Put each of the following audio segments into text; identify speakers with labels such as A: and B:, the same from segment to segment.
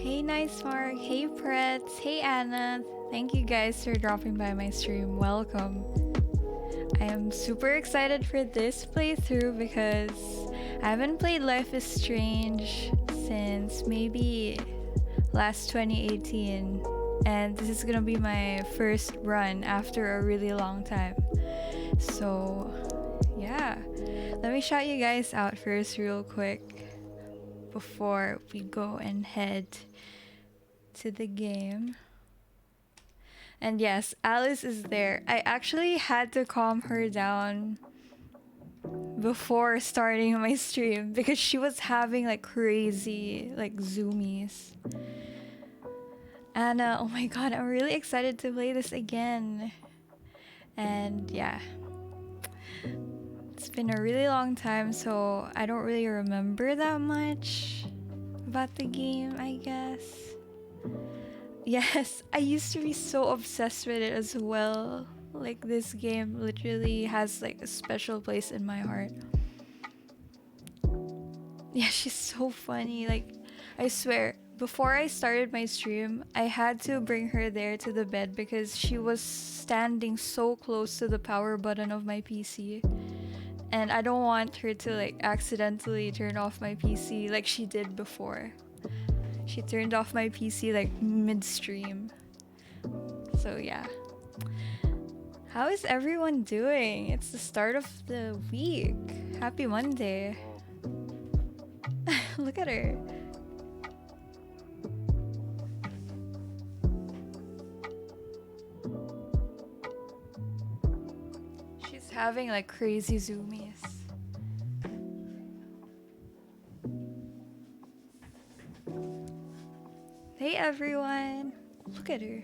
A: Hey, Nice Mark. Hey, Pretz. Hey, Anna. Thank you guys for dropping by my stream. Welcome. I am super excited for this playthrough because I haven't played Life is Strange since maybe last 2018, and this is gonna be my first run after a really long time. So, yeah. Let me shout you guys out first, real quick, before we go and head to the game. And yes, Alice is there. I actually had to calm her down before starting my stream because she was having like crazy like zoomies. Anna, oh my god, I'm really excited to play this again. And yeah, it's been a really long time, so I don't really remember that much about the game, I guess. Yes, I used to be so obsessed with it as well. Like, this game literally has like a special place in my heart. Yeah, she's so funny. Like, I swear, before I started my stream, I had to bring her there to the bed because she was standing so close to the power button of my PC. And I don't want her to like accidentally turn off my PC like she did before. She turned off my PC like midstream. So yeah. How is everyone doing? It's the start of the week. Happy Monday. Look at her. She's having like crazy zoomies. Hey everyone. Look at her.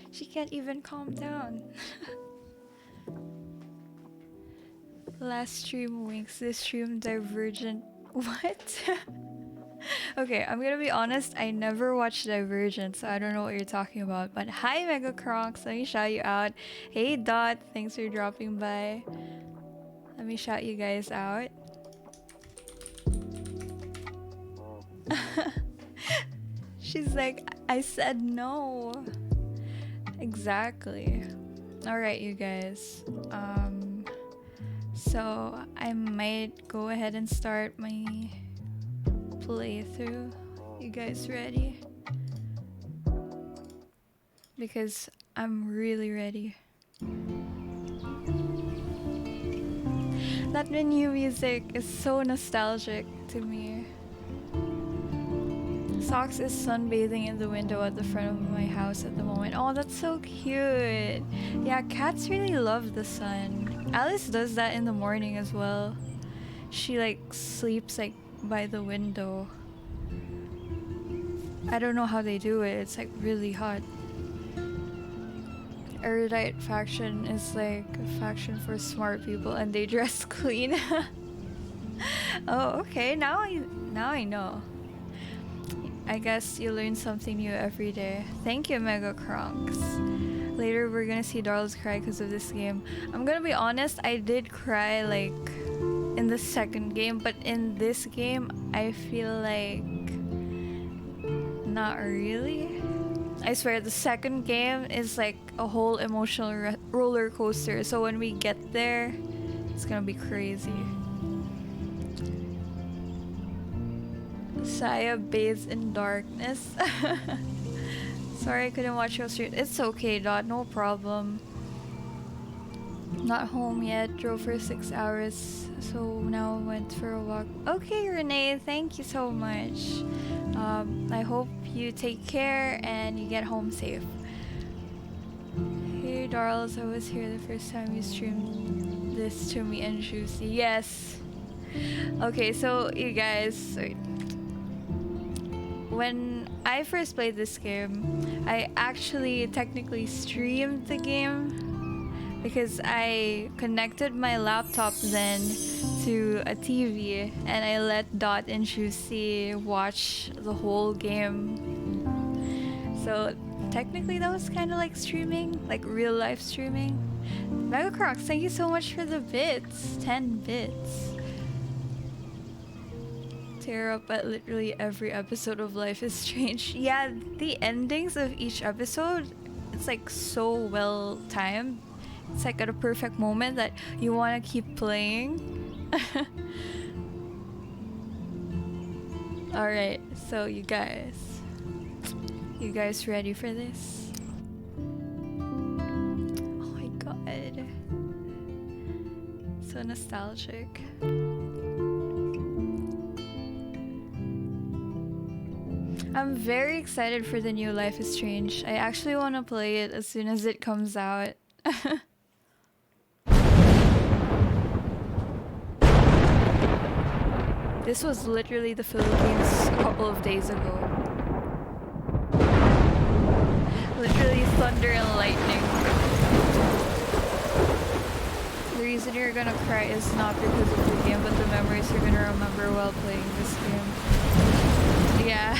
A: She can't even calm down. Last stream Winx, this stream Divergent. What? Okay, I'm gonna be honest, I never watched Divergent, so I don't know what you're talking about. But hi Mega Kronks, let me shout you out. Hey Dot, thanks for dropping by. Let me shout you guys out. She's like, I said no. Exactly. Alright, you guys. So I might go ahead and start my playthrough. You guys ready? Because I'm really ready. That new music is so nostalgic to me. Socks is sunbathing in the window at the front of my house at the moment. Oh, that's so cute. Yeah, cats really love the sun. Alice does that in the morning as well. She like sleeps like by the window. I don't know how they do it. It's like really hot. Erudite faction is like a faction for smart people and they dress clean. Oh, okay. Now I know. I guess you learn something new every day. Thank you, Mega Kronks. Later, we're gonna see Darlz cry because of this game. I'm gonna be honest, I did cry like in the second game, but in this game, I feel like not really. I swear, the second game is like a whole emotional roller coaster. So when we get there, it's gonna be crazy. Saya bathes in darkness. Sorry I couldn't watch your stream. It's okay, Dot. No problem. Not home yet. Drove for 6 hours. So now went for a walk. Okay, Renee. Thank you so much. I hope you take care and you get home safe. Hey, Darlz. I was here the first time you streamed this to me and Juicy. Yes. Okay, so you guys... When I first played this game, I actually technically streamed the game because I connected my laptop then to a TV and I let Dot and Juicy watch the whole game. So technically that was kind of like streaming, like real life streaming. Mega Crocs, thank you so much for the bits. 10 bits. Tear up at literally every episode of Life is Strange. Yeah, the endings of each episode, it's like so well timed. It's like at a perfect moment that you want to keep playing. Alright, so you guys ready for this? Oh my god. So nostalgic. I'm very excited for the new Life is Strange. I actually want to play it as soon as it comes out. This was literally the Philippines a couple of days ago. Literally thunder and lightning. The reason you're gonna cry is not because of the game, but the memories you're gonna remember while playing this game. Yeah.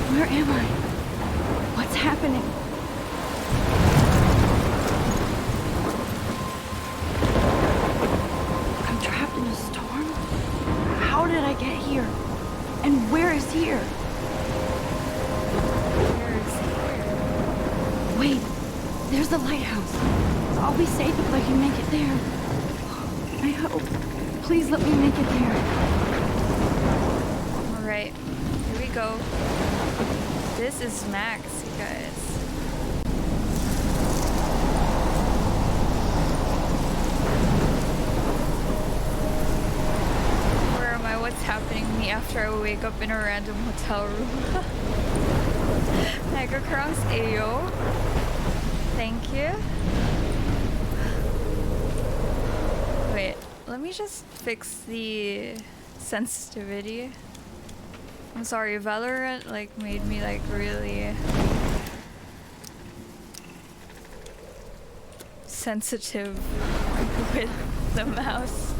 B: Where am I? What's happening? I'm trapped in a storm? How did I get here? And where is here?
A: Where is here?
B: Wait, there's the lighthouse. I'll be safe if I can make it there. I hope. Please let me make it there.
A: Alright, here we go. This is Max, you guys. Where am I? What's happening to me after I wake up in a random hotel room? Megacross Ayo. Thank you. Wait, let me just fix the sensitivity. I'm sorry, Valorant like made me like really sensitive with the mouse.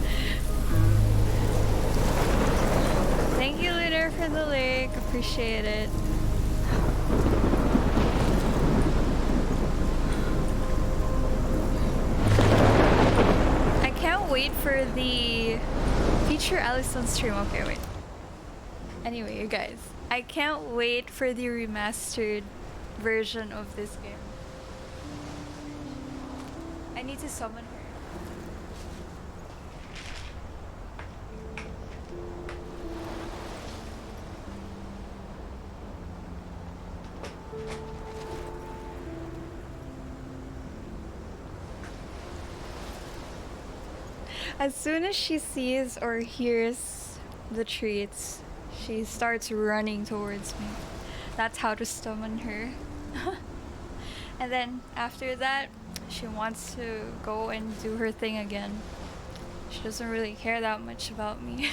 A: Thank you, Lunar, for the link. Appreciate it. the feature Alice on stream. Okay, wait. Anyway, you guys, I can't wait for the remastered version of this game. I need to summon her. As soon as she sees or hears the treats, she starts running towards me. That's how to summon her. And then after that, she wants to go and do her thing again. She doesn't really care that much about me.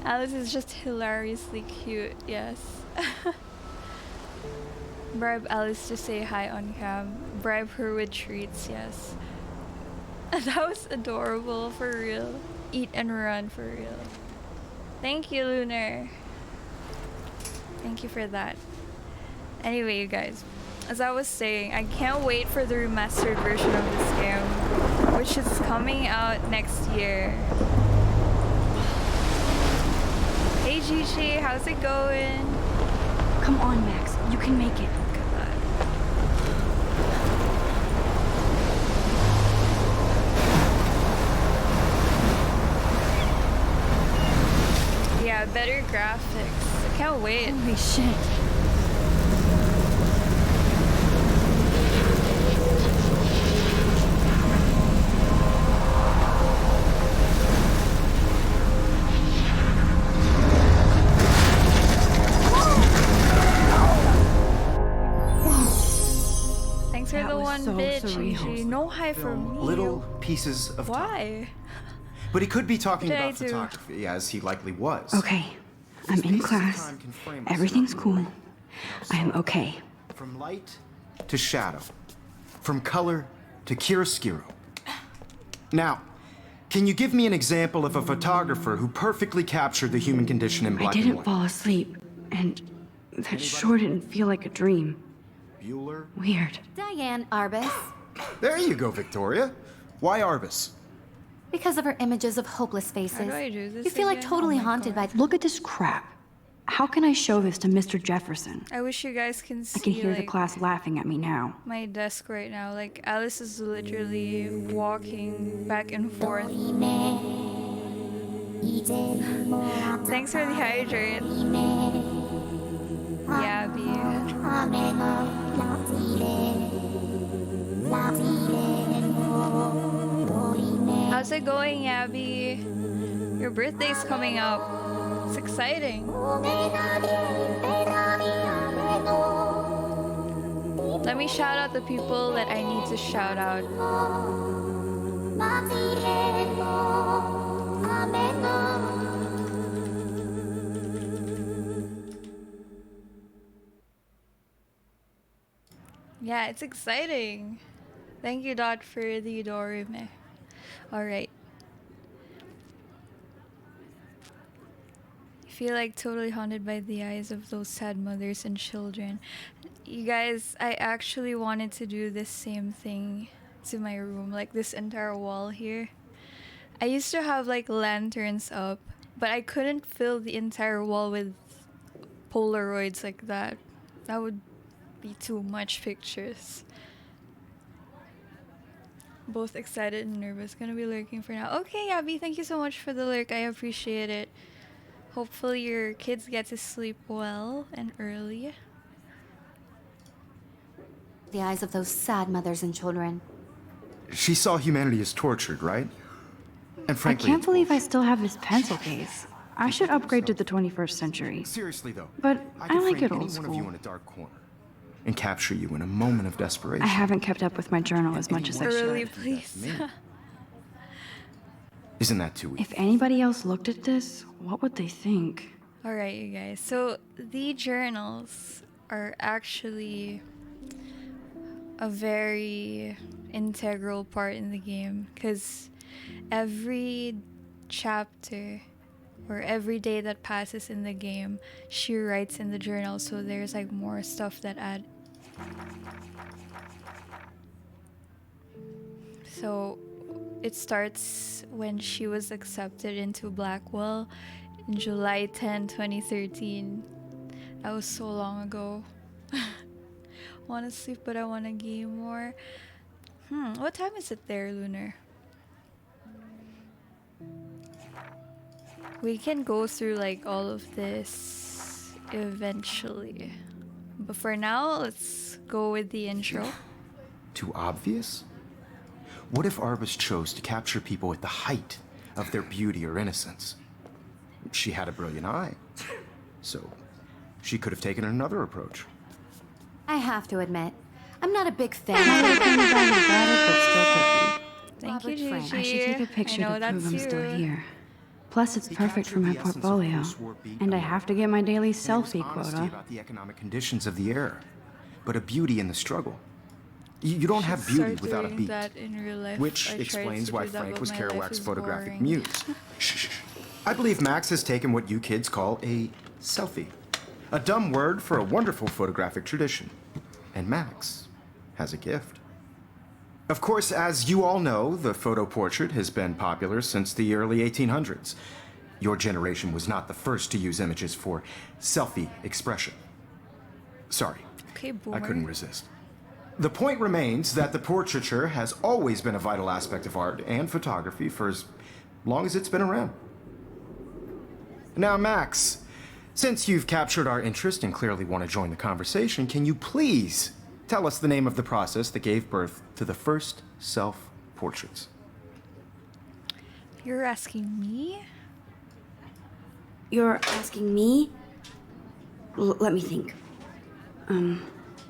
A: Alice is just hilariously cute, yes. Bribe Alice to say hi on cam. Bribe her with treats, yes. That was adorable, for real. Eat and run, for real. Thank you, Lunar. Thank you for that. Anyway, you guys, as I was saying, I can't wait for the remastered version of this game, which is coming out next year. Hey Gigi, how's it going?
B: Come on, Max. You can make it.
A: Yeah, better graphics. I can't wait.
B: Holy shit.
A: Thanks for the one
B: so
A: bit,
B: surreal.
A: Gigi. No hi for me.
C: Little pieces of time.
A: Why?
C: But he could be talking
A: What did I
C: about
A: do?
C: photography, as he likely was.
B: Okay, I'm in class. Everything's cool. I am okay.
C: From light to shadow. From color to chiaroscuro. Now, can you give me an example of a photographer who perfectly captured the human condition in
B: I
C: black and
B: didn't
C: white?
B: fall asleep, and that sure didn't feel like a dream.
C: Bueller?
B: Weird.
D: Diane Arbus,
C: There you go, Victoria. Why Arbus?
D: because of her images of hopeless faces.
A: How do I do this
D: You feel like
A: again?
D: totally
A: Oh my
D: haunted by.
A: God.
B: Look at this crap. How can I show this to Mr. Jefferson?
A: I wish you guys can see
B: I can hear the
A: like,
B: class laughing at me now.
A: my desk right now. Like Alice is literally walking back and forth. Thanks for the hydrate. Yabby. How's it going, Yabby? Your birthday's coming up. It's exciting. Let me shout out the people that I need to shout out. Yeah, it's exciting. Thank you, Dot, for the Dorime. Alright. I feel like totally haunted by the eyes of those sad mothers and children. You guys, I actually wanted to do this same thing to my room, like this entire wall here. I used to have like lanterns up, but I couldn't fill the entire wall with Polaroids like that. That would be too much pictures. Both excited and nervous. Gonna be lurking for now. Okay, Abby, thank you so much for the lurk. I appreciate it. Hopefully your kids get to sleep well and early.
D: The eyes of those sad mothers and children.
C: She saw humanity as tortured, right? And
B: I
C: frankly,
B: can't believe I still have this pencil case. I should upgrade to the 21st century.
C: seriously though,
B: But I
C: could
B: like
C: frame
B: it old
C: any one of you
B: school.
C: in a dark corner and capture you in a moment of desperation.
B: I haven't kept up with my journal as much as I
A: Early,
B: should.
A: please.
C: Isn't that too easy?
B: If anybody else looked at this, what would they think?
A: Alright, you guys. So the journals are actually a very integral part in the game because every chapter or every day that passes in the game, she writes in the journal. So there's like more stuff that add. So it starts when she was accepted into Blackwell in July 10, 2013. That was so long ago. I want to sleep, but I want to game more. What time is it there, Lunar? We can go through like all of this eventually. But for now, let's go with the intro.
C: Too obvious? What if Arbus chose to capture people at the height of their beauty or innocence? She had a brilliant eye, so she could have taken another approach.
D: I have to admit, I'm not a big fan.
A: Thank you,
D: Robert
A: Gigi.
D: Frank.
B: I should take a picture
A: I know
B: to prove
A: that's
B: I'm still
A: you.
B: here. Plus, it's perfect for my portfolio. And I have to get my daily selfie quota.
C: About the economic conditions of the era, but a beauty in the struggle. You don't have
A: Should
C: beauty
A: start
C: without a
A: doing
C: beat.
A: that in real life.
C: Which
A: I tried
C: explains
A: to
C: why
A: do that,
C: Frank
A: but
C: was
A: my life
C: Kerouac's
A: is
C: photographic
A: boring.
C: muse. Shh. I believe Max has taken what you kids call a selfie. A dumb word for a wonderful photographic tradition. And Max has a gift. Of course, as you all know, the photo portrait has been popular since the early 1800s. Your generation was not the first to use images for selfie expression. Sorry,
A: Okay,
C: I
A: boomer.
C: couldn't resist. The point remains that the portraiture has always been a vital aspect of art and photography for as long as it's been around. Now, Max, since you've captured our interest and clearly want to join the conversation, can you please tell us the name of the process that gave birth to the first self-portraits?
A: You're asking me?
B: You're asking me? Let me think.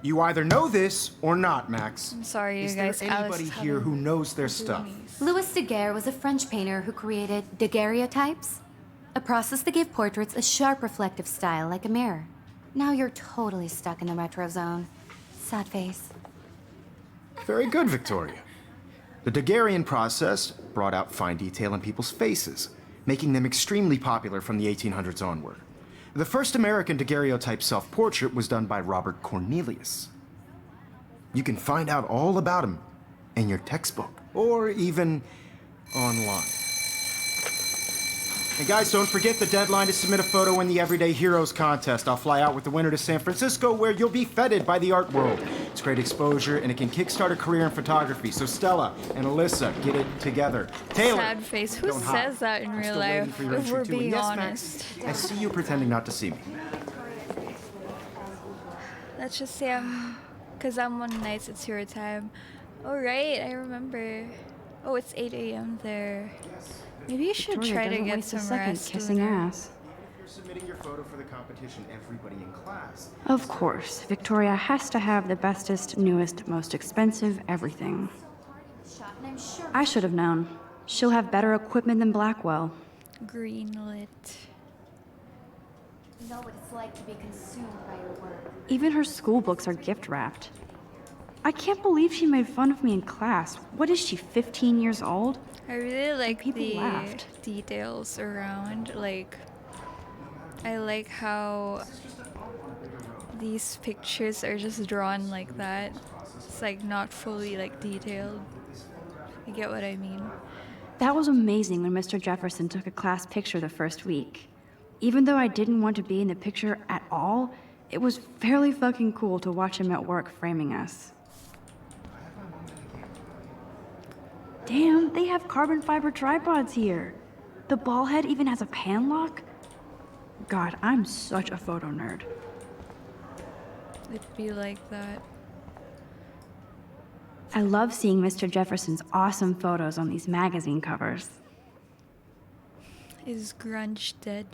C: You either know this or not, Max.
A: I'm sorry,
C: Is
A: you guys.
C: there anybody
A: Alice
C: here who
A: having
C: knows their stuff?
A: zoomies.
D: Louis Daguerre was a French painter who created daguerreotypes, a process that gave portraits a sharp reflective style like a mirror. Now you're totally stuck in the retro zone. Sad face.
C: Very good, Victoria. The Daguerrean process brought out fine detail in people's faces, making them extremely popular from the 1800s onward. The first American daguerreotype self-portrait was done by Robert Cornelius. You can find out all about him in your textbook, or even online. And guys, don't forget the deadline to submit a photo in the Everyday Heroes contest. I'll fly out with the winner to San Francisco, where you'll be feted by the art world. It's great exposure, and it can kickstart a career in photography. So Stella and Alyssa, get it together. Taylor,
A: Sad face. Who
C: don't hide.
A: says that in
C: I'm
A: real
C: still waiting
A: life?
C: for your
A: If
C: entry
A: we're
C: too. And
A: being
C: yes,
A: honest.
C: Max, I see you pretending not to see me.
A: Let's just say because I'm on nights, it's your time. Oh, right, I remember. Oh, it's 8 a.m. there. Maybe you should
B: Victoria
A: try to
B: doesn't
A: get
B: waste a
A: some
B: second
A: rest.
B: kissing
A: Lunar.
B: ass.
C: If you're submitting your photo for the competition, everybody in class.
B: Of course, Victoria has to have the bestest, newest, most expensive everything. I should have known. She'll have better equipment than Blackwell.
A: Greenlit.
D: You know what it's like to be consumed by your work.
B: Even her school books are gift wrapped. I can't believe she made fun of me in class. What is she, 15 years old?
A: I really like
B: people
A: the
B: laughed.
A: details around. Like, I like how these pictures are just drawn like that. It's like not fully like detailed. You get what I mean?
B: That was amazing when Mr. Jefferson took a class picture the first week. Even though I didn't want to be in the picture at all, it was fairly fucking cool to watch him at work framing us. Damn, they have carbon fiber tripods here. The ball head even has a pan lock. God, I'm such a photo nerd.
A: It'd be like that.
B: I love seeing Mr. Jefferson's awesome photos on these magazine covers.
A: Is grunge dead?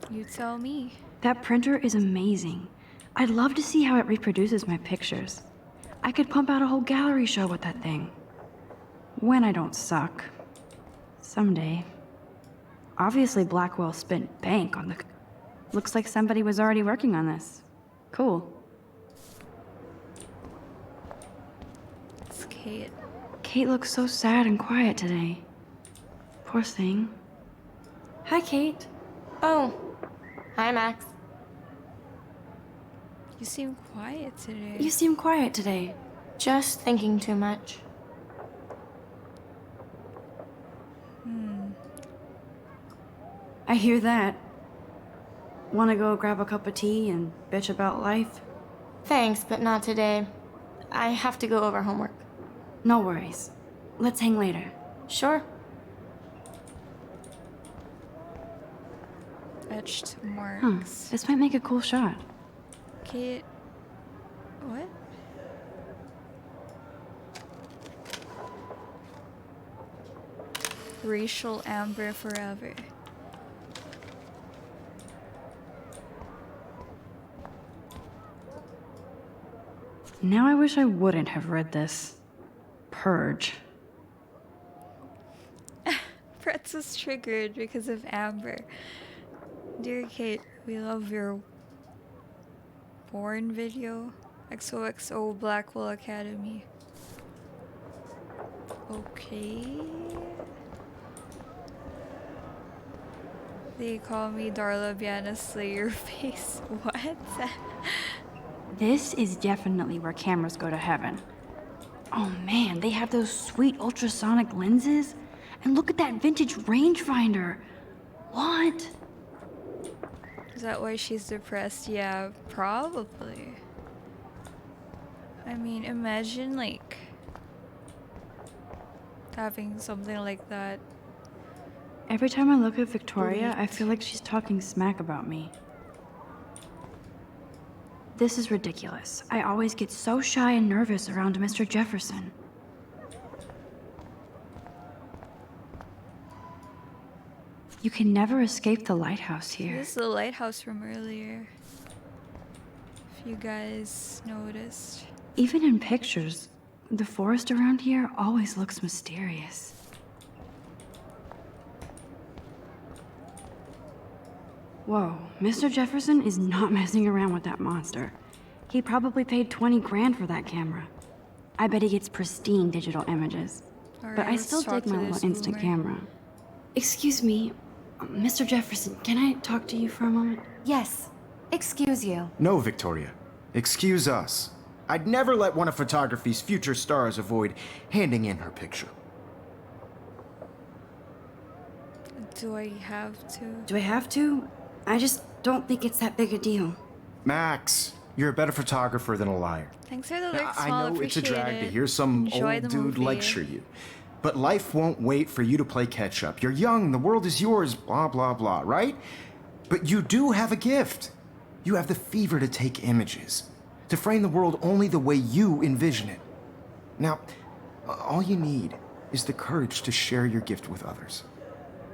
A: You tell me.
B: That printer is amazing. I'd love to see how it reproduces my pictures. I could pump out a whole gallery show with that thing. When I don't suck. Someday. Obviously, Blackwell spent bank on the... Looks like somebody was already working on this. Cool.
A: It's Kate.
B: Kate looks so sad and quiet today. Poor thing. Hi, Kate.
E: Oh, hi, Max.
A: You seem quiet today.
B: You seem quiet today.
E: Just thinking too much.
B: I hear that. Wanna go grab a cup of tea and bitch about life?
E: Thanks, but not today. I have to go over homework.
B: No worries. Let's hang later.
E: Sure.
A: Etched
B: Huh,
A: marks.
B: this might make a cool shot.
A: Kate. What? Racial amber forever.
B: Now I wish I wouldn't have read this. Purge.
A: Pretz is triggered because of Amber. Dear Kate, we love your porn video. XOXO Blackwell Academy. Okay. They call me Darla Biana Slayer Face. What?
B: This is definitely where cameras go to heaven. Oh man, they have those sweet ultrasonic lenses. And look at that vintage rangefinder. What?
A: Is that why she's depressed? Yeah, probably. I mean, imagine like having something like that.
B: Every time I look at Victoria, I
A: Leaked.
B: feel like she's talking smack about me. This is ridiculous. I always get so shy and nervous around Mr. Jefferson. You can never escape the lighthouse here.
A: This is the lighthouse from earlier. If you guys noticed.
B: Even in pictures, the forest around here always looks mysterious. Whoa, Mr. Jefferson is not messing around with that monster. He probably paid 20 grand for that camera. I bet he gets pristine digital images.
A: Alright,
B: But I
A: let's
B: still
A: talk
B: dig
A: to
B: my
A: this
B: little instant
A: boomer.
B: camera. Excuse me, Mr. Jefferson, can I talk to you for a moment?
D: Yes. Excuse you.
C: No, Victoria. Excuse us. I'd never let one of photography's future stars avoid handing in her picture.
A: Do I have to?
B: Do I have to? I just don't think it's that big a deal.
C: Max, you're a better photographer than a liar.
A: Thanks for the
C: Now,
A: lyrics,
C: I
A: Small.
C: know it's a
A: Appreciate
C: drag
A: it.
C: to hear some
A: Enjoy
C: old
A: the
C: dude
A: movie.
C: lecture you. But life won't wait for you to play catch up. You're young, the world is yours, blah, blah, blah, right? But you do have a gift. You have the fever to take images, to frame the world only the way you envision it. Now, all you need is the courage to share your gift with others.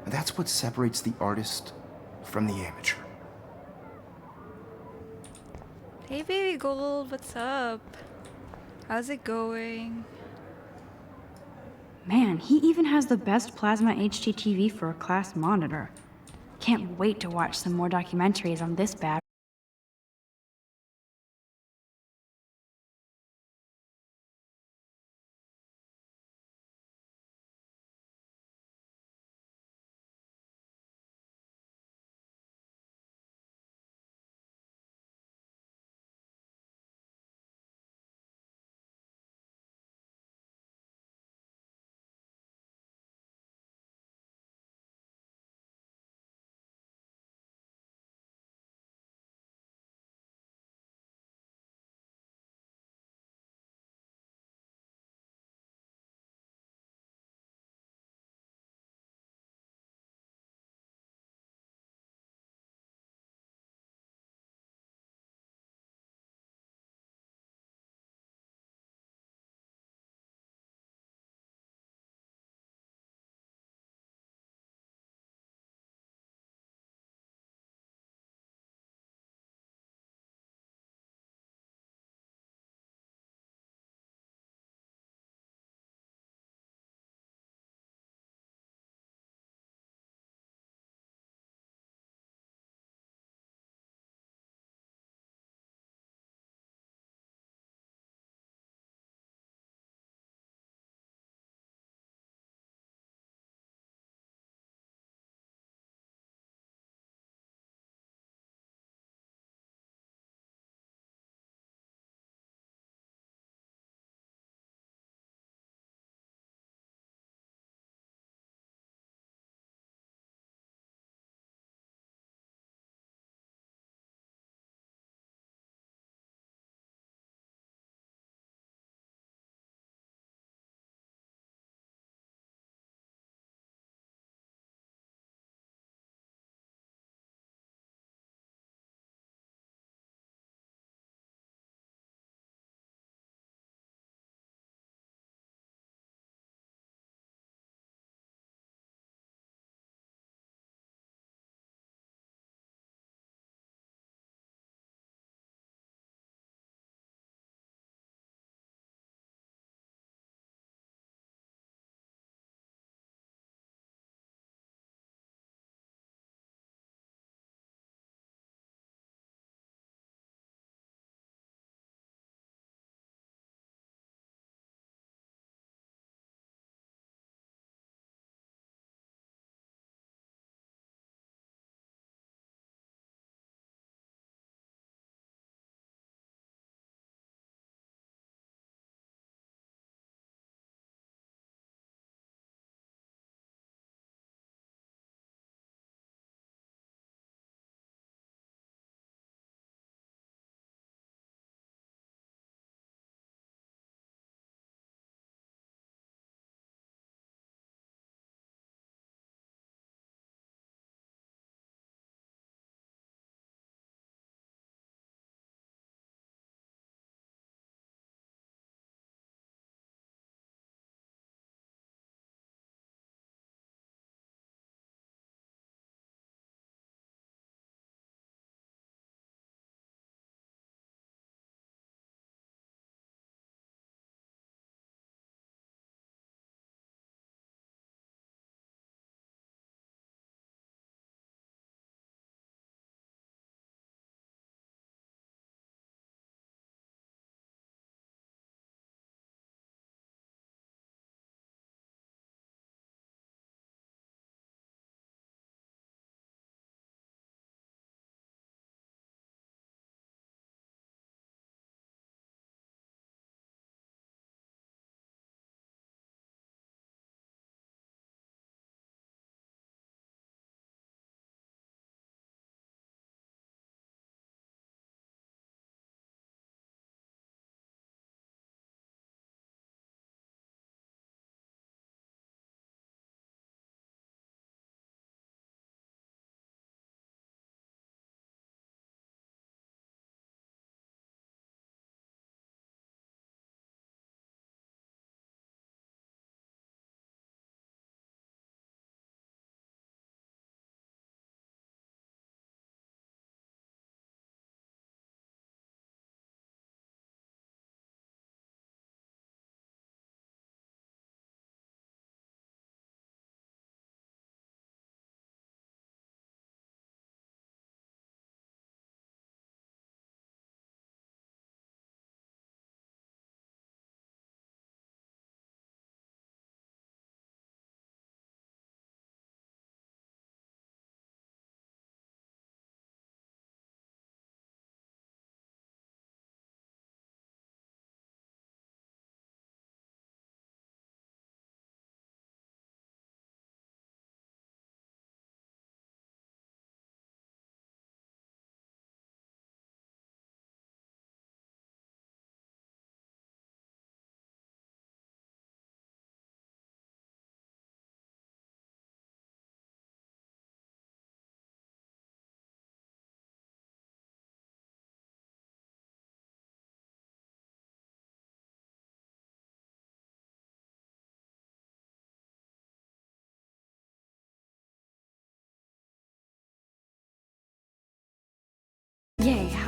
C: And that's what separates the artist from the amateur.
A: Hey, baby gold, what's up? How's it going?
B: Man, he even has the best plasma HDTV for a class monitor. Can't wait to watch some more documentaries on this bad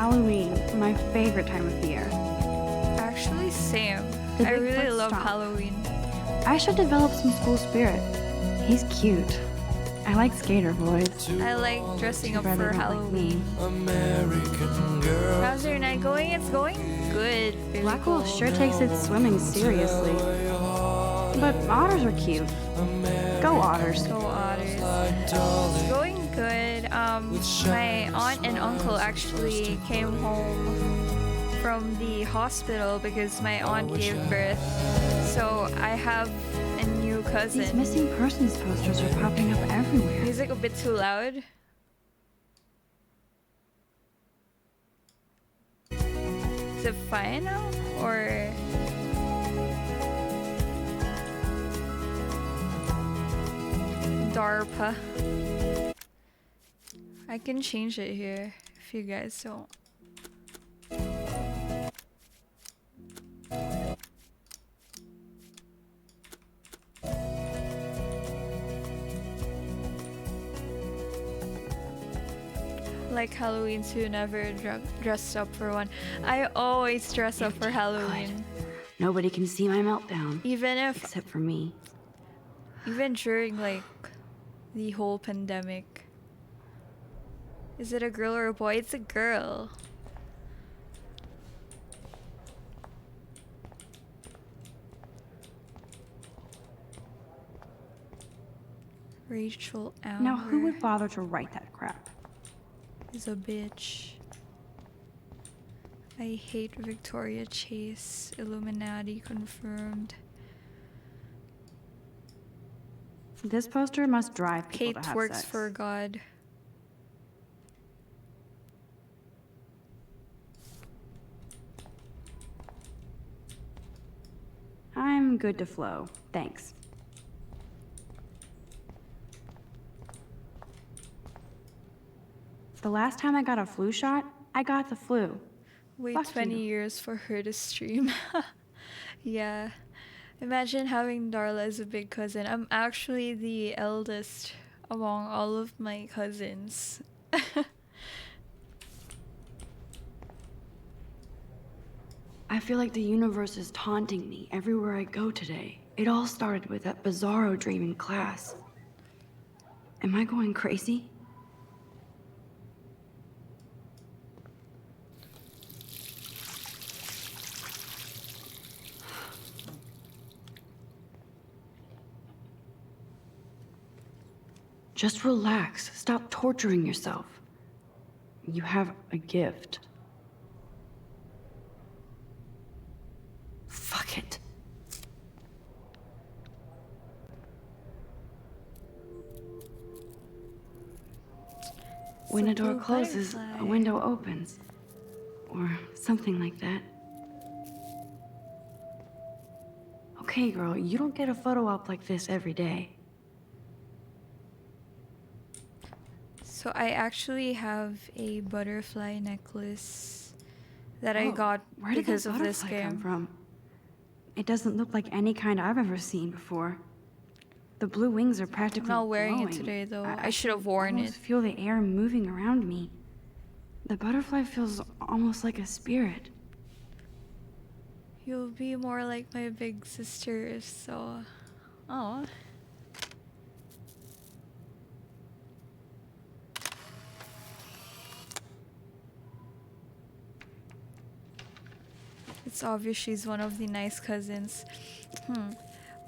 B: Halloween, my favorite time of the year.
A: Actually, same.
B: The
A: I really
B: Bigfoot
A: love
B: stomp.
A: Halloween.
B: I should develop some school spirit. He's cute. I like skater boys.
A: I like dressing up
B: Rather
A: for
B: don't like
A: Halloween.
B: me.
F: American girl.
A: How's your night going? It's going good.
B: Black Wolf
A: physical.
B: sure takes its swimming seriously. But otters are cute. Go otters.
A: Go Otters. It's going good. My aunt and uncle actually came home from the hospital because my aunt gave birth. So I have a new
B: These
A: cousin.
B: missing persons posters are popping up everywhere.
A: Music a bit too loud. Is it fine now? Or DARPA? I can change it here if you guys don't. Like Halloween too, never dressed up for one. I always dress up for Halloween.
B: Nobody can see my meltdown.
A: Even if,
B: Except for me.
A: even during like the whole pandemic. Is it a girl or a boy? It's a girl. Rachel Amber
B: Now, who would bother to write that crap?
A: is a bitch. I hate Victoria Chase. Illuminati confirmed.
B: This poster must drive people
A: Kate
B: to have
A: works
B: sex.
A: for God.
B: I'm good to flow. Thanks. The last time I got a flu shot, I got the flu.
A: Wait
B: Fuck
A: 20
B: you.
A: years for her to stream. Yeah. Imagine having Darla as a big cousin. I'm actually the eldest among all of my cousins.
B: I feel like the universe is taunting me everywhere I go today. It all started with that bizarro dream in class. Am I going crazy? Just relax. Stop torturing yourself. You have a gift. Fuck it. When a door
A: Blue
B: closes,
A: butterfly.
B: a window opens. Or something like that. Okay, girl, you don't get a photo op like this every day.
A: So I actually have a butterfly necklace that I
B: Oh,
A: got
B: where did
A: because
B: that
A: of this
B: butterfly come
A: game.
B: from? It doesn't look like any kind I've ever seen before. The blue wings are practically
A: I'm not wearing it
B: glowing.
A: today though. I
B: can
A: should have worn
B: almost
A: it.
B: feel the air moving around me. The butterfly feels almost like a spirit.
A: You'll be more like my big sister if so. Oh. It's obvious she's one of the nice cousins.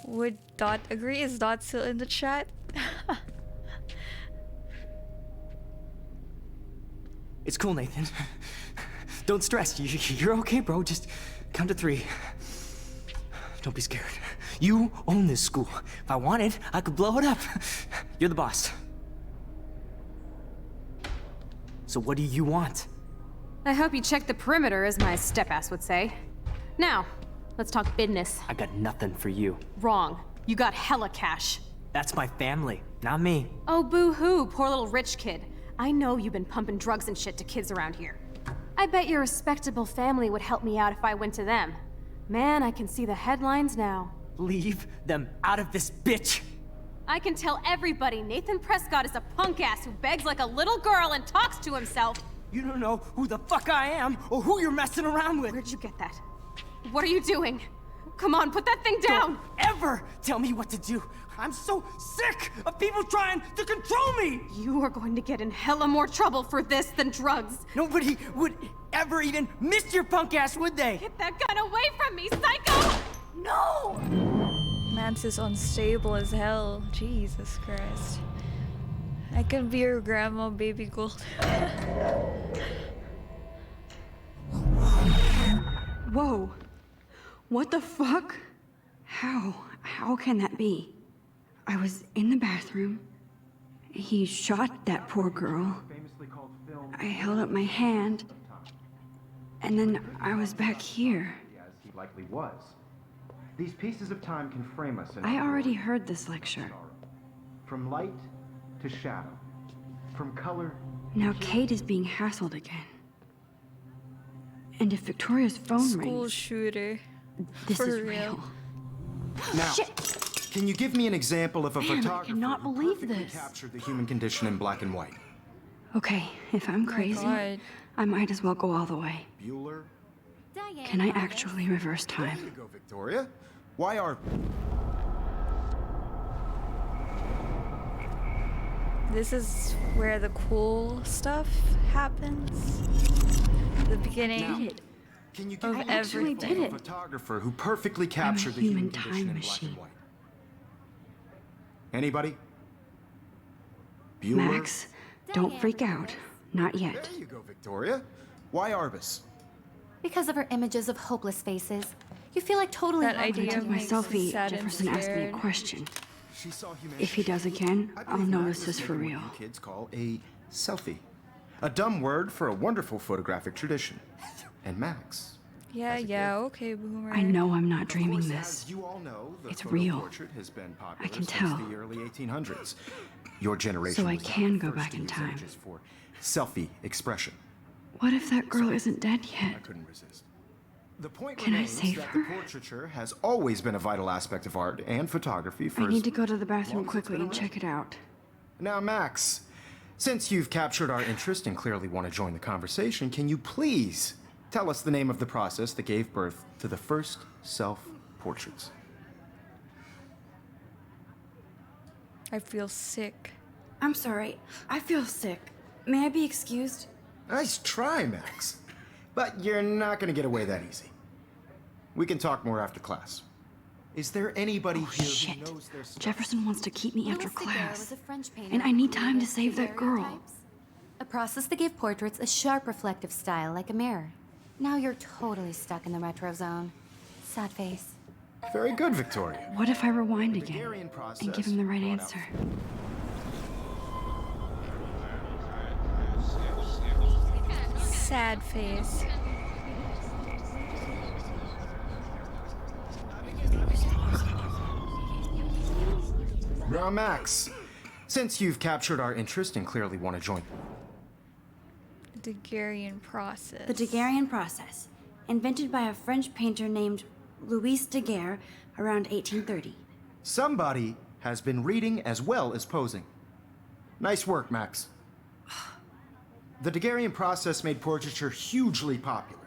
A: Would Dot agree? Is Dot still in the chat?
G: It's cool, Nathan. Don't stress. You're okay, bro. Just count to 3. Don't be scared. You own this school. If I wanted, I could blow it up. You're the boss. So what do you want?
H: I hope you checked the perimeter, as my step-ass would say. Now, let's talk business.
G: I got nothing for you.
H: Wrong. You got hella cash.
G: That's my family, not me.
H: Oh, boo-hoo, poor little rich kid. I know you've been pumping drugs and shit to kids around here. I bet your respectable family would help me out if I went to them. Man, I can see the headlines now.
G: Leave them out of this bitch.
H: I can tell everybody Nathan Prescott is a punk ass who begs like a little girl and talks to himself.
G: You don't know who the fuck I am or who you're messing around with.
H: Where'd you get that? What are you doing? Come on, put that thing down!
G: Don't ever tell me what to do. I'm so sick of people trying to control me.
H: You are going to get in hella more trouble for this than drugs.
G: Nobody would ever even miss your punk ass, would they?
H: Get that gun away from me, psycho! No!
A: Mance is unstable as hell. Jesus Christ. I can be your grandma, baby gold.
B: Whoa. What the fuck? How can that be? I was in the bathroom. He shot that poor girl. I held up my hand. And then I was back here.
C: As he likely was. These pieces of time can frame us in
B: I already heard this lecture.
C: from light to shadow, from color.
B: Now Kate is being hassled again. And if Victoria's phone
A: School
B: rings,
A: shooter.
B: this
A: for
B: is
A: real.
B: real.
C: Now, can you give me an example of a
B: Man, I
C: photographer
B: cannot
C: who
B: believe
C: perfectly
B: this.
C: captured the human condition in black and white?
B: Okay, if I'm crazy,
A: God.
B: I might as well go all the way.
C: Bueller?
B: Can I actually reverse
C: There you
B: time?
C: go, Victoria. Why are...
A: This is where the cool stuff happens. The beginning.
C: Can you give
A: Of
C: me an
A: everything.
C: example of a photographer who perfectly captured the
B: human
C: human condition
B: time
C: in
B: machine.
C: black and white? Anybody? Bueller?
B: Max, don't freak out. Not yet.
C: There you go, Victoria. Why Arbus?
D: Because of her images of hopeless faces, you feel like totally
A: That
D: wrong.
A: idea
B: Take my
A: makes me
B: selfie,
A: sad and
B: Jefferson asked me a
A: scared.
B: question.
C: She saw humanity.
B: If he does again,
C: I
B: I'll
C: believe
B: know
C: Max
B: this
C: has
B: is for
C: taken
B: real.
C: what you kids call a selfie. A dumb word for a wonderful photographic tradition. And Max.
A: Yeah, okay, boomer.
B: I know I'm not
C: Of
B: dreaming
C: course,
B: this.
C: As you all know, the
B: It's
C: photo
B: real.
C: portrait has been popular
B: I can
C: since
B: tell.
C: the early 1800s. Your generation
B: So I
C: was not
B: can
C: the
B: go
C: first
B: back
C: to
B: in
C: use
B: time.
C: images for selfie expression.
B: What if that girl isn't dead
C: I
B: yet?
C: couldn't resist. The point
B: Can I
C: remains
B: save
C: that
B: her?
C: the portraiture has always been a vital aspect of art and photography for
B: I need
C: as
B: to go to the bathroom
C: long as it's
B: quickly
C: been
B: and check it out.
C: Now, Max, since you've captured our interest and clearly want to join the conversation, can you please tell us the name of the process that gave birth to the first self-portraits?
A: I feel sick.
B: I'm sorry. I feel sick. May I be excused?
C: Nice try, Max. But you're not going to get away that easy. We can talk more after class. Is there anybody
B: Oh,
C: here
B: shit.
C: who knows their stuff?
B: Jefferson wants to keep me after
D: Louis Daguerre
B: class.
D: was a French painter
B: And I
D: who
B: need time to
D: created
B: save that girl.
D: daguerreotypes, a process that gave portraits a sharp reflective style like a mirror. Now you're totally stuck in the retro zone. Sad face.
C: Very good, Victoria.
B: What if I rewind again
C: Daguerrean
B: and
C: process
B: give him the right
C: brought out
B: answer?
A: Sad face.
C: Now, Max, since you've captured our interest and clearly want to join...
A: The Daguerrean process.
B: The Daguerrean process, invented by a French painter named Louis Daguerre around 1830.
C: Somebody has been reading as well as posing. Nice work, Max. The Daguerrean process made portraiture hugely popular,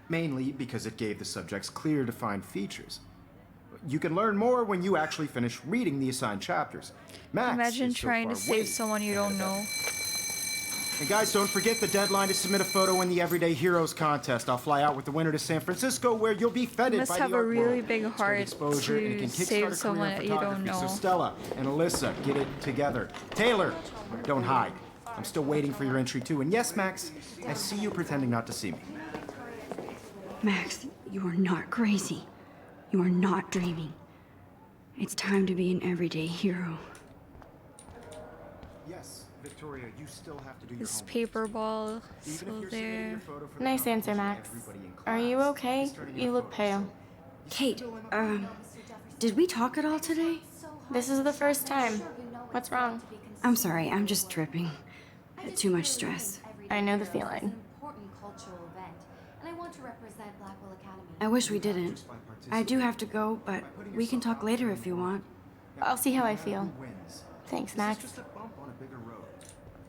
C: mainly because it gave the subjects clear, defined features. You can learn more when you actually finish reading the assigned chapters. Max
A: Imagine
C: is so
A: trying to
C: far way
A: save someone you don't know.
C: And guys, don't forget the deadline to submit a photo in the Everyday Heroes contest. I'll fly out with the winner to San Francisco, where you'll be feted
A: You must
C: by
A: have
C: the
A: a
C: art
A: really
C: world.
A: big
C: It's great
A: heart
C: exposure, and it
A: to
C: can
A: save
C: kickstart a career
A: someone
C: in
A: that you don't
C: photography.
A: know.
C: So Stella and Alyssa, get it together. Taylor, don't hide. I'm still waiting for your entry too. And yes, Max, I see you pretending not to see me.
B: Max, you are not crazy. You are not dreaming. It's time to be an everyday hero.
C: Yes, Victoria, you still have to do
A: This
C: your homework.
A: paper ball
C: Even if
A: still
C: you're submitting your
A: there.
C: photo for the
E: Nice
C: competition,
E: answer, Max.
C: everybody in
E: Are you
C: class
E: okay?
C: is starting
E: You
C: your
E: look
C: photos.
E: pale.
B: Kate, did we talk at all today?
E: This is the first time. What's wrong?
B: I'm sorry, I'm just tripping. Too much stress.
E: I know the feeling.
D: Important cultural event, and I want to represent Blackwell Academy.
B: I wish we didn't. I do have to go, but we can talk later if you want.
E: I'll see how I feel.
C: Wins.
E: Thanks,
C: This is
E: Max.
C: just a bump on a bigger road.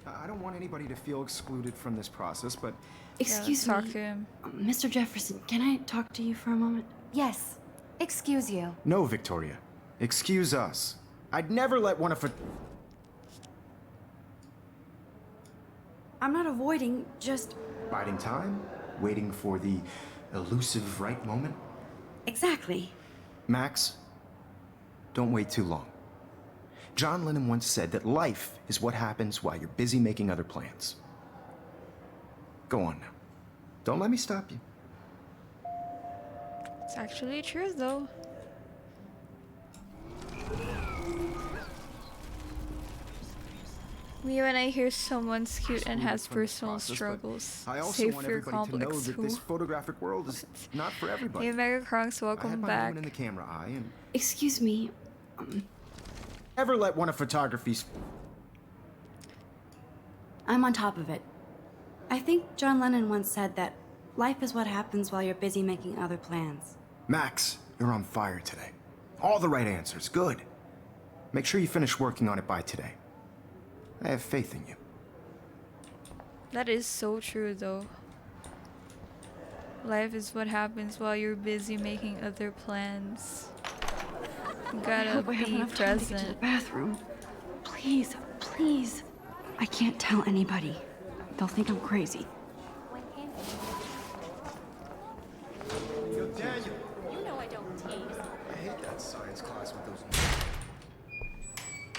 C: I don't want anybody to feel excluded from this process, but
B: Excuse
A: talk
B: me,
A: to him.
B: Mr. Jefferson, can I talk to you for a moment?
D: Yes. Excuse you.
C: no, Victoria. Excuse us. I'd never let one of...
B: I'm not avoiding, just...
C: Biding time, waiting for the elusive right moment.
B: Exactly.
C: Max, don't wait too long. John Lennon once said that life is what happens while you're busy making other plans. Go on now. Don't let me stop you.
A: It's actually true though. Me when I hear someone's cute and has
C: From this
A: personal
C: process, but
A: struggles.
C: I also
A: Save
C: want
A: fear
C: everybody to know
A: complex
C: that
A: too.
C: this photographic world is not for everybody.
A: Hey Mega Kronks,
C: I had
A: welcome
C: my
A: back.
C: moment in the camera eye, and
B: Excuse me,
C: never let one of photography's...
B: I'm on top of it. I think John Lennon once said that life is what happens while you're busy making other plans.
C: Max, you're on fire today. All the right answers. Good. Make sure you finish working on it by today. I have faith in you.
A: That is so true though. Life is what happens while you're busy making other plans. You
B: I
A: gotta
B: hope I have
A: be
B: enough time to get to the
A: present.
B: bathroom. Please, please. I can't tell anybody. They'll think I'm crazy.
C: Daniel,
H: You know I don't tease.
C: I hate that science class with those...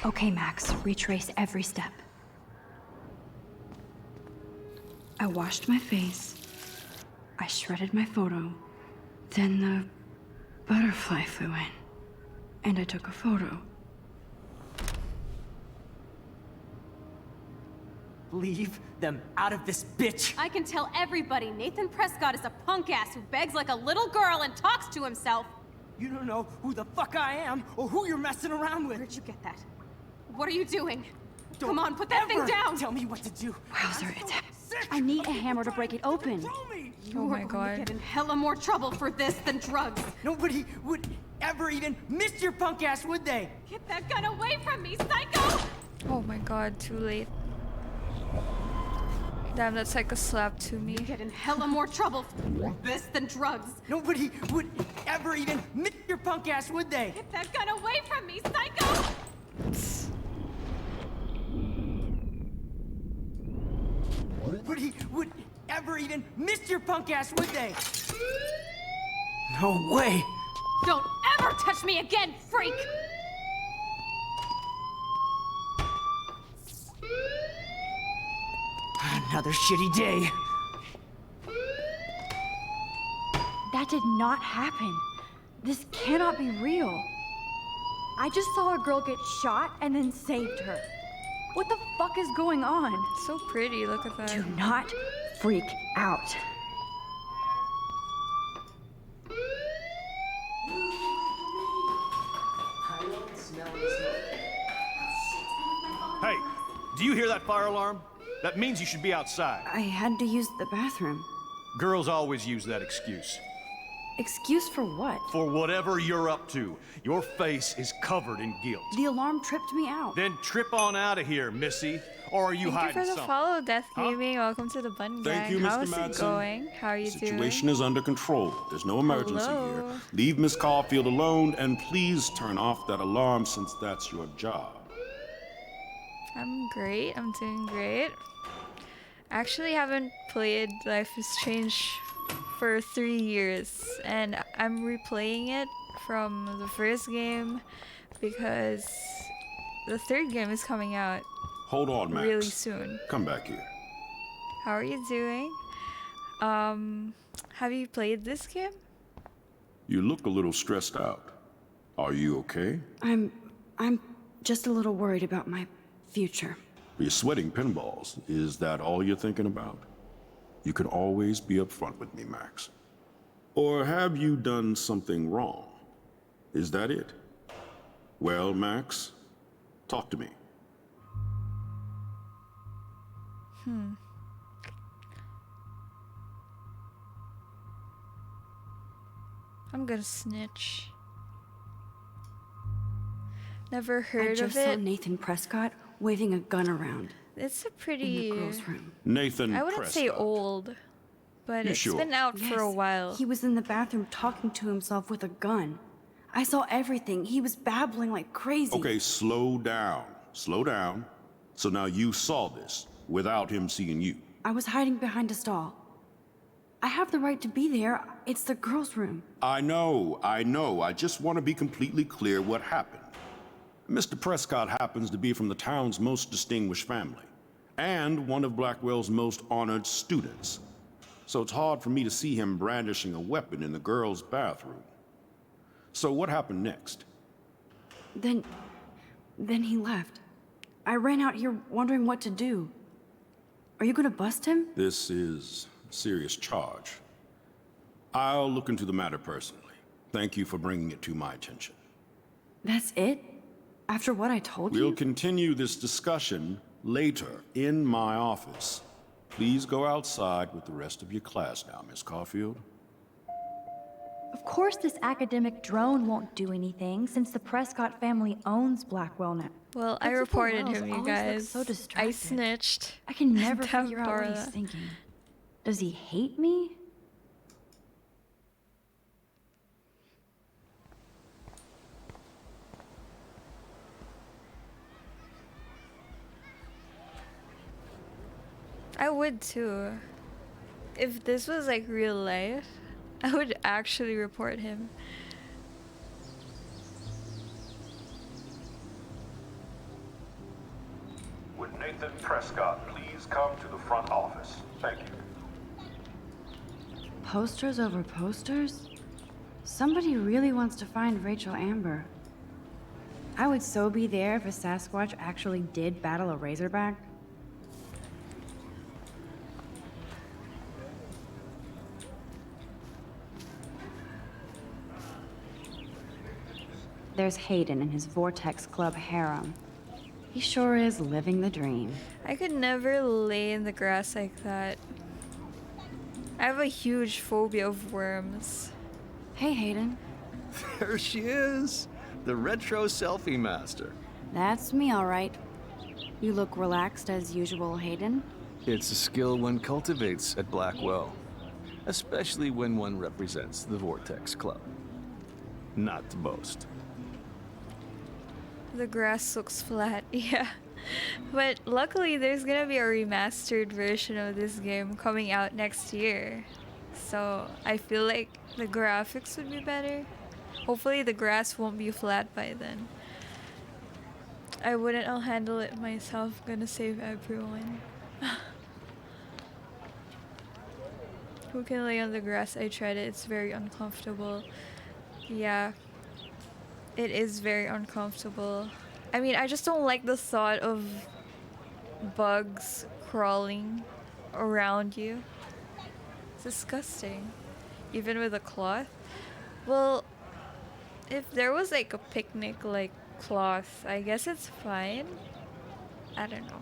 B: Okay, Max, retrace every step. I washed my face. I shredded my photo. Then the butterfly flew in. And I took a photo.
G: Leave them out of this bitch!
H: I can tell everybody Nathan Prescott is a punk ass who begs like a little girl and talks to himself.
G: You don't know who the fuck I am or who you're messing around with.
H: Where'd you get that? What are you doing?
G: Don't
H: Come on, put that thing
G: ever
H: down!
G: Tell me what to do.
B: Wowzer, it's...
G: Sick
B: I need a hammer to break it open.
G: Control me.
H: You
A: Oh
H: are
A: my
H: going to
A: God.
H: get in hella more trouble for this than drugs.
G: Nobody would ever even miss your punk ass, would they?
H: Get that gun away from me, psycho!
A: Oh my god, too late. Damn, that's like a slap to me.
H: Get in hella more trouble for this than drugs.
G: Nobody would ever even miss your punk ass, would they?
H: Get that gun away from me, psycho!
G: Nobody would ever even miss your punk ass, would they? No way!
H: Don't ever touch me again, freak!
G: Another shitty day.
B: That did not happen. This cannot be real. I just saw a girl get shot and then saved her. What the fuck is going on?
A: So pretty, look at that.
B: Do not freak out.
I: Hey, do you hear that fire alarm? That means you should be outside.
B: I had to use the bathroom.
I: Girls always use that excuse.
B: Excuse for what?
I: For whatever you're up to, your face is covered in guilt.
B: The alarm tripped me out.
I: Then trip on out of here, missy. Or are you
A: Thank you
I: hiding
A: for the
I: something?
A: follow, Death Gaming. Welcome to the Bun
F: Thank
A: Gang.
F: you, Mr.
A: How's it
F: Madsen.
A: going? How are you
F: The
A: doing?
F: situation is under control. There's no emergency
A: Hello.
F: here. Leave Miss Caulfield alone, and please turn off that alarm since that's your job.
A: I'm great. I'm doing great. Actually haven't played Life is Strange for 3 years, and I'm replaying it from the first game because the third game is coming out
F: Hold on, Max.
A: really soon.
F: Come back here.
A: How are you doing? Have you played this game?
F: You look a little stressed out. Are you okay?
B: I'm just a little worried about my future.
F: You're sweating pinballs. Is that all you're thinking about? You can always be upfront with me, Max. Or have you done something wrong? Is that it? Well, Max, talk to me.
A: I'm gonna snitch. Never
B: I
A: heard
B: just
A: of
B: saw
A: it.
B: Nathan Prescott waving a gun around.
A: It's a
B: In the
A: pretty,
B: girls' room.
F: Nathan
A: I wouldn't say
F: Prescott.
A: old, but
F: You
A: it's
F: sure?
A: been out for a
B: Yes,
A: while.
B: he was in the bathroom talking to himself with a gun. I saw everything. He was babbling like crazy.
F: Okay, slow down. Slow down. So now you saw this without him seeing you.
B: I was hiding behind a stall. I have the right to be there. It's the girls' room.
F: I know. I just want to be completely clear what happened. Mr. Prescott happens to be from the town's most distinguished family, and one of Blackwell's most honored students. So it's hard for me to see him brandishing a weapon in the girls' bathroom. So what happened next?
B: Then he left. I ran out here wondering what to do. Are you gonna bust him?
F: This is a serious charge. I'll look into the matter personally. Thank you for bringing it to my attention.
B: That's it? After what I told
F: We'll
B: you?
F: continue this discussion later in my office. Please go outside with the rest of your class now, Miss Caulfield.
J: Of course this academic drone won't do anything since the Prescott family owns Blackwell now.
A: Well, I
B: Principal
A: reported
B: Wells
A: him, you
B: always looks
A: guys.
B: so
A: I
B: distracted.
A: snitched.
B: I can never
A: Damn
B: figure out what he's
A: Darla.
B: thinking. Does he hate me?
A: I would too. If this was like real life, I would actually report him.
F: Would Nathan Prescott please come to the front office? Thank you.
B: Posters over posters? Somebody really wants to find Rachel Amber. I would so be there if a Sasquatch actually did battle a Razorback. There's Hayden and his Vortex Club harem. He sure is living the dream.
A: I could never lay in the grass like that. I have a huge phobia of worms.
B: Hey, Hayden.
K: There she is, the retro selfie master.
B: That's me, all right. You look relaxed as usual, Hayden.
K: It's a skill one cultivates at Blackwell, especially when one represents the Vortex Club. Not to boast.
A: The grass looks flat, yeah. But luckily there's gonna be a remastered version of this game coming out next year. So I feel like the graphics would be better. Hopefully the grass won't be flat by then. I wouldn't, I'll handle it myself. Gonna save everyone. Who can lay on the grass? I tried it, it's very uncomfortable. Yeah. It is very uncomfortable. I mean, I just don't like the thought of bugs crawling around you. It's disgusting. Even with a cloth. Well, if there was like a picnic like cloth, I guess it's fine. I don't know.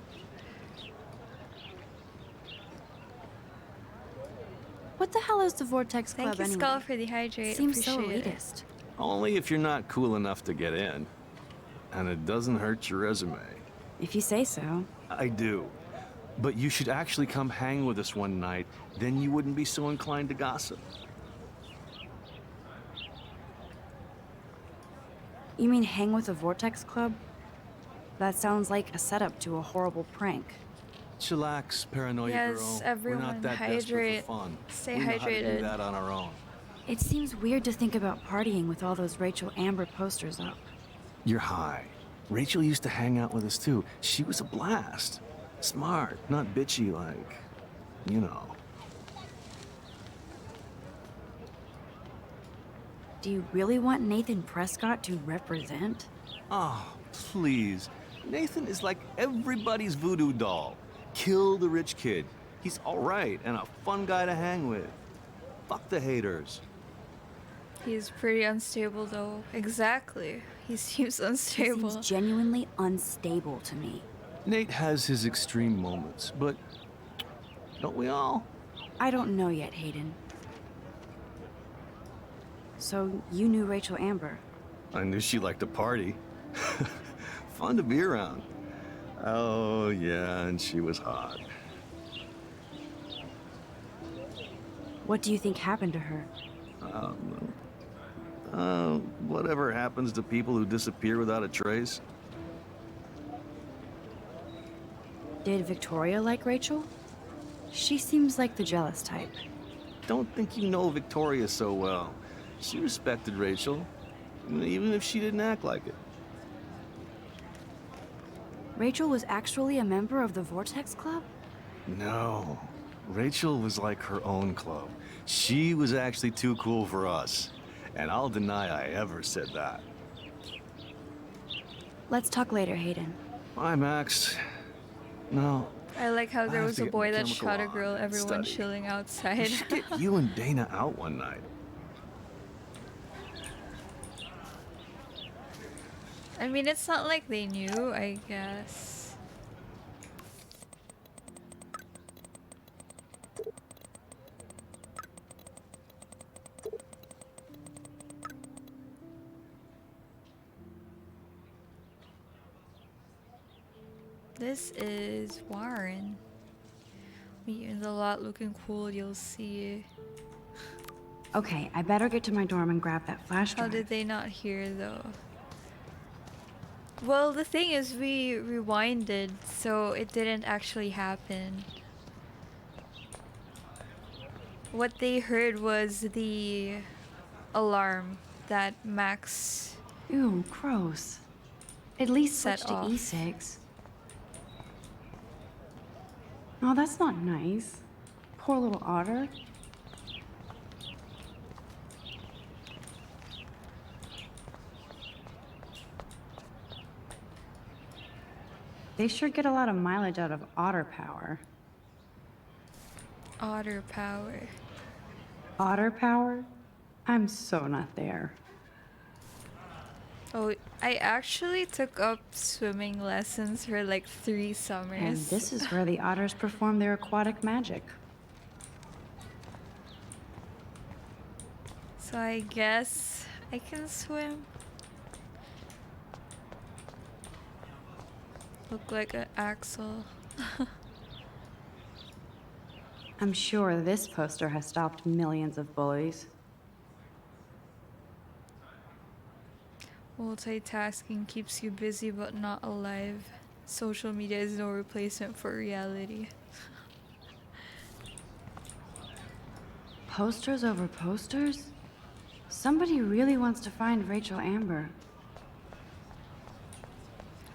B: What the hell is the Vortex Club
A: Thank you,
B: anyway?
A: Skull, for the hydrate.
B: Seems so
A: Appreciate it.
B: elitist.
K: Only if you're not cool enough to get in. And it doesn't hurt your resume.
B: If you say so.
K: I do. But you should actually come hang with us one night, then you wouldn't be so inclined to gossip.
B: You mean hang with the Vortex Club? That sounds like a setup to a horrible prank.
K: Chillax, paranoia
A: Yes,
K: girl. We're
A: everyone,
K: not that
A: hydrate.
K: desperate for fun.
A: Stay
K: we know how to
A: hydrated.
K: do that on our own.
B: It seems weird to think about partying with all those Rachel Amber posters up.
K: You're high. Rachel used to hang out with us too. She was a blast. Smart, not bitchy like, you know.
B: Do you really want Nathan Prescott to represent?
K: Oh, please. Nathan is like everybody's voodoo doll. Kill the rich kid. He's all right and a fun guy to hang with. Fuck the haters.
A: He's pretty unstable though. Exactly. He seems
B: He
A: unstable.
B: seems genuinely unstable to me.
K: Nate has his extreme moments, but don't we all?
B: I don't know yet, Hayden. So, you knew Rachel Amber.
K: I knew she liked to party. Fun to be around. Oh, yeah, and she was hot.
B: What do you think happened to her?
K: Whatever happens to people who disappear without a trace?
B: Did Victoria like Rachel? She seems like the jealous type.
K: Don't think you know Victoria so well. She respected Rachel, even if she didn't act like it.
B: Rachel was actually a member of the Vortex Club?
K: No. Rachel was like her own club. She was actually too cool for us. And I'll deny I ever said that.
B: Let's talk later, Hayden.
K: Bye, Max. No.
A: I like how there
K: have
A: was
K: to
A: a
K: get
A: boy
K: my
A: that
K: chemical
A: shot a
K: on
A: girl,
K: and
A: everyone
K: study.
A: chilling
K: We
A: outside.
K: should get you and Dana out one night.
A: I mean, it's not like they knew, I guess. This is Warren. Me in the lot looking cool, you'll see.
B: Okay, I better get to my dorm and grab that flash
A: How
B: drive.
A: did they not hear though? Well, the thing is we rewinded, so it didn't actually happen. What they heard was the alarm that Max
B: Ew, gross. At least
A: set
B: switch to
A: off.
B: e-cigs. Oh, that's not nice. Poor little otter. They sure get a lot of mileage out of otter power.
A: Otter power.
B: Otter power? I'm so not there.
A: Oh, I actually took up swimming lessons for like 3 summers.
B: And this is where the otters perform their aquatic magic.
A: So I guess I can swim. Look like an axle.
B: I'm sure this poster has stopped millions of bullies.
A: Multitasking keeps you busy but not alive. Social media is no replacement for reality.
B: Posters over posters? Somebody really wants to find Rachel Amber.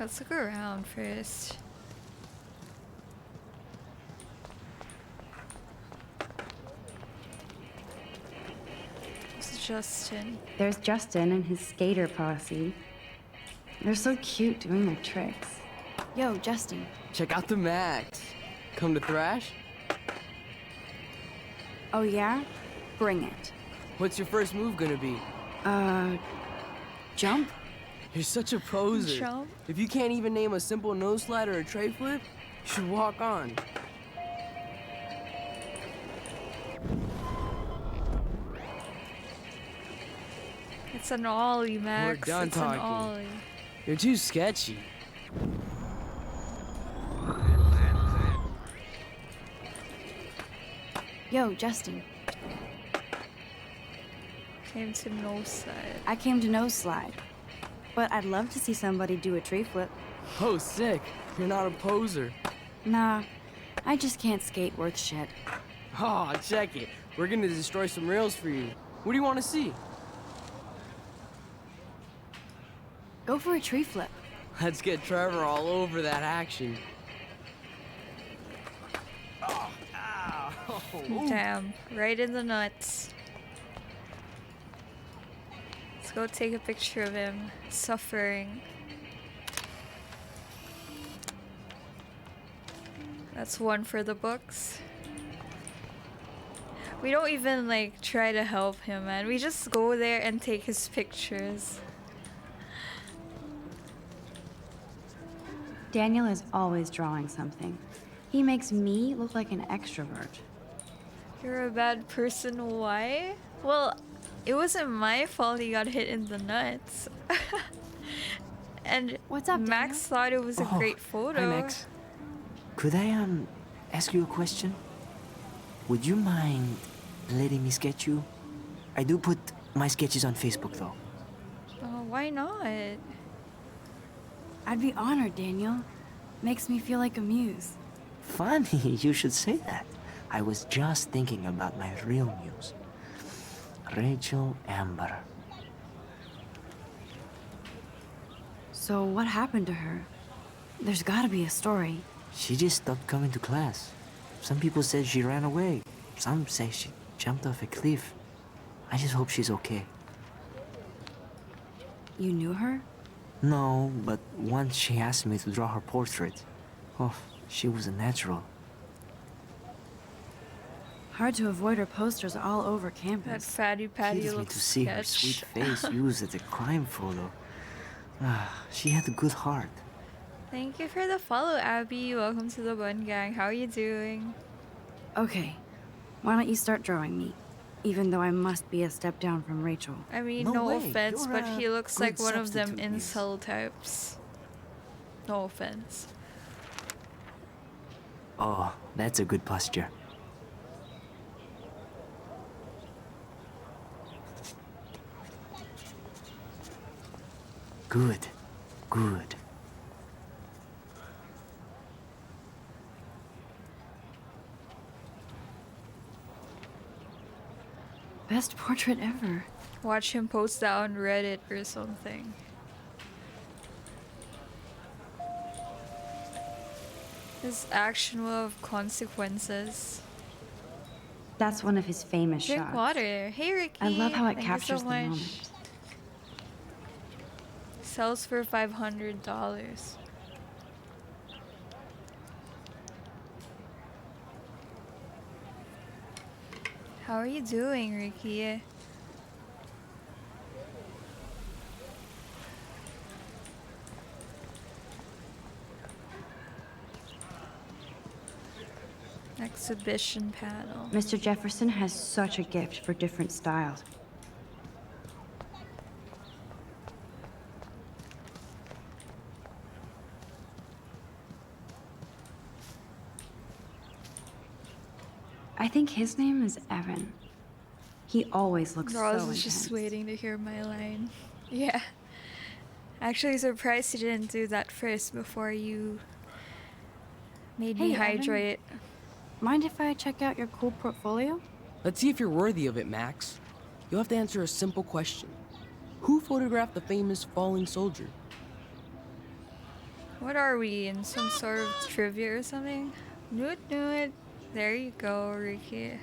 A: Let's look around first. It's Justin.
B: There's Justin and his skater posse. They're so cute doing their tricks. Yo, Justin.
L: Check out the Max. Come to thrash?
B: Oh yeah? Bring it.
L: What's your first move gonna be?
B: Jump?
L: You're such a poser.
A: Jump?
L: If you can't even name a simple nose slide or a tray flip, you should walk on.
A: It's an ollie, Max.
L: We're done
A: it's
L: talking.
A: an ollie.
L: You're too sketchy.
B: Yo, Justin.
A: Came to no side.
B: I came to nose slide. But I'd love to see somebody do a tree flip.
L: Oh, sick. You're not a poser.
B: Nah, I just can't skate worth shit.
L: Oh, check it. We're gonna destroy some rails for you. What do you want to see?
B: Go for a tree flip.
L: Let's get Trevor all over that action.
A: Damn, right in the nuts. Let's go take a picture of him suffering. That's one for the books. We don't even like try to help him, man. We just go there and take his pictures.
B: Daniel is always drawing something. He makes me look like an extrovert.
A: You're a bad person, why? Well, it wasn't my fault he got hit in the nuts. And
J: What's up,
A: Max thought it was a great photo.
G: Hi, Max. Could I, ask you a question? Would you mind letting me sketch you? I do put my sketches on Facebook, though.
A: Oh, why not?
B: I'd be honored, Daniel. Makes me feel like a muse.
G: Funny, you should say that. I was just thinking about my real muse. Rachel Amber.
B: So what happened to her? There's gotta be a story.
G: She just stopped coming to class. Some people said she ran away. Some say she jumped off a cliff. I just hope she's okay.
B: You knew her?
G: No, but once she asked me to draw her portrait. Oh, she was a natural.
B: Hard to avoid her posters all over
A: That
B: campus.
A: fatty patty
G: Kills me
A: looks
G: to see her
A: sketch.
G: sweet face used as a crime photo. She had a good heart.
A: Thank you for the follow, Abby. Welcome to the Bun Gang. How are you doing?
B: Okay, why don't you start drawing me? Even though I must be a step down from Rachel.
A: I mean,
G: No
A: no
G: way,
A: offense,
G: you're
A: but
G: a
A: he looks
G: good
A: like one of them
G: substitute, yes.
A: incel types. No offense.
G: Oh, that's a good posture. Good, good.
B: Best portrait ever.
A: Watch him post that on Reddit or something. His action will have consequences.
B: That's one of his famous
A: Drink
B: shots.
A: water. Hey, Ricky.
B: I love how it
A: Thank
B: captures
A: you so
B: the
A: much.
B: moment.
A: Sells for $500. How are you doing, Ricky? Exhibition panel.
B: Mr. Jefferson has such a gift for different styles. I think his name is Evan. He always looks
A: Darlz
B: so
A: is just
B: intense.
A: waiting to hear my line. Yeah. Actually surprised you didn't do that first before you made me
B: Hey, Evan.
A: hydrate.
B: Mind if I check out your cool portfolio?
L: Let's see if you're worthy of it, Max. You'll have to answer a simple question. Who photographed the famous falling soldier?
A: What are we, in some sort of trivia or something? Knew it. There you go, Ricky.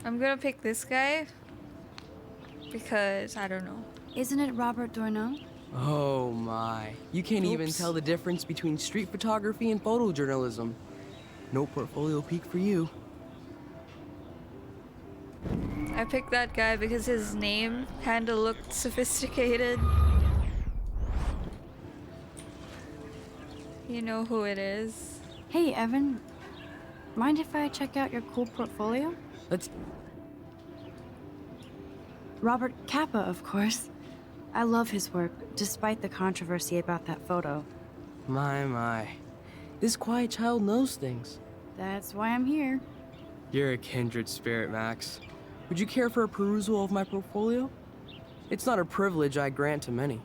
A: I'm gonna pick this guy because I don't know.
B: Isn't it Robert Dourneau?
L: Oh my. You can't even
A: Oops.
L: tell the difference between street photography and photojournalism. No portfolio peak for you.
A: I picked that guy because his name kinda looked sophisticated. You know who it is.
B: Hey, Evan. Mind if I check out your cool portfolio?
L: Let's...
B: Robert Capa, of course. I love his work, despite the controversy about that photo.
L: My. This quiet child knows things.
B: That's why I'm here.
L: You're a kindred spirit, Max. Would you care for a perusal of my portfolio? It's not a privilege I grant to many.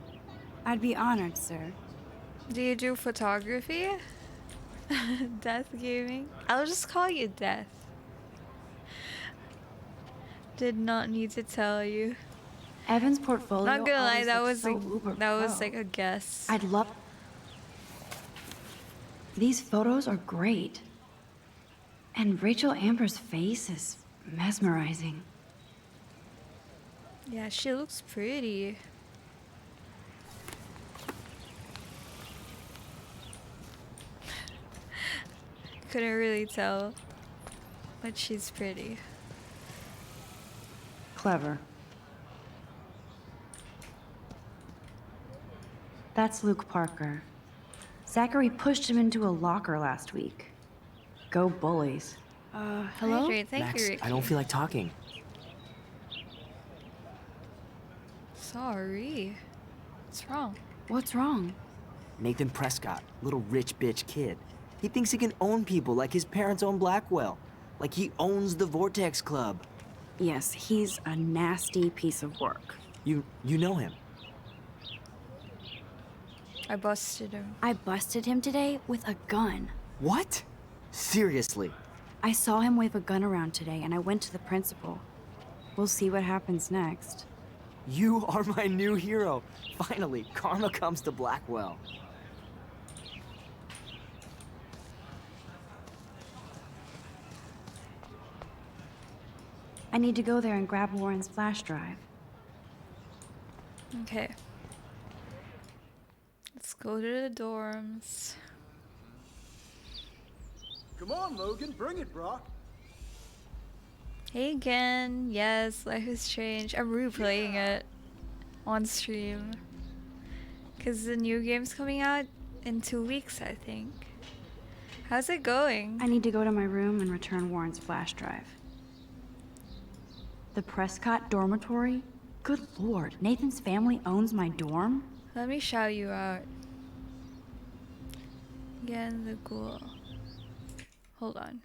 B: I'd be honored, sir.
A: Do you do photography? Death Gaming? I'll just call you Death. Did not need to tell you.
B: Evan's portfolio.
A: Not gonna lie,
B: always
A: that
B: looks
A: was
B: so
A: like
B: uber
A: that was
B: pro.
A: like a guess.
B: I'd love. These photos are great. And Rachel Amber's face is mesmerizing.
A: Yeah, she looks pretty. Couldn't really tell, but she's pretty.
B: Clever. That's Luke Parker. Zachary pushed him into a locker last week. Go bullies. Hello?
A: Hydrate. Thank
G: Max,
A: you, Ricky.
G: I don't feel like talking.
A: Sorry. What's wrong?
B: What's wrong?
G: Nathan Prescott, little rich bitch kid. He thinks he can own people like his parents own Blackwell. Like he owns the Vortex Club.
B: Yes, he's a nasty piece of work.
G: You know him.
A: I busted him.
B: I busted him today with a gun.
G: What? Seriously?
B: I saw him wave a gun around today, and I went to the principal. We'll see what happens next.
G: You are my new hero. Finally, karma comes to Blackwell.
B: I need to go there and grab Warren's flash drive.
A: Okay. Let's go to the dorms.
I: Come on, Logan, bring it, Brock.
A: Hey again. Yes, Life is Strange. I'm replaying it on stream. Because the new game's coming out in 2 weeks, I think. How's it going?
B: I need to go to my room and return Warren's flash drive. The Prescott dormitory? Good lord, Nathan's family owns my dorm?
A: Let me shout you out. Again, the ghoul. Hold on.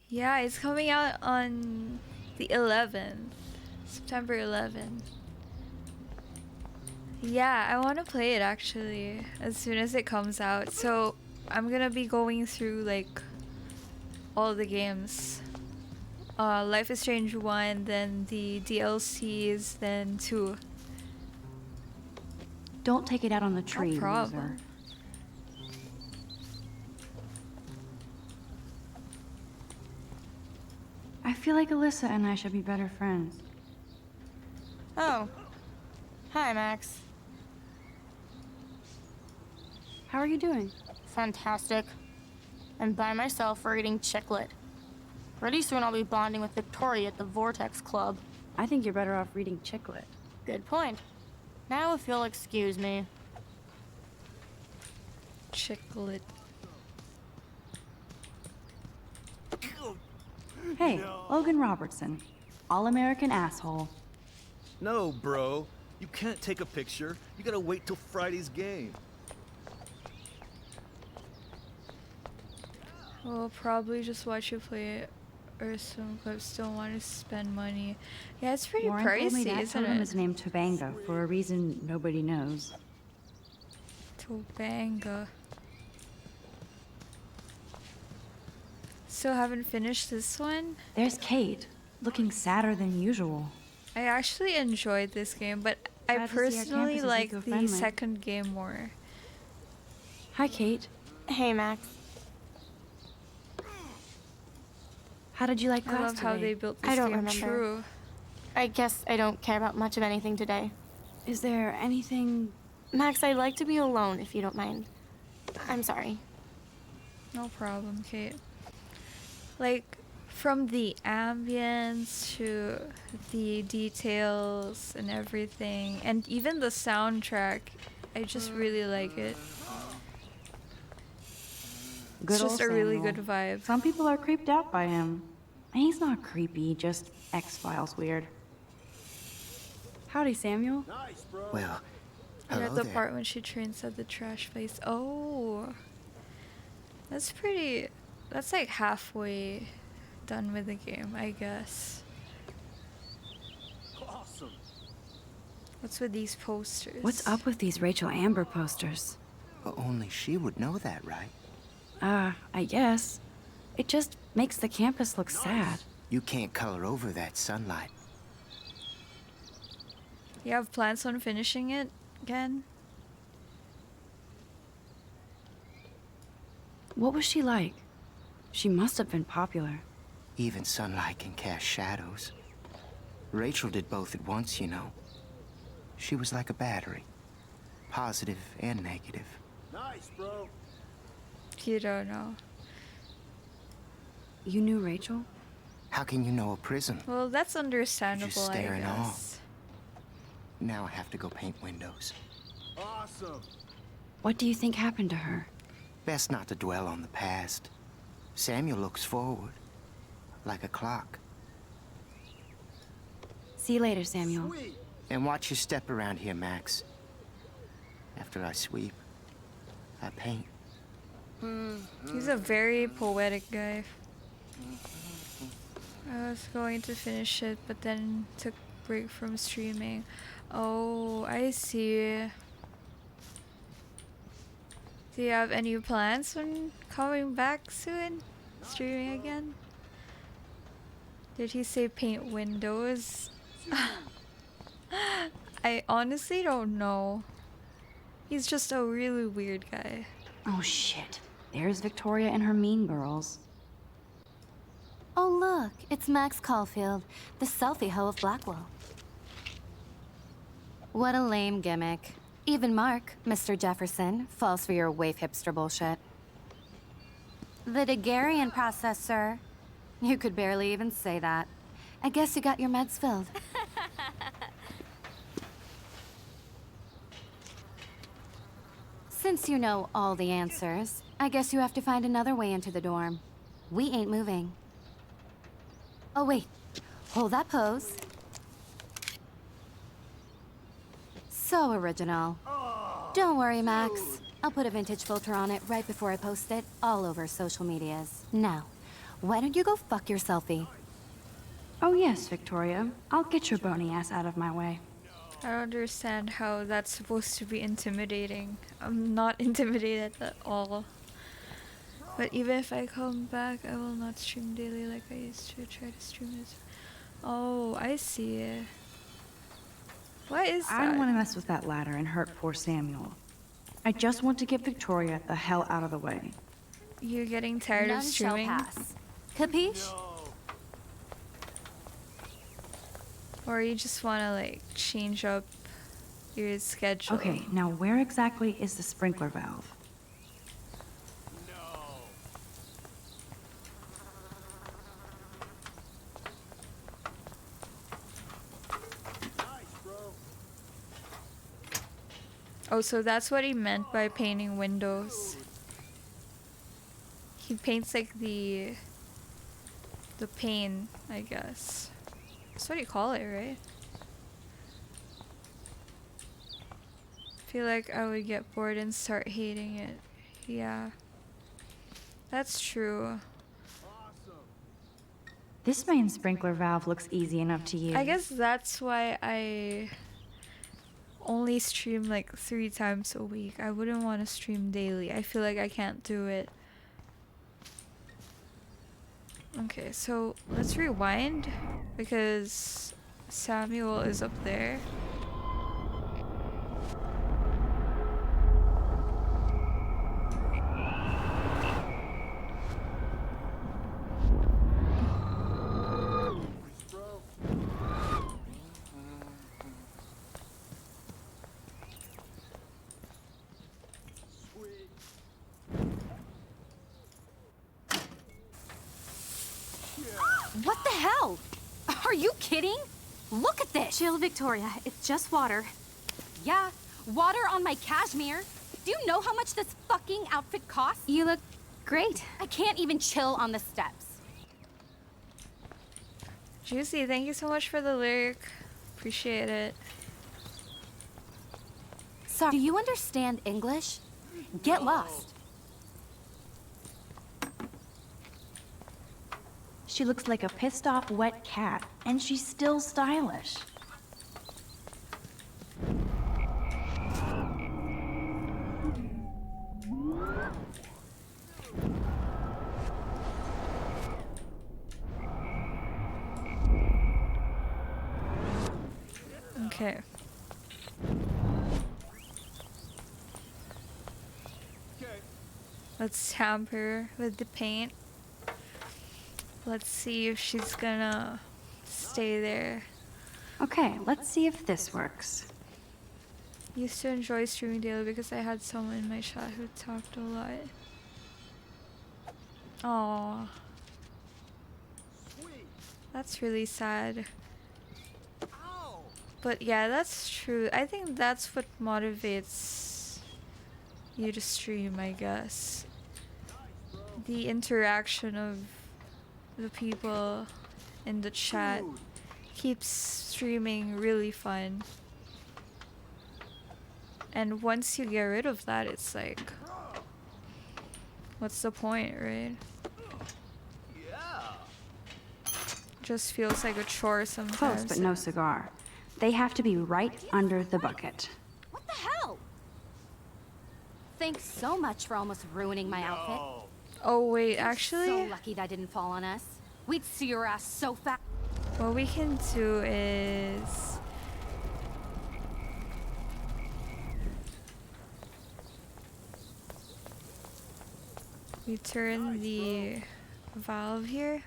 A: Yeah, it's coming out on the 11th. September 11th. Yeah, I want to play it actually as soon as it comes out. So I'm gonna be going through like all the games. Life is Strange 1, then the DLCs, then 2.
B: Don't take it out on the tree,
A: No problem.
B: loser. I feel like Alyssa and I should be better friends.
E: Oh. Hi, Max.
B: How are you doing?
E: Fantastic. I'm by myself reading Chicklet. Pretty soon I'll be bonding with Victoria at the Vortex Club.
B: I think you're better off reading Chicklet.
E: Good point. Now if you'll excuse me.
A: Chicklet.
B: Hey, Logan Robertson. All-American asshole.
K: No, bro. You can't take a picture. You gotta wait till Friday's game.
A: We'll probably just watch you play it or some clips. Don't want to spend money. Yeah, it's pretty
B: Warren told me
A: pricey,
B: that
A: isn't
B: totem
A: it?
B: is named Tobanga for a reason nobody knows.
A: Tobanga. Still haven't finished this one?
B: There's Kate, looking sadder than usual.
A: I actually enjoyed this game, but I
B: Glad to see our
A: personally
B: campus is
A: like the
B: eco-friendly.
A: second game more.
B: Hi, Kate.
E: Hey, Max.
B: How did you like
A: I
B: class
A: love how
B: today?
A: they built this
E: I don't
A: game
E: remember.
A: true.
E: I guess I don't care about much of anything today.
B: Is there anything...
E: Max, I'd like to be alone if you don't mind. I'm sorry.
A: No problem, Kate. Like, from the ambience to the details and everything, and even the soundtrack, I just really like it.
B: Good
A: It's just a
B: old
A: really
B: Samuel.
A: good vibe.
B: Some people are creeped out by him. And he's not creepy, just X-Files weird. Howdy, Samuel.
C: Well,
A: And
C: hello
A: at the
C: there.
A: part when she trains at the trash place. Oh, that's pretty. That's like halfway done with the game, I guess.
I: Awesome.
A: What's with these posters?
B: What's up with these Rachel Amber posters?
C: Well, only she would know that, right?
B: I guess. It just makes the campus look sad.
C: You can't color over that sunlight.
A: You have plans on finishing it again?
B: What was she like? She must have been popular.
C: Even sunlight can cast shadows. Rachel did both at once, you know. She was like a battery. Positive and negative.
I: Nice, bro.
A: You don't know.
B: You knew Rachel?
C: How can you know a prism?
A: Well, that's understandable, I
C: stare in awe.
A: guess.
C: Now I have to go paint windows.
I: Awesome.
B: What do you think happened to her?
C: Best not to dwell on the past. Samuel looks forward, like a clock.
B: See you later, Samuel.
M: And watch your step around here, Max. After I sweep, I paint.
A: He's a very poetic guy. I was going to finish it, but then took a break from streaming. Oh, I see. Do you have any plans on coming back soon? Streaming again? Did he say paint windows? I honestly don't know. He's just a really weird guy.
B: Oh shit. There's Victoria and her mean girls.
D: Oh, look, it's Max Caulfield, the selfie hoe of Blackwell. What a lame gimmick. Even Mark, Mr. Jefferson, falls for your waif hipster bullshit. The Daguerrean process, sir. You could barely even say that. I guess you got your meds filled. Since you know all the answers, I guess you have to find another way into the dorm. We ain't moving. Oh, wait. Hold that pose. So original. Don't worry, Max. I'll put a vintage filter on it right before I post it all over social medias. Now, why don't you go fuck your selfie?
B: Oh yes, Victoria. I'll get your bony ass out of my way.
A: I don't understand how that's supposed to be intimidating. I'm not intimidated at all. But even if I come back, I will not stream daily like I used to. Try to stream this. Oh, I see. What is that?
B: I don't want to mess with that ladder and hurt poor Samuel. I just want to get Victoria the hell out of the way.
A: You're getting tired
D: None
A: of streaming?
D: shall pass. Capiche?
A: Or you just want to like change up your schedule?
B: Okay, now where exactly is the sprinkler valve?
A: Oh, so that's what he meant by painting windows. He paints like the pane, I guess. That's what you call it, right? I feel like I would get bored and start hating it. Yeah. That's true.
B: This main sprinkler valve looks easy enough to use.
A: I guess that's why I only stream like 3 times a week. I wouldn't want to stream daily. I feel like I can't do it. Okay, so let's rewind because Samuel is up there.
D: What the hell? Are you kidding? Look at this!
H: Chill, Victoria. It's just water.
D: Yeah, water on my cashmere. Do you know how much this fucking outfit costs?
H: You look great.
D: I can't even chill on the steps.
A: Juicy, thank you so much for the lyric. Appreciate it.
D: Sorry, do you understand English? Get lost.
B: She looks like a pissed off wet cat, and she's still stylish.
A: Okay. Let's tamper with the paint. Let's see if she's gonna stay there.
B: Okay, let's see if this works.
A: Used to enjoy streaming daily because I had someone in my chat who talked a lot. Aww. That's really sad. But yeah, that's true. I think that's what motivates you to stream, I guess. The interaction of the people in the chat keeps streaming really fun. And once you get rid of that, it's like, what's the point, right? Just feels like a chore sometimes.
B: Close, but no cigar. They have to be right under the bucket.
D: What the hell? Thanks so much for almost ruining my outfit.
A: Oh wait, actually,
D: So lucky that didn't fall on us. We'd see your ass so fast.
A: what we can do is we turn the valve here.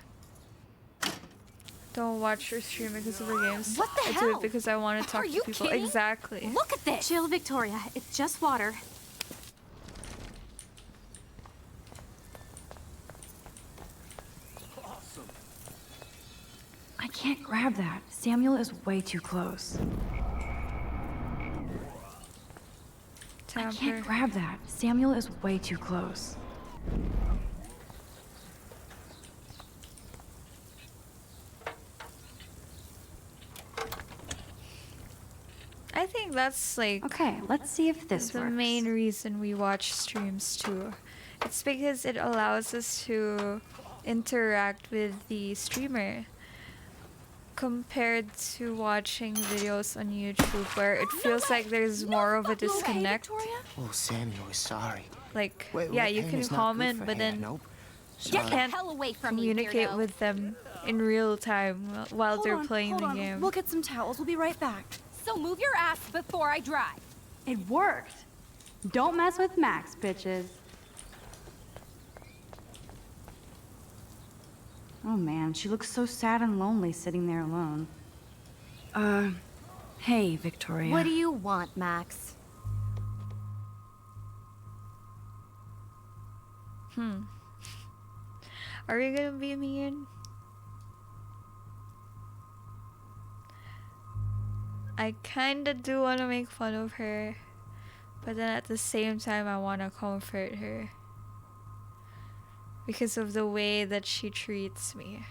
A: Don't watch your stream because of the games.
D: What the
A: I do
D: hell?
A: it because I want to talk
D: Are
A: to
D: you
A: people.
D: kidding?
A: Exactly.
D: Look at this.
H: Chill, Victoria. It's just water.
B: I can't grab that. Samuel is way too close. I
A: Tamper.
B: can't grab that. Samuel is way too close.
A: I think that's like
B: Okay, let's see if this
A: the
B: works.
A: main reason we watch streams too. It's because it allows us to interact with the streamer compared to watching videos on YouTube where it feels like there's more of a disconnect.
M: Oh, Samuel is sorry.
A: Like,
M: Wait,
A: yeah,
M: wet
A: you
M: paint
A: can
M: is not good
A: comment,
M: for
A: but
M: hair.
A: then
M: Nope.
A: you
D: Get the
A: can't
D: hell away from me,
A: communicate
D: weirdo.
A: with them in real time while they're playing the game.
J: We'll get some towels. We'll be right back.
D: So move your ass before I drive.
B: It worked. Don't mess with Max, bitches. Oh man, she looks so sad and lonely sitting there alone. Hey, Victoria.
D: What do you want, Max?
A: Are you gonna be mean? I kinda do wanna make fun of her, but then at the same time I wanna comfort her because of the way that she treats me.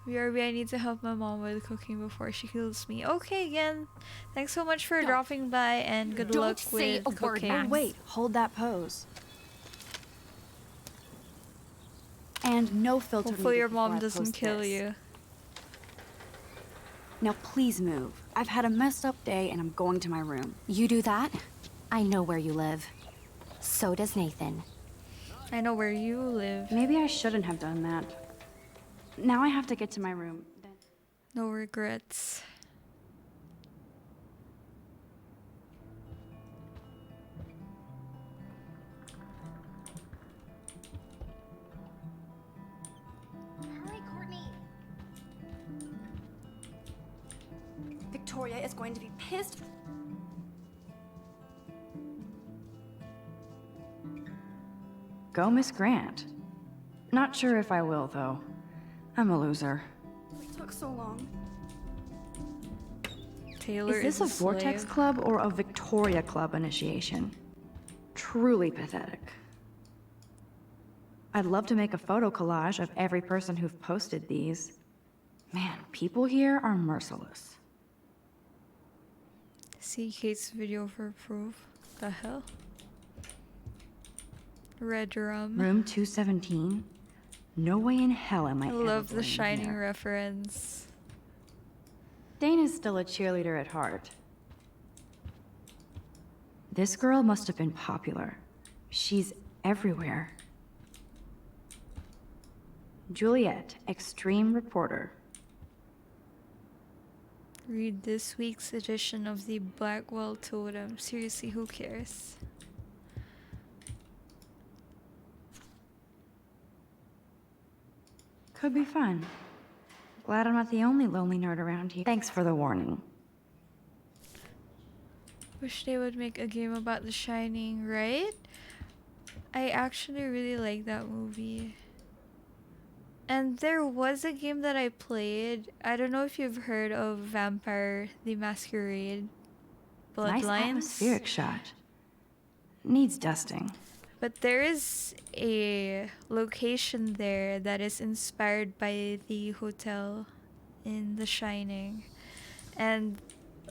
A: BRB, I need to help my mom with cooking before she kills me. Okay, again. Thanks so much for dropping by and good
D: Don't
A: luck
D: say
A: with
D: a word,
A: cooking.
D: Max.
B: Wait, hold that pose. And no filter
A: Hopefully
B: needed
A: your
B: before
A: mom
B: I
A: doesn't
B: post
A: kill
B: this.
A: you.
B: Now please move. I've had a messed up day and I'm going to my room.
D: You do that? I know where you live. So does Nathan.
A: I know where you live.
B: Maybe I shouldn't have done that. Now I have to get to my room.
A: No regrets.
H: Hurry, Courtney.
J: Victoria is going to be pissed.
B: Go, Miss Grant. Not sure if I will, though. I'm a loser.
J: It took so long.
A: Taylor
B: Is this a Vortex
A: slave.
B: Club or a Victoria Club initiation? Truly pathetic. I'd love to make a photo collage of every person who've posted these. Man, people here are merciless.
A: See Kate's video for proof. The hell? Red rum.
B: Room 217? No way in hell am I
A: I
B: ever
A: love the
B: going
A: Shining
B: here.
A: reference.
B: Dana's still a cheerleader at heart. This girl must have been popular. She's everywhere. Juliet, extreme reporter.
A: Read this week's edition of the Blackwell Totem. Seriously, who cares?
B: Could be fun. Glad I'm not the only lonely nerd around here. Thanks for the warning.
A: Wish they would make a game about The Shining, right? I actually really like that movie. And there was a game that I played. I don't know if you've heard of Vampire the Masquerade
B: Nice
A: Bloodlines.
B: atmospheric shot. Needs dusting.
A: But there is a location there that is inspired by the hotel in The Shining. And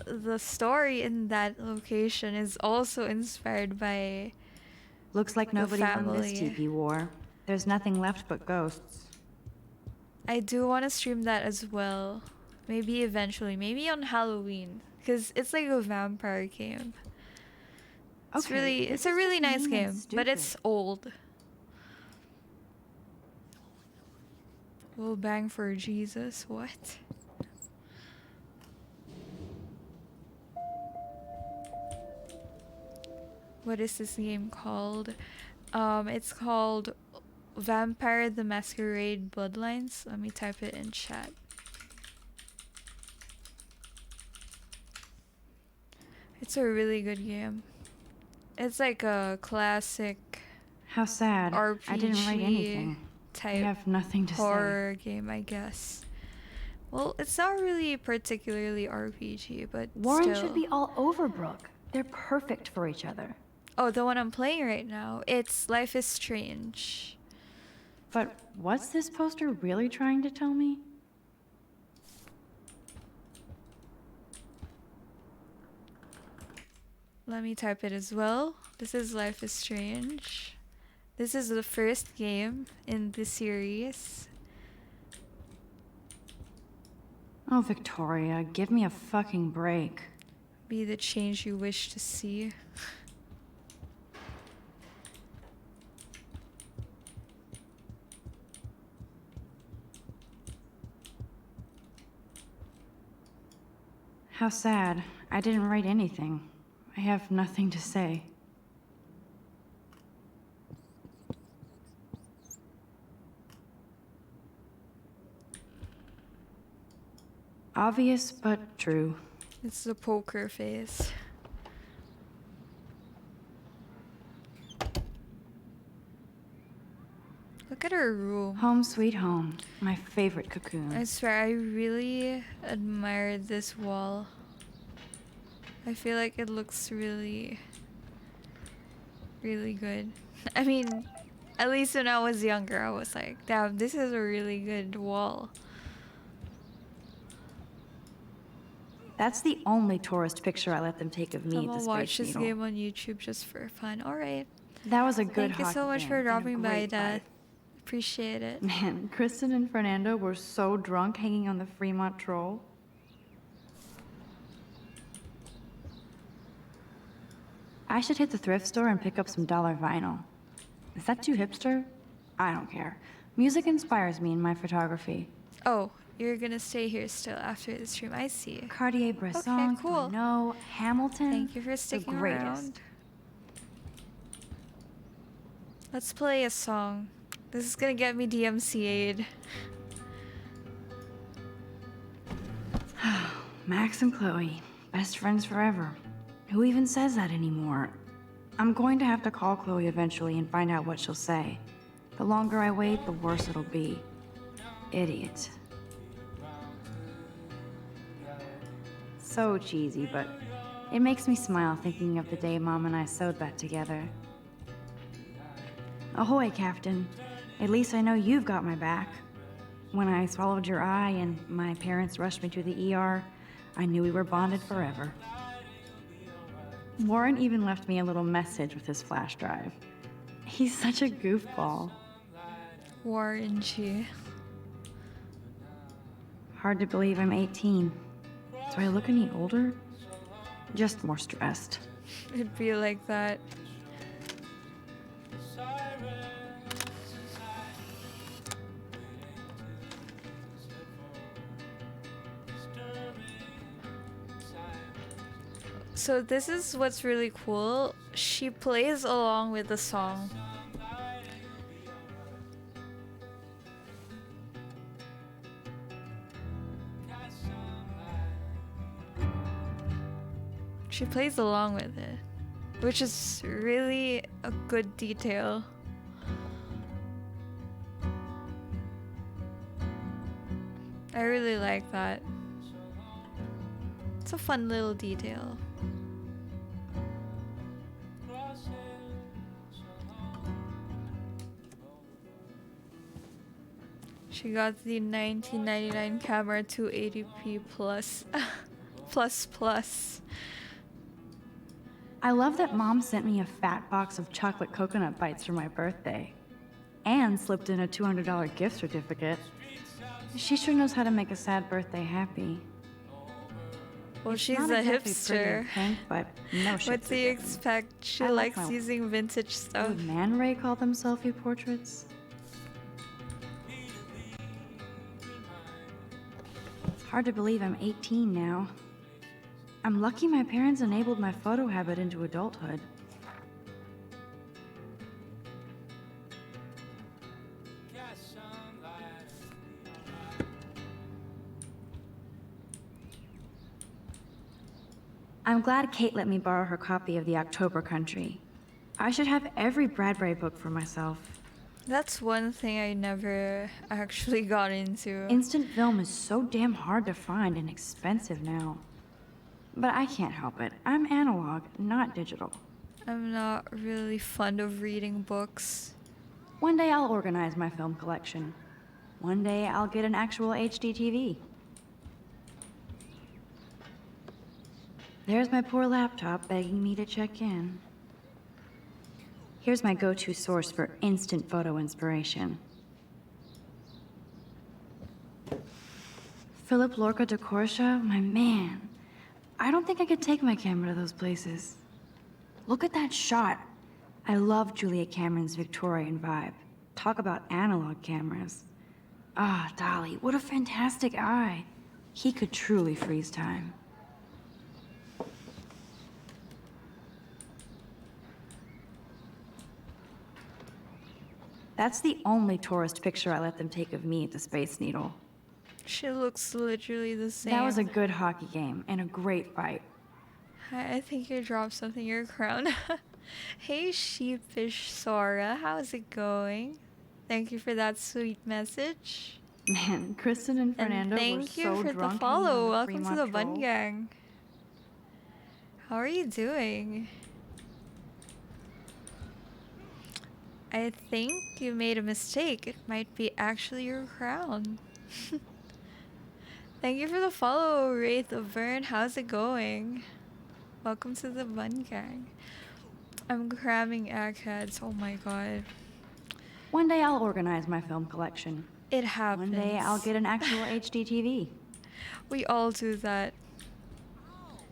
A: the story in that location is also inspired by
B: Looks like
A: the
B: nobody won this
A: family.
B: TP war. There's nothing left but ghosts.
A: I do want to stream that as well. Maybe eventually. Maybe on Halloween. Because it's like a vampire game. It's a really nice game, but it's old. We'll bang for Jesus. What? What is this game called? It's called Vampire the Masquerade Bloodlines. Let me type it in chat. It's a really good game. It's like a classic
B: How sad.
A: RPG
B: I didn't write anything.
A: type
B: I have nothing to
A: horror game, I guess. Well, it's not really particularly RPG, but
J: Warren
A: still.
J: should be all over Brooke. They're perfect for each other.
A: Oh, the one I'm playing right now. It's Life is Strange.
B: But what's this poster really trying to tell me?
A: Let me type it as well. This is Life is Strange. This is the first game in the series.
B: Oh, Victoria, give me a fucking break.
A: Be the change you wish to see.
B: How sad. I didn't write anything. I have nothing to say. Obvious, but true.
A: It's the poker face. Look at her room.
B: Home sweet home. My favorite cocoon.
A: I swear, I really admire this wall. I feel like it looks really, really good. I mean, at least when I was younger, I was like, damn, this is a really good wall.
B: That's the only tourist picture I let them take of me
A: I'm
B: at the
A: gonna
B: Space
A: watch this
B: Needle.
A: game on YouTube just for fun. Alright.
B: That was a good
A: Thank you so
B: hockey
A: much
B: game
A: for
B: and a
A: dropping by,
B: great
A: Dad.
B: fight.
A: Appreciate it.
B: Man, Kristen and Fernando were so drunk hanging on the Fremont Troll. I should hit the thrift store and pick up some dollar vinyl. Is that too hipster? I don't care. Music inspires me in my photography.
A: Oh, you're gonna stay here still after the stream. I see.
B: Cartier-Bresson,
A: Okay, cool.
B: Renault, Hamilton.
A: Thank you for sticking
B: greatest.
A: around. Let's play a song. This is gonna get me DMCA'd.
B: Max and Chloe, best friends forever. Who even says that anymore? I'm going to have to call Chloe eventually and find out what she'll say. The longer I wait, the worse it'll be. Idiot. So cheesy, but it makes me smile thinking of the day Mom and I sewed that together. Ahoy, Captain. At least I know you've got my back. When I swallowed your eye and my parents rushed me to the ER, I knew we were bonded forever. Warren even left me a little message with his flash drive. He's such a goofball.
A: Warren G.
B: Hard to believe I'm 18. Do I look any older? Just more stressed.
A: It'd be like that. So this is what's really cool. She plays along with the song. She plays along with it, which is really a good detail. I really like that. It's a fun little detail. She got the 1999 camera 280p plus. plus.
B: I love that Mom sent me a fat box of chocolate coconut bites for my birthday. And slipped in a $200 gift certificate. She sure knows how to make a sad birthday happy.
A: Well,
B: It's
A: she's
B: not
A: a
B: exactly pretty
A: hipster.
B: and pink, but no shit.
A: What do you expect? She
B: I like
A: likes
B: my-
A: using vintage stuff.
B: Would Man Ray call them selfie portraits? It's hard to believe I'm 18 now. I'm lucky my parents enabled my photo habit into adulthood. I'm glad Kate let me borrow her copy of The October Country. I should have every Bradbury book for myself.
A: That's one thing I never actually got into.
B: Instant film is so damn hard to find and expensive now. But I can't help it. I'm analog, not digital.
A: I'm not really fond of reading books.
B: One day I'll organize my film collection. One day I'll get an actual HD TV. There's my poor laptop begging me to check in. Here's my go-to source for instant photo inspiration. Philip Lorca de Corsia, my man. I don't think I could take my camera to those places. Look at that shot. I love Julia Cameron's Victorian vibe. Talk about analog cameras. Ah, Dolly, what a fantastic eye. He could truly freeze time. That's the only tourist picture I let them take of me at the Space Needle.
A: She looks literally the same.
B: That was a good hockey game and a great fight.
A: I think you dropped something in your crown. Hey, sheepish Sora, how's it going? Thank you for that sweet message.
B: Man, Kristen and Fernando
A: and
B: were
A: thank you
B: so
A: for
B: drunk
A: the follow.
B: on
A: Welcome to the
B: Fremont
A: Bun
B: Troll.
A: Gang. How are you doing? I think you made a mistake. It might be actually your crown. Thank you for the follow, Wraith of Vern. How's it going? Welcome to the Bun Gang. I'm cramming eggheads. Oh my god.
B: One day I'll organize my film collection.
A: It happens.
B: One day I'll get an actual HD TV.
A: We all do that.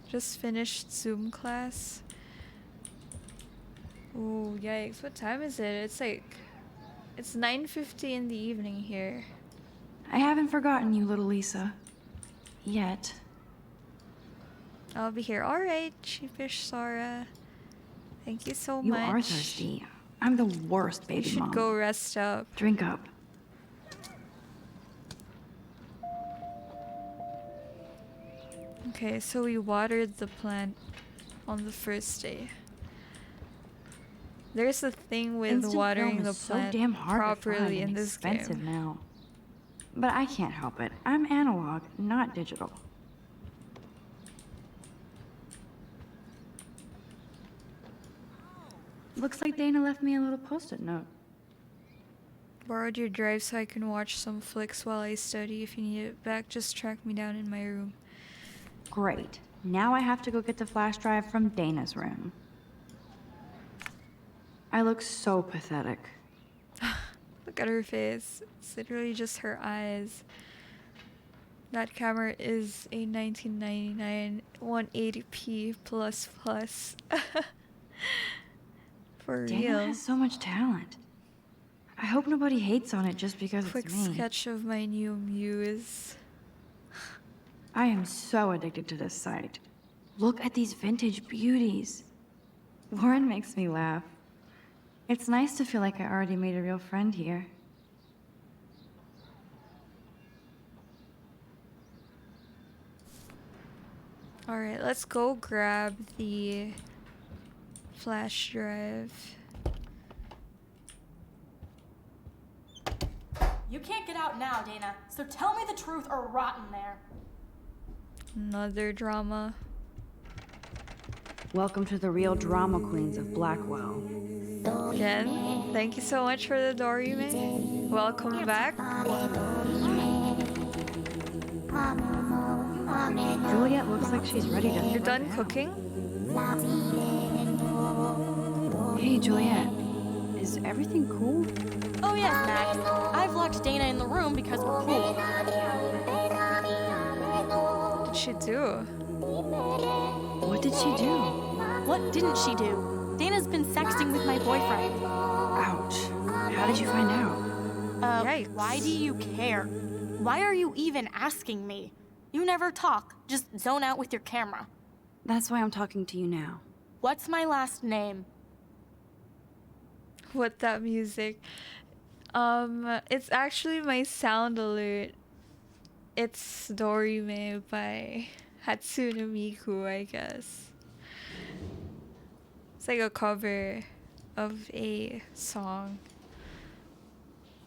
A: Just finished Zoom class. Ooh, yikes. What time is it? It's 9:50 in the evening here.
B: I haven't forgotten you, little Lisa. Yet.
A: I'll be here. Alright, sheepish Sora. Thank you so
B: You
A: much.
B: are thirsty. I'm the worst
A: You
B: baby
A: should
B: mom.
A: go rest up.
B: Drink up.
A: Okay, so we watered the plant on the first day. There's a thing with
B: Instant
A: watering
B: film
A: the
B: is so
A: plant
B: damn hard to
A: properly
B: find
A: in
B: and
A: this
B: expensive
A: game.
B: now. But I can't help it. I'm analog, not digital. Looks like Dana left me a little post-it note.
A: Borrowed your drive so I can watch some flicks while I study. If you need it back, just track me down in my room.
B: Great. Now I have to go get the flash drive from Dana's room. I look so pathetic.
A: Look at her face. It's literally just her eyes. That camera is a 1999 180p plus plus. For
B: Dana
A: real.
B: has so much talent. I hope nobody hates on it just because
A: Quick
B: it's me.
A: sketch of my new muse.
B: I am so addicted to this site. Look at these vintage beauties. Lauren makes me laugh. It's nice to feel like I already made a real friend here.
A: Alright, let's go grab the flash drive.
N: You can't get out now, Dana, so tell me the truth or rot in there.
A: Another drama.
B: Welcome to the real drama queens of Blackwell.
A: Jen, thank you so much for the Dorime. Welcome back.
B: Juliet looks like she's ready to.
A: You're done cooking?
B: Hey, Juliet. Is everything cool?
E: Oh yes, Max. I've locked Dana in the room because we're cool.
A: What did she do?
B: What did she do?
E: What didn't she do? Dana's been sexting with my boyfriend.
B: Ouch. How did you find out?
A: Yikes.
E: Why do you care? Why are you even asking me? You never talk, just zone out with your camera.
B: That's why I'm talking to you now.
E: What's my last name?
A: What that music? It's actually my sound alert. It's Dorime by Hatsune Miku, I guess. It's like a cover of a song.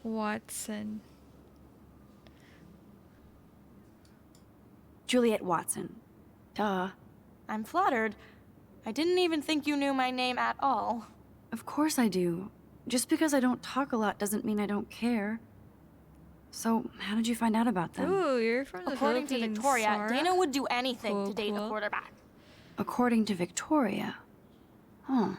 A: Watson.
B: Juliet Watson. Duh.
E: I'm flattered. I didn't even think you knew my name at all.
B: Of course I do. Just because I don't talk a lot doesn't mean I don't care. So, how did you find out about them?
A: Ooh, you're from the
E: According to
A: Philippines,
E: Victoria,
A: Sarah.
E: Dana would do anything
A: Cool,
E: to date a
A: cool.
E: quarterback.
B: According to Victoria. Huh.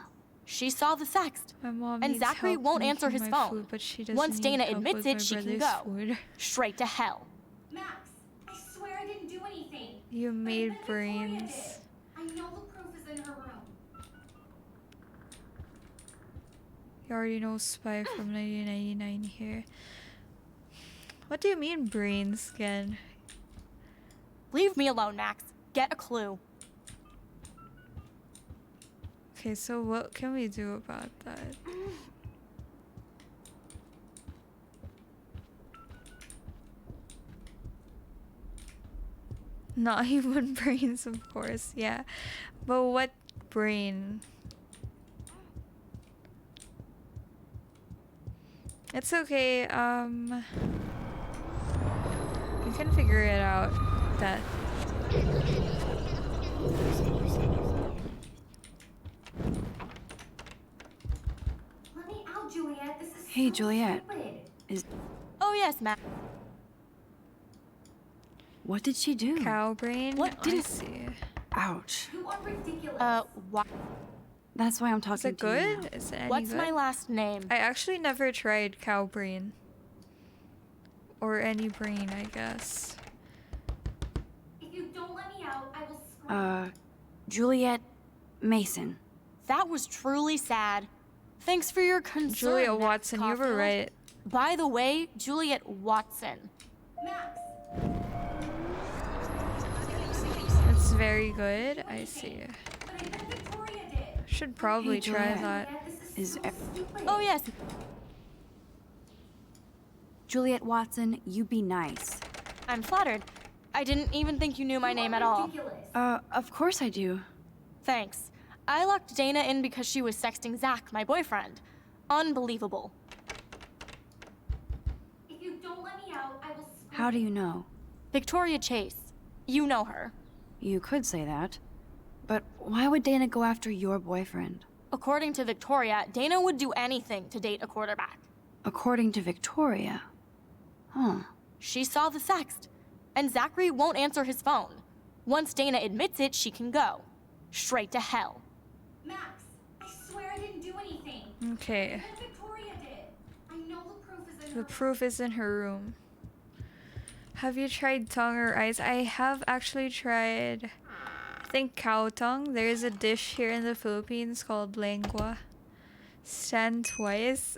E: She saw the sext.
A: My mom
E: And
A: needs
E: Zachary
A: help
E: won't answer
A: making
E: his
A: my
E: phone.
A: food, but she doesn't
E: Once
A: need
E: Dana
A: help
E: admits
A: with
E: it,
A: my
E: she can
A: brother's
E: go.
A: food.
E: Straight to hell.
N: Max, I swear I didn't do anything.
A: You made brains.
N: Victoria did. I know the proof is in her room.
A: You already know Spy from 1999 here. What do you mean brains again?
E: Leave me alone, Max. Get a clue.
A: Okay, so what can we do about that? Not human brains, of course, yeah. But what brain? It's okay, we can figure it out. That.
N: Let me out, Juliet. This is
B: Hey,
N: so
B: Juliet.
N: stupid.
E: Oh yes, Max.
B: What did she do?
A: Cow brain?
E: What
A: I
E: didn't-
A: see.
B: Ouch.
N: You are ridiculous.
E: What?
B: That's why I'm
A: Is
B: talking
A: it
B: to you
A: good?
B: now.
A: Is it any
E: What's
A: good?
E: my last name?
A: I actually never tried cow brain. Or any brain, I guess.
N: If you don't let me out, I will scream.
B: Juliet Mason.
E: That was truly sad. Thanks for your concern,
A: Julia
E: Max
A: Watson, you were
E: Caulfield.
A: right.
E: By the way, Juliet Watson.
N: Max,
A: It's very good. I see.
N: but I bet Victoria did.
A: Should probably
B: Hey,
A: try
B: Juliet.
A: that.
N: This is
B: Is
N: so stupid.
E: Oh yes.
B: Juliet Watson, you be nice.
E: I'm flattered. I didn't even think you knew my name at all.
N: Ridiculous.
B: Of course I do.
E: Thanks. I locked Dana in because she was sexting Zach, my boyfriend. Unbelievable.
N: If you don't let me out, I will scream.
B: How do you know?
E: Victoria Chase. You know her.
B: You could say that. But why would Dana go after your boyfriend?
E: According to Victoria, Dana would do anything to date a quarterback.
B: According to Victoria. Huh.
E: She saw the sext. And Zachary won't answer his phone. Once Dana admits it, she can go. Straight to hell.
N: Max, I swear I didn't do anything.
A: Okay.
N: I bet Victoria did. I know the proof is in
A: The
N: her
A: proof is in her room. Have you tried tongue or eyes? I have actually tried, I think, cow tongue. There is a dish here in the Philippines called lengua. Stand twice.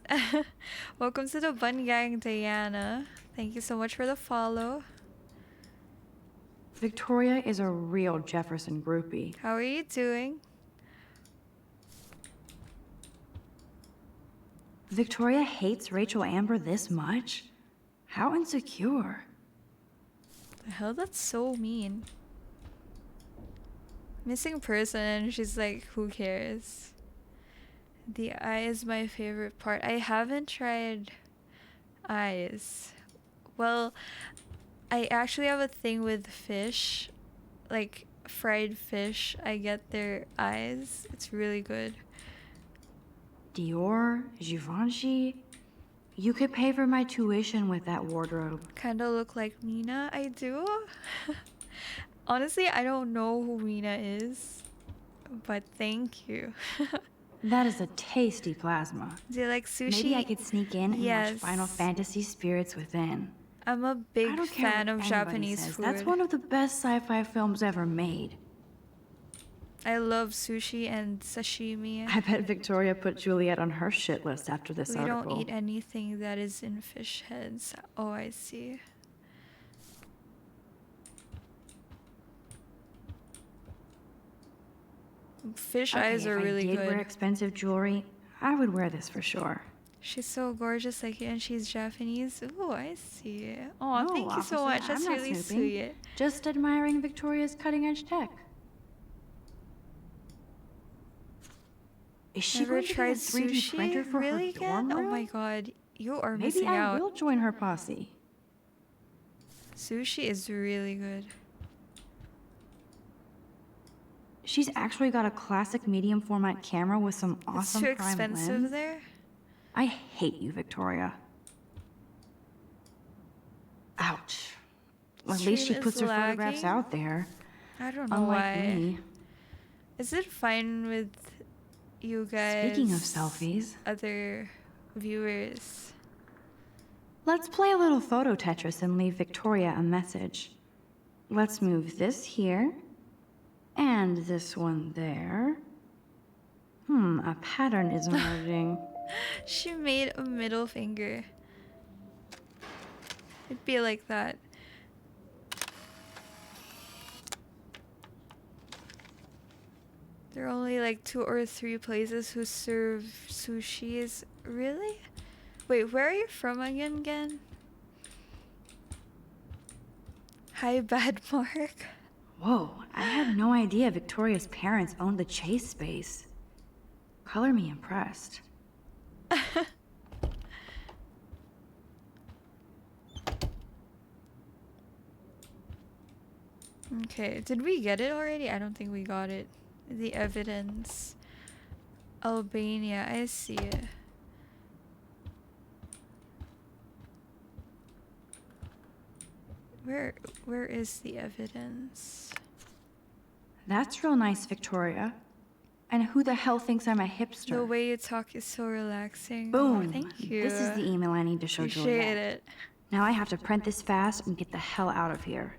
A: Welcome to the Bun Gang, Diana. Thank you so much for the follow.
B: Victoria is a real Jefferson groupie.
A: How are you doing?
B: Victoria hates Rachel Amber this much? How insecure.
A: The hell, that's so mean. Missing person, she's like, who cares? The eye is my favorite part. I haven't tried eyes. Well, I actually have a thing with fish. Like fried fish. I get their eyes. It's really good.
B: Dior, Givenchy. You could pay for my tuition with that wardrobe.
A: Kinda look like Mina. I do. Honestly, I don't know who Mina is, but thank you.
B: That is a tasty plasma.
A: Do you like sushi?
B: Maybe I could sneak in and
A: Yes.
B: watch Final Fantasy Spirits Within.
A: I'm a
B: I
A: big
B: don't care
A: fan
B: what
A: of
B: anybody
A: Japanese
B: says.
A: food.
B: That's one of the best sci-fi films ever made.
A: I love sushi and sashimi.
B: I bet Victoria put Juliet on her shit list after this
A: We
B: article.
A: don't eat anything that is in fish heads. Oh, I see. Fish eyes are really
B: if I did wear
A: good.
B: expensive jewelry, I would wear this for sure.
A: She's so gorgeous like you, and she's Japanese. Ooh, I see. Oh,
B: No,
A: thank you so
B: officer,
A: much. That's
B: I'm not
A: really
B: snooping.
A: sweet.
B: Just admiring Victoria's cutting-edge tech. Is she
A: Never
B: going to get a
A: tried
B: 3D printer
A: sushi?
B: for
A: Really
B: her dorm
A: again? Oh
B: room?
A: my god, you are
B: Maybe
A: missing
B: I
A: out.
B: will join her posse.
A: Sushi is really good.
B: She's actually got a classic medium format camera with some
A: It's
B: awesome
A: too
B: prime
A: expensive
B: lens.
A: there.
B: I hate you, Victoria. Ouch. At least she
A: Stream is
B: puts her photographs
A: lagging?
B: out there.
A: I don't know
B: Unlike
A: why.
B: me.
A: Is it fine with you guys?
B: Speaking of selfies,
A: other viewers.
B: let's play a little photo Tetris and leave Victoria a message. Let's move this here, and this one there. A pattern is emerging.
A: She made a middle finger. It'd be like that. There are only like 2 or 3 places who serve sushis. Really? Wait, where are you from again? Hi, Bad Mark.
B: Whoa, I had no idea Victoria's parents owned the Chase space. Color me impressed.
A: Okay, did we get it already? I don't think we got it. The evidence. Albania, I see it. Where is the evidence?
B: That's real nice, Victoria. And who the hell thinks I'm a hipster?
A: The way you talk is so relaxing.
B: Boom.
A: Oh, thank you.
B: This is the email I need to show
A: Appreciate
B: Juliet.
A: it.
B: Now I have to print this fast and get the hell out of here.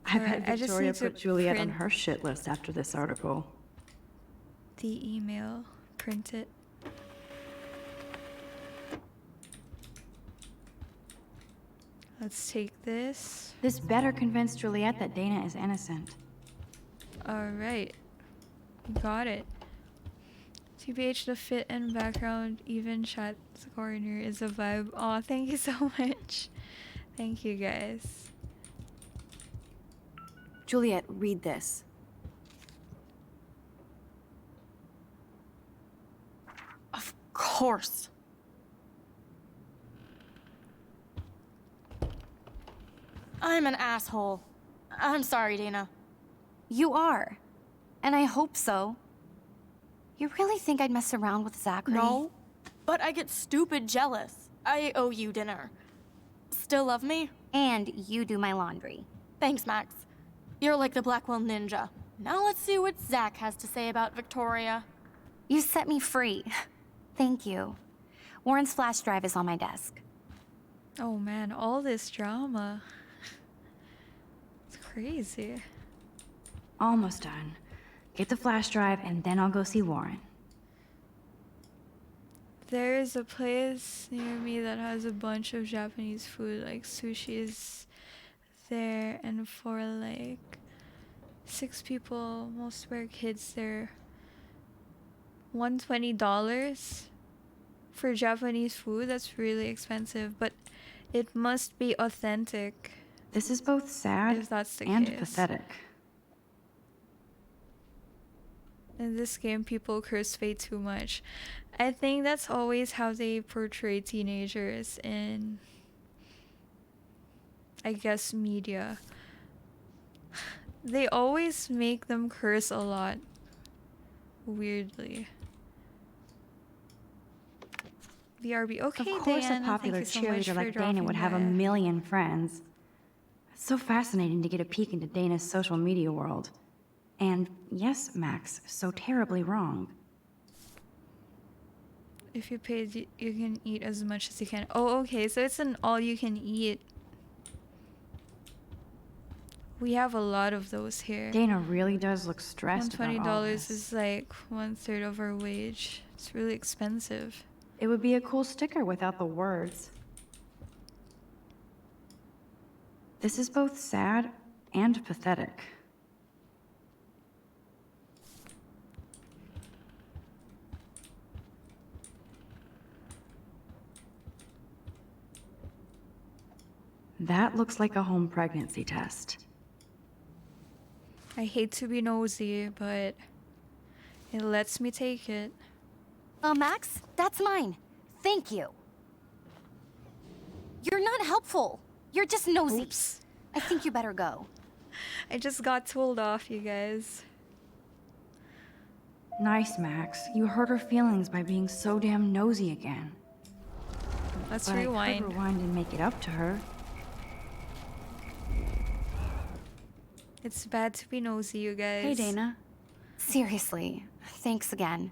B: I bet
A: Alright, I just
B: Victoria
A: need to
B: put Juliet on
A: print-
B: her shit list after this article.
A: The email. Print it. Let's take this.
B: This better convince Juliet that Dana is innocent.
A: Alright. Got it. TBH, the fit and background, even chat corner is a vibe. Aw, thank you so much. Thank you guys.
H: Juliet, read this.
E: Of course. I'm an asshole. I'm sorry, Dana.
D: You are. And I hope so. You really think I'd mess around with Zachary?
E: No, but I get stupid jealous. I owe you dinner. Still love me?
D: And you do my laundry.
E: Thanks, Max. You're like the Blackwell Ninja. Now let's see what Zach has to say about Victoria.
D: You set me free. Thank you. Warren's flash drive is on my desk.
A: Oh man, all this drama. It's crazy.
B: Almost done. Get the flash drive and then I'll go see Warren.
A: There's a place near me that has a bunch of Japanese food, like sushi is there, and for like 6 people, most were kids, they're $120 for Japanese food. That's really expensive, but it must be authentic.
B: This is both sad
A: If that's the
B: and
A: case.
B: pathetic.
A: In this game, people curse way too much. I think that's always how they portray teenagers in, I guess, media. They always make them curse a lot. weirdly. BRB. Okay,
B: Of course,
A: Dan,
B: a popular
A: thank you so much
B: cheerleader
A: for
B: like Dana
A: dropping
B: would have a
A: by.
B: million friends. It's so fascinating to get a peek into Dana's social media world. And yes, Max, so terribly wrong.
A: If you paid, you can eat as much as you can. Oh, okay, so it's an all-you-can-eat. We have a lot of those here.
B: Dana really does look stressed about all
A: $120
B: this.
A: is like 1/3 of our wage. It's really expensive.
B: It would be a cool sticker without the words. This is both sad and pathetic. That looks like a home pregnancy test.
A: I hate to be nosy, but it lets me take it.
D: Oh, Max, that's mine. Thank you. You're not helpful. You're just nosy.
A: Oops.
D: I think you better go.
A: I just got told off, you guys.
B: Nice, Max. You hurt her feelings by being so damn nosy again.
A: Let's
B: But I
A: rewind.
B: could rewind and make it up to her.
A: It's bad to be nosy, you guys.
B: Hey, Dana.
D: Seriously, thanks again.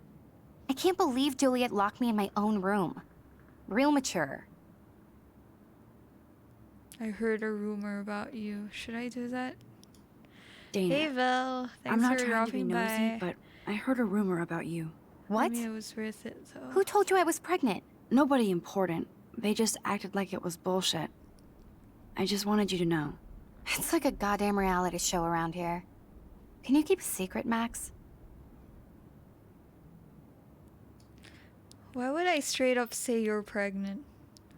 D: I can't believe Juliet locked me in my own room. Real mature.
A: I heard a rumor about you. Should I do that?
B: Dana.
A: Hey, Vel. Thanks
B: I'm not
A: for
B: trying to be
A: dropping
B: nosy,
A: by.
B: but I heard a rumor about you.
D: What?
A: I mean, it was worth it, though.
D: Who told you I was pregnant?
B: Nobody important. They just acted like it was bullshit. I just wanted you to know.
D: It's like a goddamn reality show around here. Can you keep a secret, Max?
A: Why would I straight up say you're pregnant?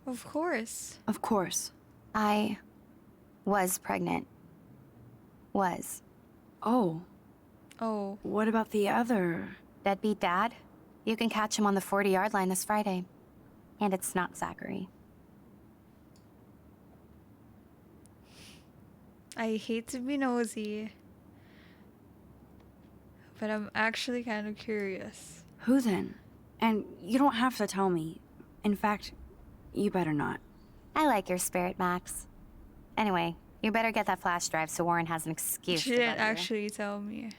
A: Of course.
B: Of course.
D: I was pregnant. Was.
B: Oh.
A: Oh.
B: What about the other?
D: Deadbeat dad? You can catch him on the 40-yard line this Friday. And it's not Zachary.
A: I hate to be nosy, but I'm actually kind of curious.
B: Who then? And you don't have to tell me. In fact, you better not.
D: I like your spirit, Max. Anyway, you better get that flash drive so Warren has an excuse
A: She
D: to
A: didn't
D: butter you.
A: actually tell me.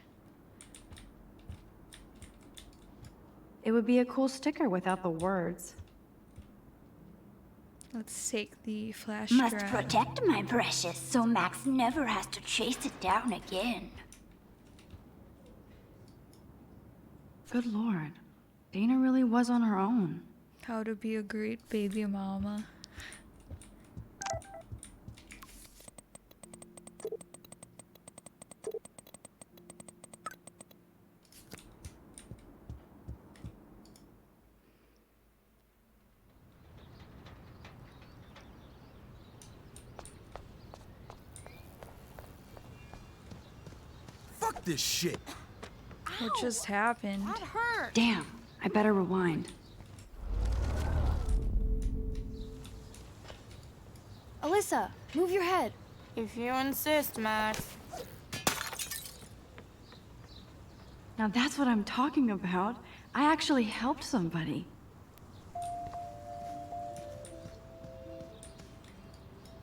B: It would be a cool sticker without the words.
A: Let's take the flash
O: Must
A: drive.
O: protect my precious so Max never has to chase it down again.
B: Good lord. Dana really was on her own.
A: How to be a great baby mama.
I: Fuck this shit.
A: What just happened?
E: That hurt.
B: Damn, I better rewind.
H: Alyssa, move your head.
E: If you insist, Max.
B: Now that's what I'm talking about. I actually helped somebody.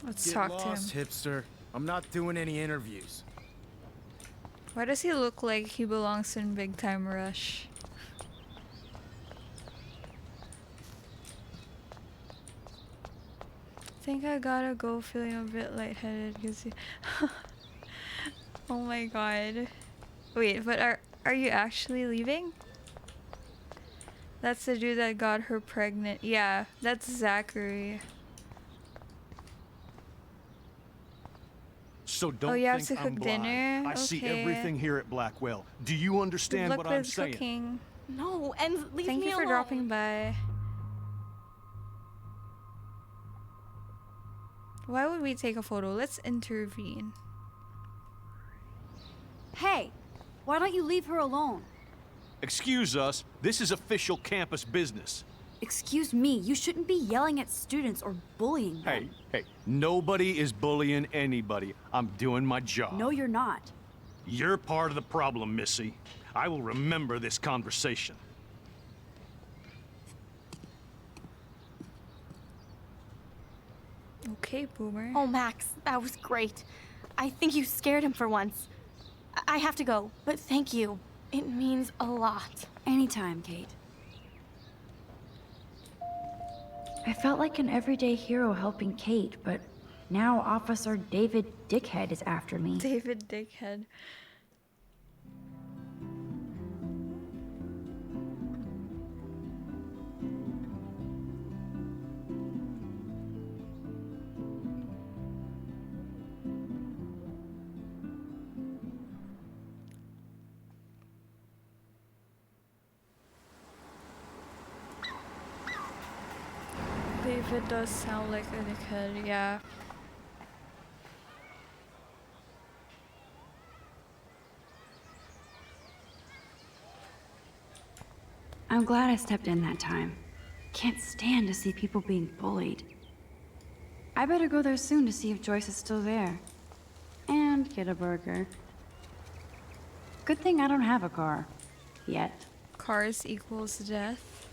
A: Let's
C: Get
A: talk to
C: lost,
A: him.
C: hipster. I'm not doing any interviews.
A: Why does he look like he belongs in Big Time Rush? Think I gotta go, feeling a bit lightheaded because oh my god. Wait, but are you actually leaving? That's the dude that got her pregnant. Yeah, that's Zachary.
I: So don't
A: Oh, you have
I: think
A: to
I: I'm
A: cook
I: blind.
A: dinner?
I: I see
A: Okay.
I: everything here at Blackwell. Do you
A: Good
I: understand
A: luck
I: what I'm
A: with
I: saying?
A: cooking.
E: No, and leave
A: Thank
E: me
A: you for
E: alone.
A: dropping by. Why would we take a photo? Let's intervene.
H: Hey, why don't you leave her alone?
I: Excuse us. This is official campus business.
H: Excuse me, you shouldn't be yelling at students or bullying them.
I: Hey, nobody is bullying anybody. I'm doing my job.
H: No, you're not.
I: You're part of the problem, Missy. I will remember this conversation.
A: Okay, Boomer.
E: Oh, Max, that was great. I think you scared him for once. I have to go, but thank you. It means a lot.
B: Anytime, Kate. I felt like an everyday hero helping Kate, but now Officer David Dickhead is after me.
A: David Dickhead. David does sound like a dickhead, yeah.
B: I'm glad I stepped in that time. Can't stand to see people being bullied. I better go there soon to see if Joyce is still there. And get a burger. Good thing I don't have a car. Yet.
A: Cars equals death.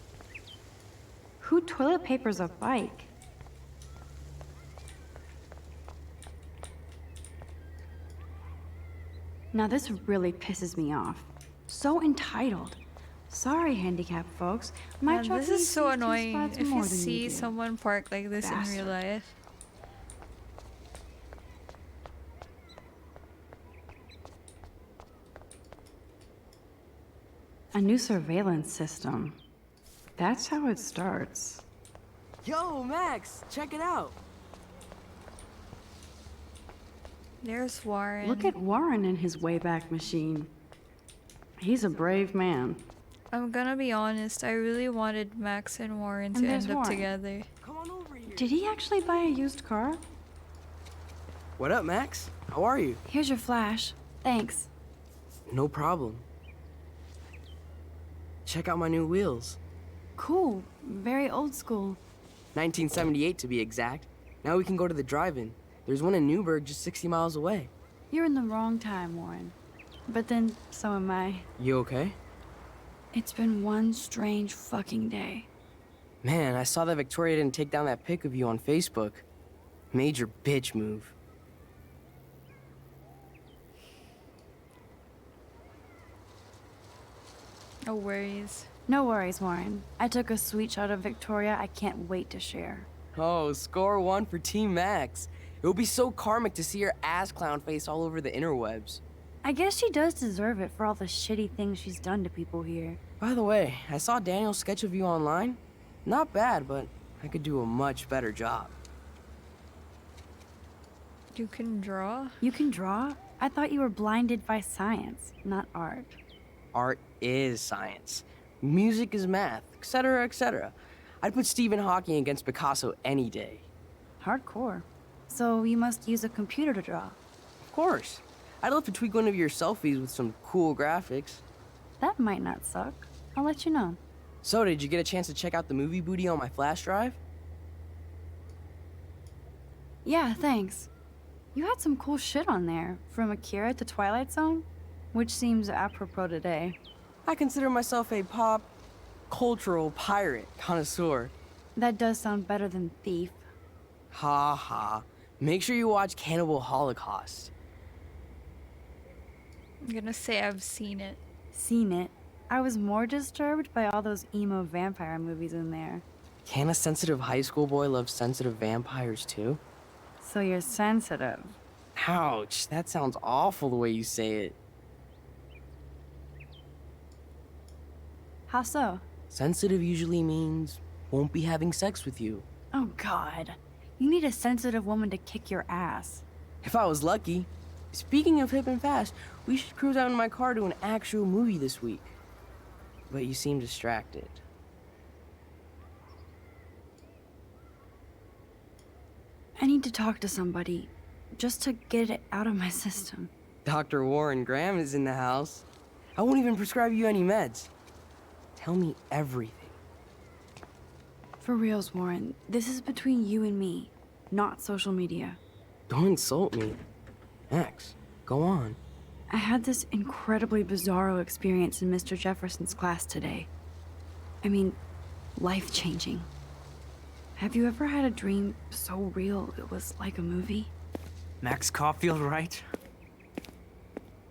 B: Who toilet papers a bike? Now this really pisses me off. So entitled. Sorry, handicapped folks. My
A: Man,
B: truck
A: this
B: needs
A: is so
B: these two
A: annoying
B: spots
A: if
B: more
A: you
B: than
A: see
B: do.
A: someone park like this in real life.
B: A new surveillance system. That's how it starts.
L: Yo, Max, check it out.
A: There's Warren.
B: Look at Warren in his Wayback Machine. He's a brave man.
A: I'm gonna be honest, I really wanted Max and Warren to
B: And there's
A: end up
B: Warren.
A: together.
B: Did he actually buy a used car?
L: What up, Max? How are you?
B: Here's your flash. Thanks.
L: No problem. Check out my new wheels.
B: Cool. Very old school.
L: 1978 to be exact. Now we can go to the drive-in. There's one in Newburgh just 60 miles away.
B: You're in the wrong time, Warren. But then, so am I.
L: You okay?
B: It's been one strange fucking day.
L: Man, I saw that Victoria didn't take down that pic of you on Facebook. Major bitch move.
A: No worries.
B: No worries, Warren. I took a sweet shot of Victoria I can't wait to share.
L: Oh, score one for Team Max. It would be so karmic to see her ass clown face all over the interwebs.
B: I guess she does deserve it for all the shitty things she's done to people here.
L: By the way, I saw Daniel's sketch of you online. Not bad, but I could do a much better job.
A: You can draw?
B: You can draw? I thought you were blinded by science, not art.
L: Art is science. Music is math, etc., etc. I'd put Stephen Hawking against Picasso any day.
B: Hardcore. So you must use a computer to draw.
L: Of course. I'd love to tweak one of your selfies with some cool graphics.
B: That might not suck. I'll let you know.
L: So, did you get a chance to check out the movie booty on my flash drive?
B: Yeah, thanks. You had some cool shit on there, from Akira to Twilight Zone, which seems apropos today.
L: I consider myself a pop cultural pirate connoisseur.
B: That does sound better than thief.
L: Ha ha. Make sure you watch Cannibal Holocaust.
A: I'm gonna say I've seen it.
B: Seen it. I was more disturbed by all those emo vampire movies in there.
L: Can a sensitive high school boy love sensitive vampires too?
B: So you're sensitive.
L: Ouch, that sounds awful the way you say it.
B: How so?
L: Sensitive usually means won't be having sex with you.
B: Oh God. You need a sensitive woman to kick your ass.
L: If I was lucky. Speaking of hip and fast, we should cruise out in my car to an actual movie this week. But you seem distracted.
B: I need to talk to somebody, just to get it out of my system.
L: Dr. Warren Graham is in the house. I won't even prescribe you any meds. Tell me everything.
B: For reals, Warren, this is between you and me, not social media.
L: Don't insult me. Max, go on.
B: I had this incredibly bizarro experience in Mr. Jefferson's class today. I mean, life-changing. Have you ever had a dream so real it was like a movie?
G: Max Caulfield, right?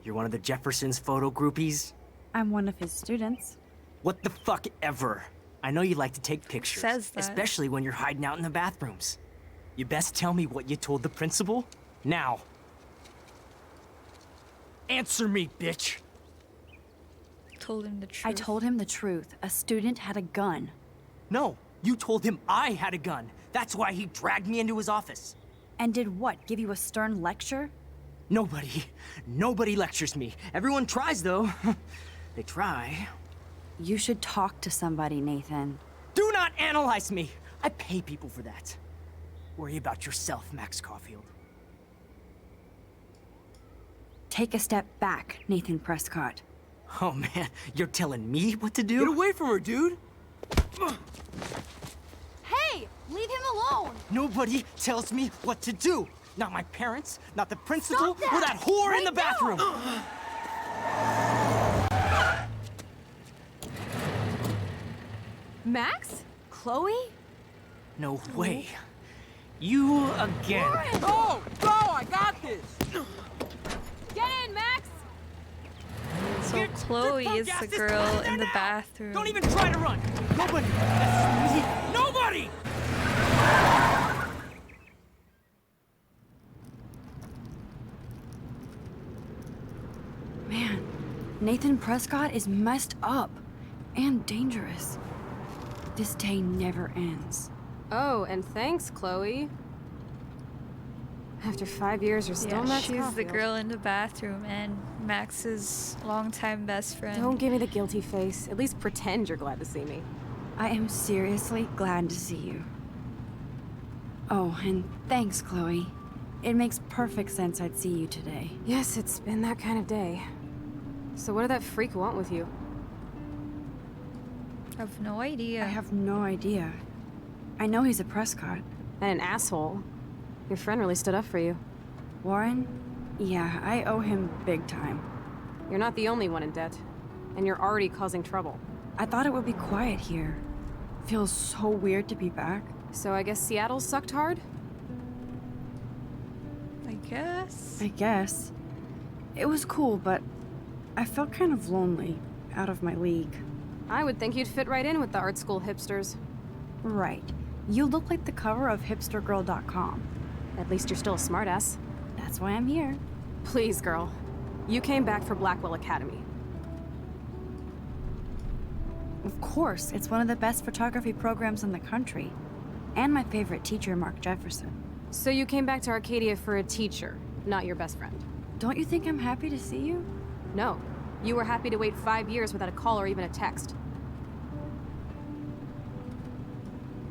G: You're one of the Jefferson's photo groupies?
B: I'm one of his students.
G: What the fuck ever? I know you like to take pictures,
A: Says that.
G: especially when you're hiding out in the bathrooms. You best tell me what you told the principal now. Answer me, bitch!
A: Told him the truth.
B: I told him the truth. A student had a gun.
G: No, you told him I had a gun. That's why he dragged me into his office.
B: And did what? Give you a stern lecture?
G: Nobody lectures me. Everyone tries, though. They try.
B: You should talk to somebody, Nathan.
G: Do not analyze me! I pay people for that. Worry about yourself, Max Caulfield.
B: Take a step back, Nathan Prescott.
G: Oh man, you're telling me what to do?
L: Get away from her, dude!
H: Hey! Leave him alone!
G: Nobody tells me what to do. Not my parents, not the principal,
H: Stop that!
G: or that whore in the
H: Right
G: bathroom.
H: Max? Chloe?
G: No way. You again.
L: Go! Go! I got this!
H: Get in, Max!
A: So Chloe is the girl in the bathroom.
G: Don't even try to run. Nobody. That's me. Nobody.
B: Man, Nathan Prescott is messed up and dangerous. This day never ends.
H: Oh, and thanks, Chloe. After 5 years, you're still
A: Yeah,
H: Max
A: she's the
H: Caulfield.
A: girl in the bathroom and Max's longtime best friend.
H: Don't give me the guilty face. At least pretend you're glad to see me.
B: I am seriously glad to see you. Oh, and thanks, Chloe. It makes perfect sense I'd see you today.
H: Yes, it's been that kind of day. So what did that freak want with you?
A: I have no idea.
B: I have no idea. I know he's a Prescott.
H: And an asshole. Your friend really stood up for you.
B: Warren? Yeah, I owe him big time.
H: You're not the only one in debt. And you're already causing trouble.
B: I thought it would be quiet here. Feels so weird to be back.
H: So I guess Seattle sucked hard?
A: I guess.
B: I guess. It was cool, but I felt kind of lonely, out of my league.
H: I would think you'd fit right in with the art school hipsters.
B: Right. You look like the cover of hipstergirl.com.
H: At least you're still a smartass.
B: That's why I'm here.
H: Please, girl. You came back for Blackwell Academy.
B: Of course, it's one of the best photography programs in the country. And my favorite teacher, Mark Jefferson.
H: So you came back to Arcadia for a teacher, not your best friend.
B: Don't you think I'm happy to see you?
H: No. You were happy to wait 5 years without a call or even a text.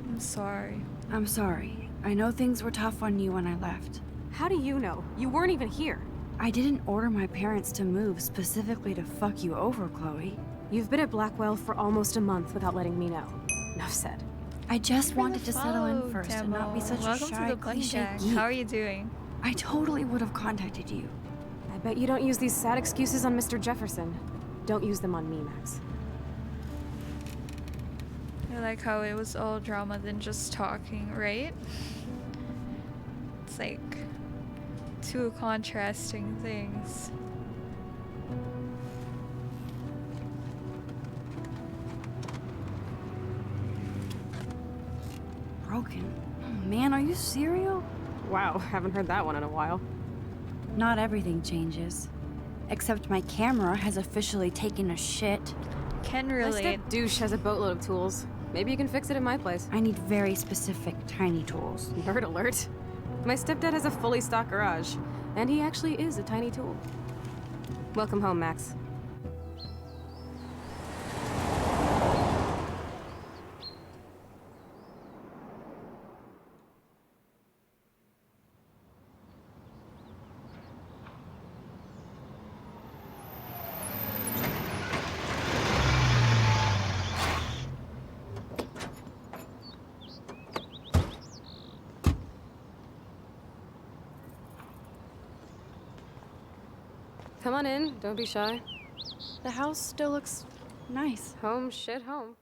A: I'm sorry.
B: I'm sorry. I know things were tough on you when I left.
H: How do you know? You weren't even here.
B: I didn't order my parents to move specifically to fuck you over, Chloe.
H: You've been at Blackwell for almost a month without letting me know. Enough said.
B: I just wanted to settle in
A: Follow
B: first
A: demo.
B: and not be such
A: Welcome
B: a shy,
A: to the Plane
B: cliche
A: Shack.
B: geek.
A: How are you doing?
B: I totally would have contacted you.
H: I bet you don't use these sad excuses on Mr. Jefferson. Don't use them on me, Max.
A: I like how it was all drama than just talking, right? It's like two contrasting things.
B: Broken. Oh, man, are you serial?
H: Wow, haven't heard that one in a while.
B: Not everything changes. Except my camera has officially taken a shit.
A: Can
H: My
A: relate.
H: step douche has a boatload of tools. Maybe you can fix it at my place.
B: I need very specific, tiny tools.
H: Nerd alert. My stepdad has a fully stocked garage, and he actually is a tiny tool. Welcome home, Max. Come on in. Don't be shy.
B: The house still looks nice.
H: Home, shit, home.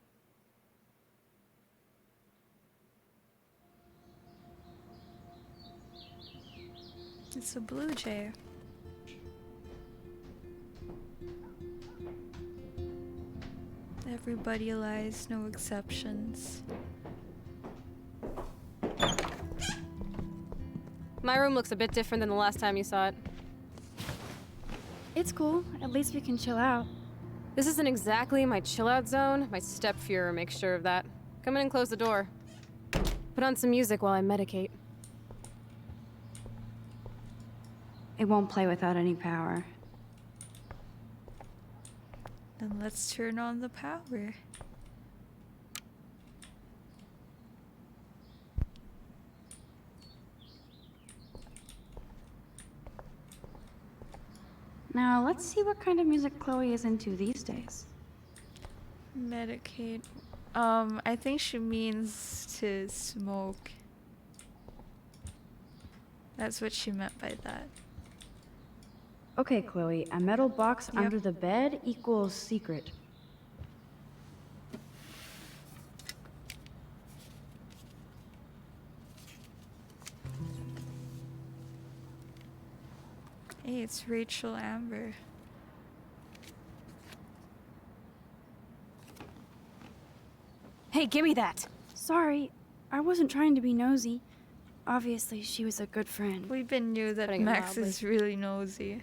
A: It's a blue jay. Everybody lies, no exceptions.
H: My room looks a bit different than the last time you saw it.
B: It's cool. At least we can chill out.
H: This isn't exactly my chill-out zone. My stepfuhrer makes sure of that. Come in and close the door. Put on some music while I medicate.
B: It won't play without any power.
A: Then let's turn on the power.
B: Now, let's see what kind of music Chloe is into these days.
A: Medicate. I think she means to smoke. That's what she meant by that.
B: Okay, Chloe, a metal box
A: Yep.
B: under the bed equals secret.
A: Hey, it's Rachel Amber.
H: Hey, give me that!
B: Sorry, I wasn't trying to be nosy. Obviously, she was a good friend.
A: We been knew that
H: Putting it
A: Max
H: mildly.
A: is really nosy.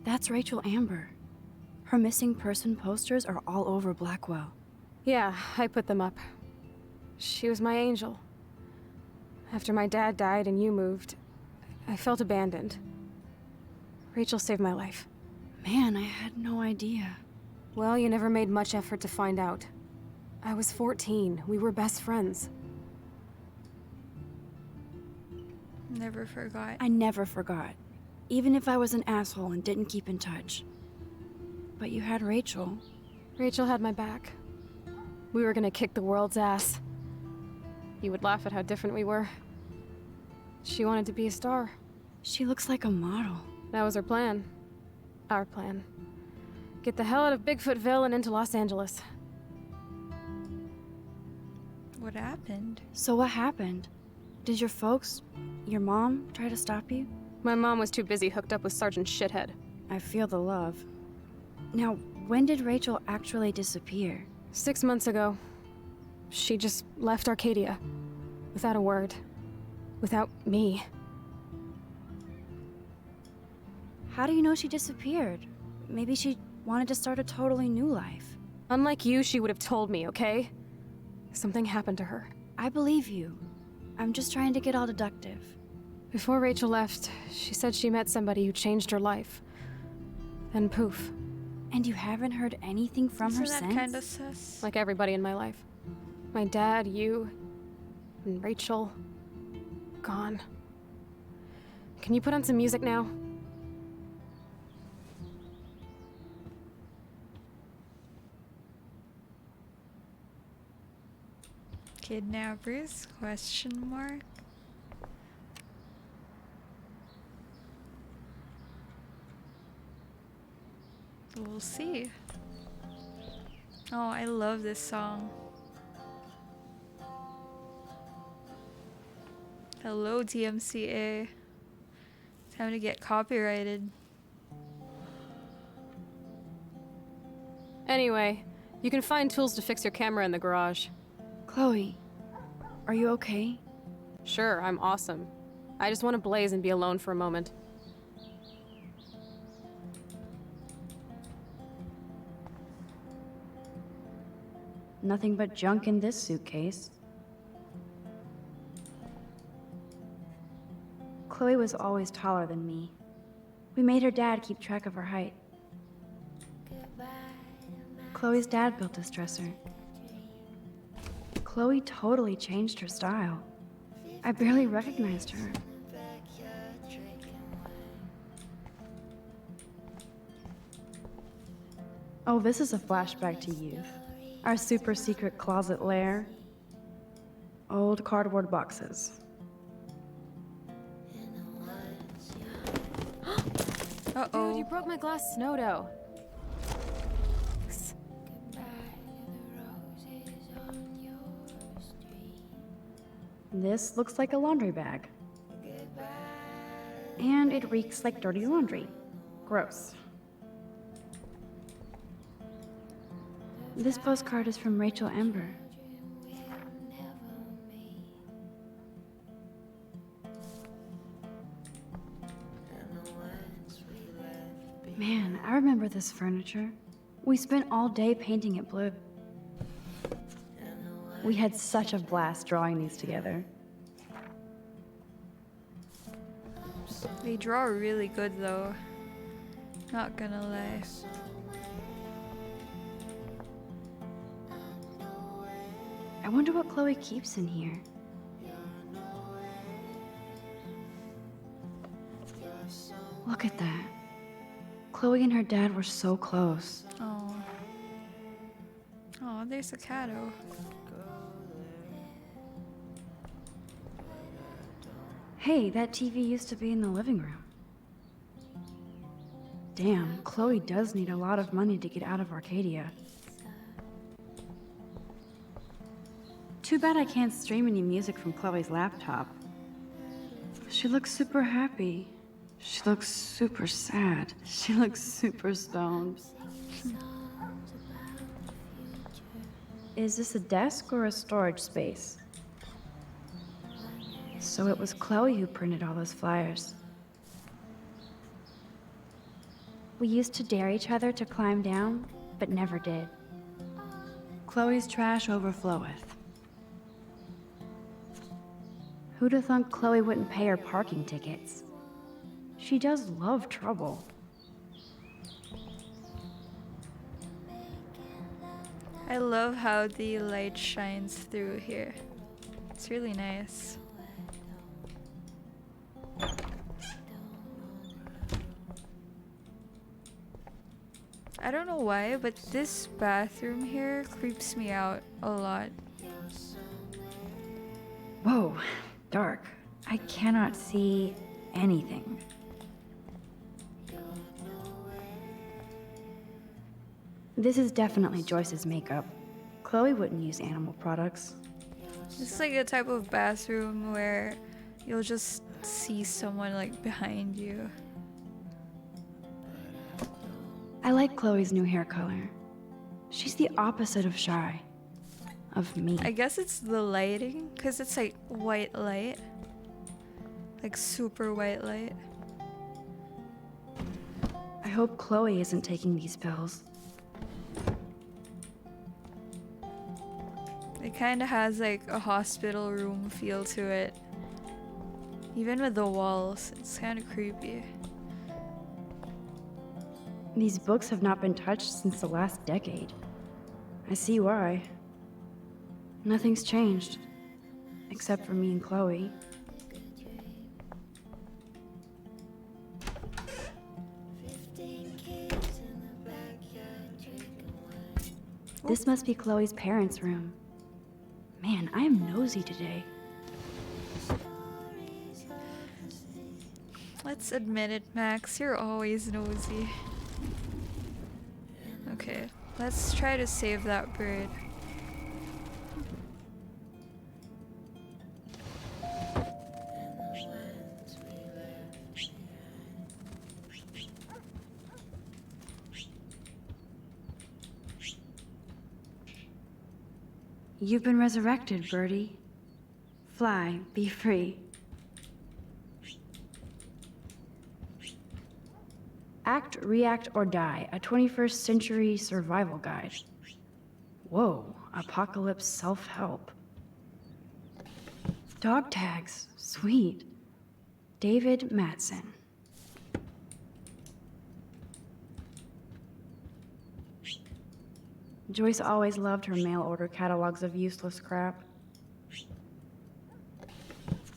B: That's Rachel Amber. Her missing person posters are all over Blackwell.
H: Yeah, I put them up. She was my angel. After my dad died and you moved, I felt abandoned. Rachel saved my life.
B: Man, I had no idea.
H: Well, you never made much effort to find out. I was 14. We were best friends.
A: Never forgot.
B: I never forgot. Even if I was an asshole and didn't keep in touch. But you had Rachel.
H: Rachel had my back. We were gonna kick the world's ass. You would laugh at how different we were. She wanted to be a star.
B: She looks like a model.
H: That was her plan. Our plan. Get the hell out of Bigfootville and into Los Angeles.
A: What happened?
B: So what happened? Did your folks, your mom, try to stop you?
H: My mom was too busy hooked up with Sergeant Shithead.
B: I feel the love. Now, when did Rachel actually disappear?
H: 6 months ago. She just left Arcadia. Without a word. Without me.
B: How do you know she disappeared? Maybe she wanted to start a totally new life.
H: Unlike you, she would have told me, okay? Something happened to her.
B: I believe you. I'm just trying to get all deductive.
H: Before Rachel left, she said she met somebody who changed her life. Then poof.
B: And you haven't heard anything from her
A: Isn't that
B: since?
A: kinda sus?
H: Like everybody in my life. My dad, you, and Rachel. Gone. Can you put on some music now?
A: Kidnappers? Question mark. We'll see. Oh, I love this song. Hello, DMCA. Time to get copyrighted.
H: Anyway, you can find tools to fix your camera in the garage.
B: Chloe, are you okay?
H: Sure, I'm awesome. I just want to blaze and be alone for a moment.
B: Nothing but junk in this suitcase. Chloe was always taller than me. We made her dad keep track of her height. Chloe's dad built this dresser. Chloe totally changed her style. I barely recognized her. Oh, this is a flashback to youth. Our super secret closet lair. Old cardboard boxes.
H: Dude, you broke my glass snow dough.
B: This looks like a laundry bag. And it reeks like dirty laundry. Gross. This postcard is from Rachel Ember. Man, I remember this furniture. We spent all day painting it blue. We had such a blast drawing these together.
A: They draw really good though. Not gonna lie.
B: I wonder what Chloe keeps in here. Look at that. Chloe and her dad were so close.
A: Oh. Oh, there's a catto.
B: Hey, that TV used to be in the living room. Damn, Chloe does need a lot of money to get out of Arcadia. Too bad I can't stream any music from Chloe's laptop. She looks super happy. She looks super sad. She looks super stoned. Is this a desk or a storage space? So it was Chloe who printed all those flyers. We used to dare each other to climb down, but never did. Chloe's trash overfloweth. Who'd have thunk Chloe wouldn't pay her parking tickets? She does love trouble.
A: I love how the light shines through here. It's really nice. I don't know why, but this bathroom here creeps me out a lot.
B: Whoa, dark. I cannot see anything. This is definitely Joyce's makeup. Chloe wouldn't use animal products.
A: It's like a type of bathroom where you'll just see someone like behind you.
B: I like Chloe's new hair color. She's the opposite of shy. Of me.
A: I guess it's the lighting, because it's like white light. Like super white light.
B: I hope Chloe isn't taking these pills.
A: It kind of has like a hospital room feel to it. Even with the walls, it's kind of creepy.
B: These books have not been touched since the last decade. I see why. Nothing's changed. Except for me and Chloe. This must be Chloe's parents' room. Man, I am nosy today.
A: Let's admit it, Max. You're always nosy. Okay, let's try to save that bird.
B: You've been resurrected, birdie. Fly, be free. Act, react, or die, a 21st century survival guide. Whoa, apocalypse self-help. Dog tags, sweet. David Matson. Joyce always loved her mail order catalogs of useless crap.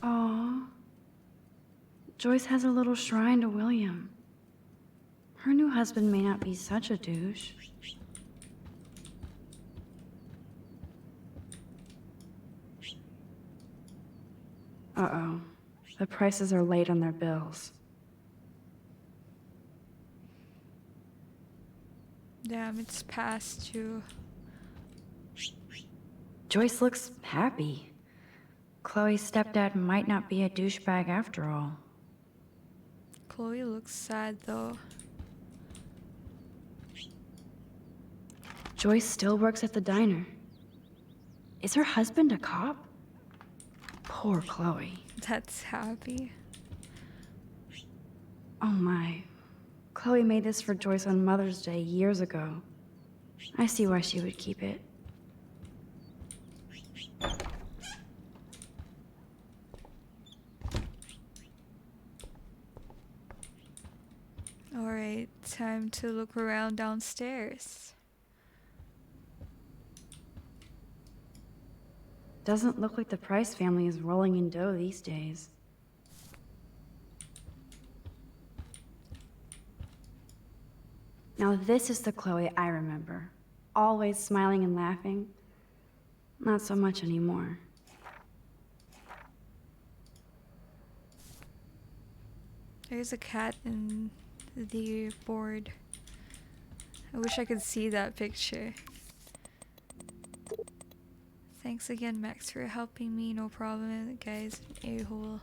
B: Aww. Joyce has a little shrine to William. Her new husband may not be such a douche. Uh-oh. The prices are late on their bills.
A: Damn, it's past 2.
B: Joyce looks happy. Chloe's stepdad might not be a douchebag after all.
A: Chloe looks sad though.
B: Joyce still works at the diner. Is her husband a cop? Poor Chloe.
A: That's happy.
B: Oh my. Chloe made this for Joyce on Mother's Day years ago. I see why she would keep it.
A: Alright, time to look around downstairs.
B: Doesn't look like the Price family is rolling in dough these days. Now this is the Chloe I remember. Always smiling and laughing. Not so much anymore.
A: There's a cat in the board. I wish I could see that picture. Thanks again, Max, for helping me. No problem, guys. A-hole.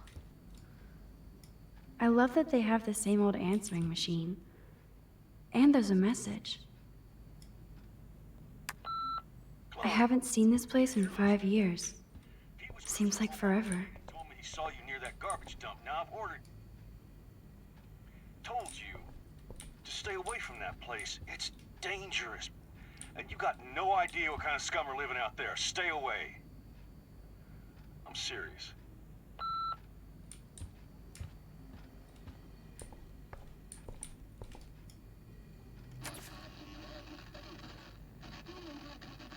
B: I love that they have the same old answering machine. And there's a message. I haven't seen this place in 5 years. Seems like forever.
I: Told me he saw you near that garbage dump. Now I've ordered. Told you to stay away from that place. It's dangerous. And you got no idea what kind of scum are living out there. Stay away. I'm serious.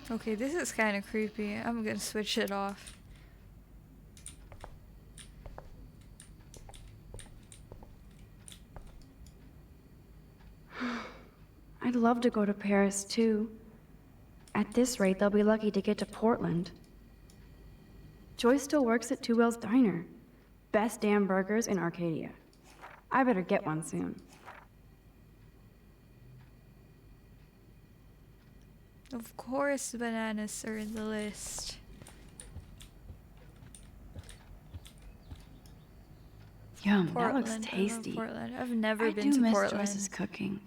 A: Okay, this is kind of creepy. I'm gonna switch it off.
B: I'd love to go to Paris too. At this rate, they'll be lucky to get to Portland. Joyce still works at Two Whales Diner. Best damn burgers in Arcadia. I better get one soon.
A: Of course, bananas are in the list.
B: Yum,
A: Portland.
B: that looks
A: I love
B: tasty.
A: Portland. I've never
B: I
A: been
B: do
A: to
B: miss
A: Portland.
B: Joyce's cooking.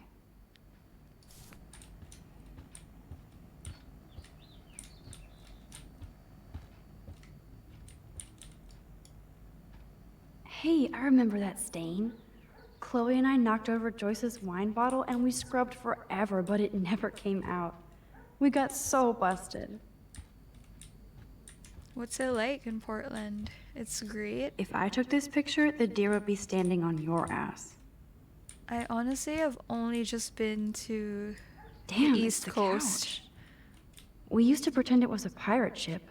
B: Hey, I remember that stain. Chloe and I knocked over Joyce's wine bottle and we scrubbed forever, but it never came out. We got so busted.
A: What's it like in Portland? It's great.
B: If I took this picture, the deer would be standing on your ass.
A: I honestly have only just been to
B: Damn,
A: the
B: it's
A: East
B: the
A: Coast.
B: couch. We used to pretend it was a pirate ship.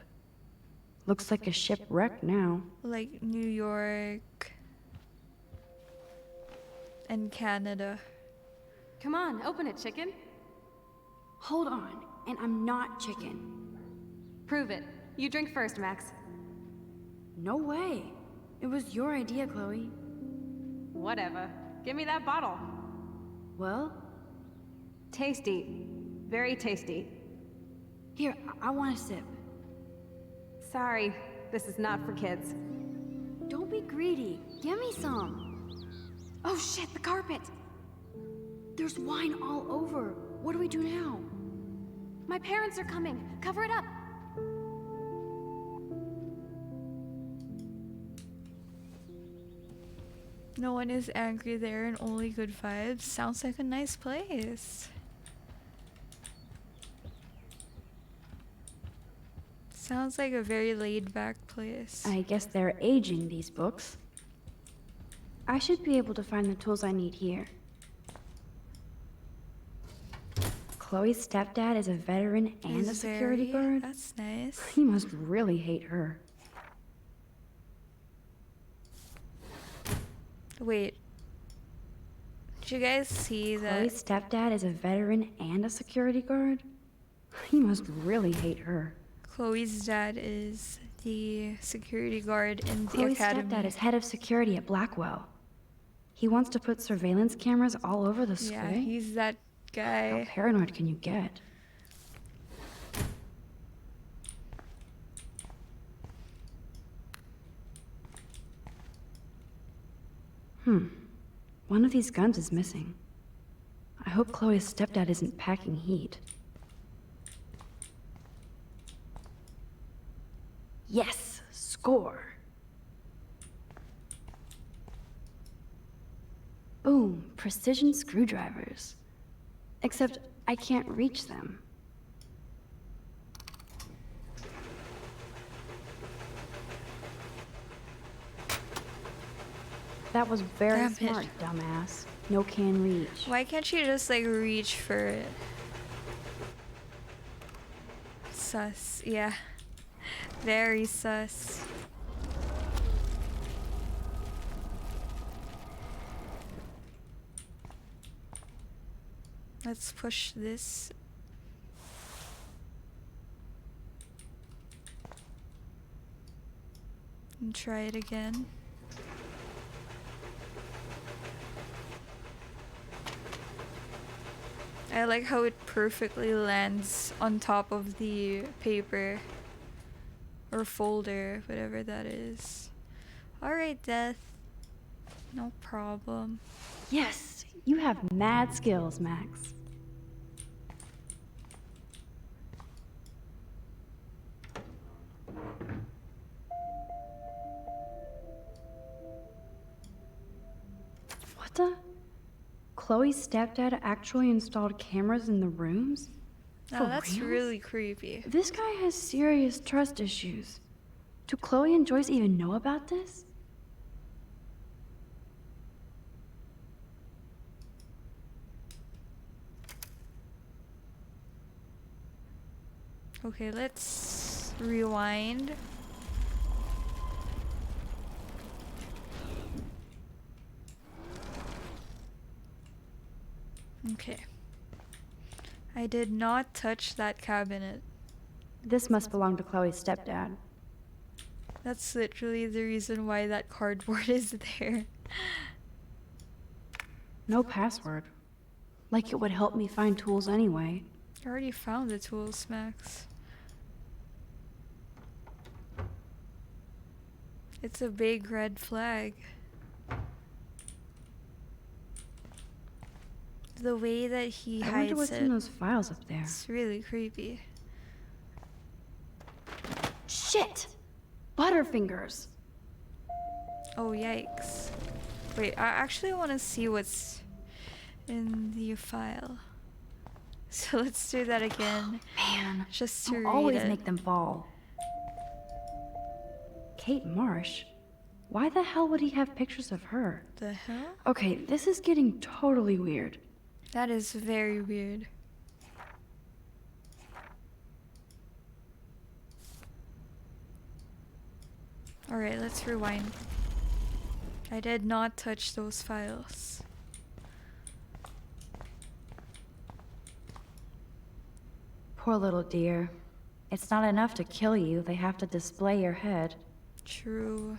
B: Looks like a shipwreck now.
A: Like New York and Canada.
H: Come on, open it, chicken.
B: Hold on, and I'm not chicken.
H: Prove it. You drink first, Max.
B: No way. It was your idea, Chloe.
H: Whatever. Give me that bottle.
B: Well?
H: Tasty. Very tasty.
B: Here, I want a sip.
H: Sorry, this is not for kids.
B: Don't be greedy. Give me some. Oh shit, the carpet! There's wine all over. What do we do now?
H: My parents are coming. Cover it up.
A: No one is angry there and only good vibes. Sounds like a nice place. Sounds like a very laid-back place.
B: I guess they're aging these books. I should be able to find the tools I need here. Chloe's stepdad is a veteran and a security guard.
A: That's nice.
B: He must really hate her.
A: Wait. Did you guys see that?
B: Chloe's stepdad is a veteran and a security guard? He must really hate her.
A: Chloe's dad is the security guard in the
B: Chloe's
A: academy.
B: stepdad is head of security at Blackwell. He wants to put surveillance cameras all over the school.
A: Yeah, he's that guy.
B: How paranoid can you get? One of these guns is missing. I hope Chloe's stepdad isn't packing heat. Yes! Score! Boom! Precision screwdrivers. Except I can't reach them. That was very
A: Damn it.
B: smart, dumbass. No can reach.
A: Why can't you just like reach for it? Sus, yeah. Very sus. Let's push this. And try it again. I like how it perfectly lands on top of the paper or folder, whatever that is. Alright, Death. No problem.
B: Yes! You have mad skills, Max. What the? Chloe's stepdad actually installed cameras in the rooms?
A: No,
B: For
A: that's
B: reals?
A: really creepy.
B: This guy has serious trust issues. Do Chloe and Joyce even know about this?
A: Okay, let's rewind. Okay. I did not touch that cabinet.
B: This must belong to Chloe's stepdad.
A: That's literally the reason why that cardboard is there.
B: No password. Like it would help me find tools anyway.
A: I already found the tools, Max. It's a big red flag. The way that he
B: I wonder
A: hides
B: what's
A: it.
B: in those files up there.
A: It's really creepy.
B: Shit! Butterfingers!
A: Oh, yikes. Wait, I actually want to see what's in the file. So let's do that again.
B: Man,
A: just to
B: I'll
A: read
B: always
A: it.
B: make them fall. Kate Marsh? Why the hell would he have pictures of her?
A: The hell?
B: Okay, this is getting totally weird.
A: That is very weird. Alright, let's rewind. I did not touch those files.
B: Poor little dear. It's not enough to kill you, they have to display your head.
A: True.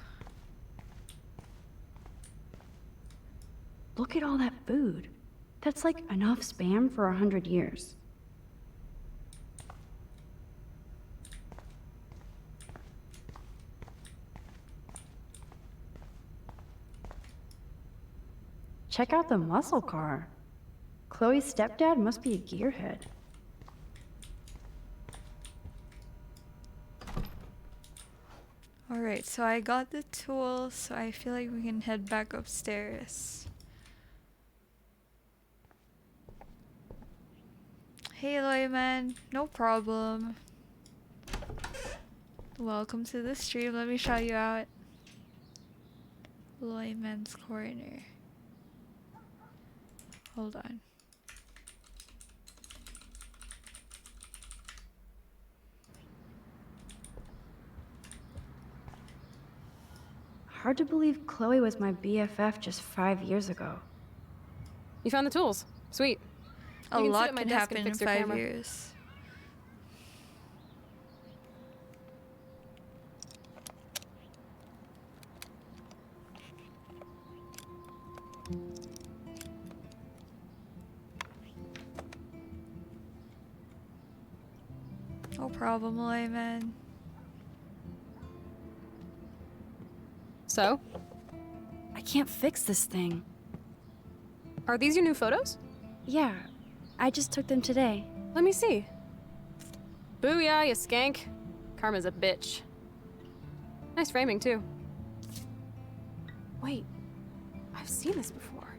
B: Look at all that food. That's like enough spam for 100 years. Check out the muscle car. Chloe's stepdad must be a gearhead.
A: Alright, so I got the tools, so I feel like we can head back upstairs. Hey, Loyman, no problem. Welcome to the stream. Let me shout you out. Loyman's Corner. Hold on.
B: Hard to believe Chloe was my BFF just 5 years ago.
H: You found the tools. Sweet.
A: A
H: You can sit
A: lot
H: at my
A: could
H: desk and
A: happen in
H: fix your
A: 5
H: camera.
A: years. No problem, man.
H: So?
B: I can't fix this thing.
H: Are these your new photos?
B: Yeah, I just took them today.
H: Let me see. Booyah, you skank. Karma's a bitch. Nice framing, too. Wait, I've seen this before.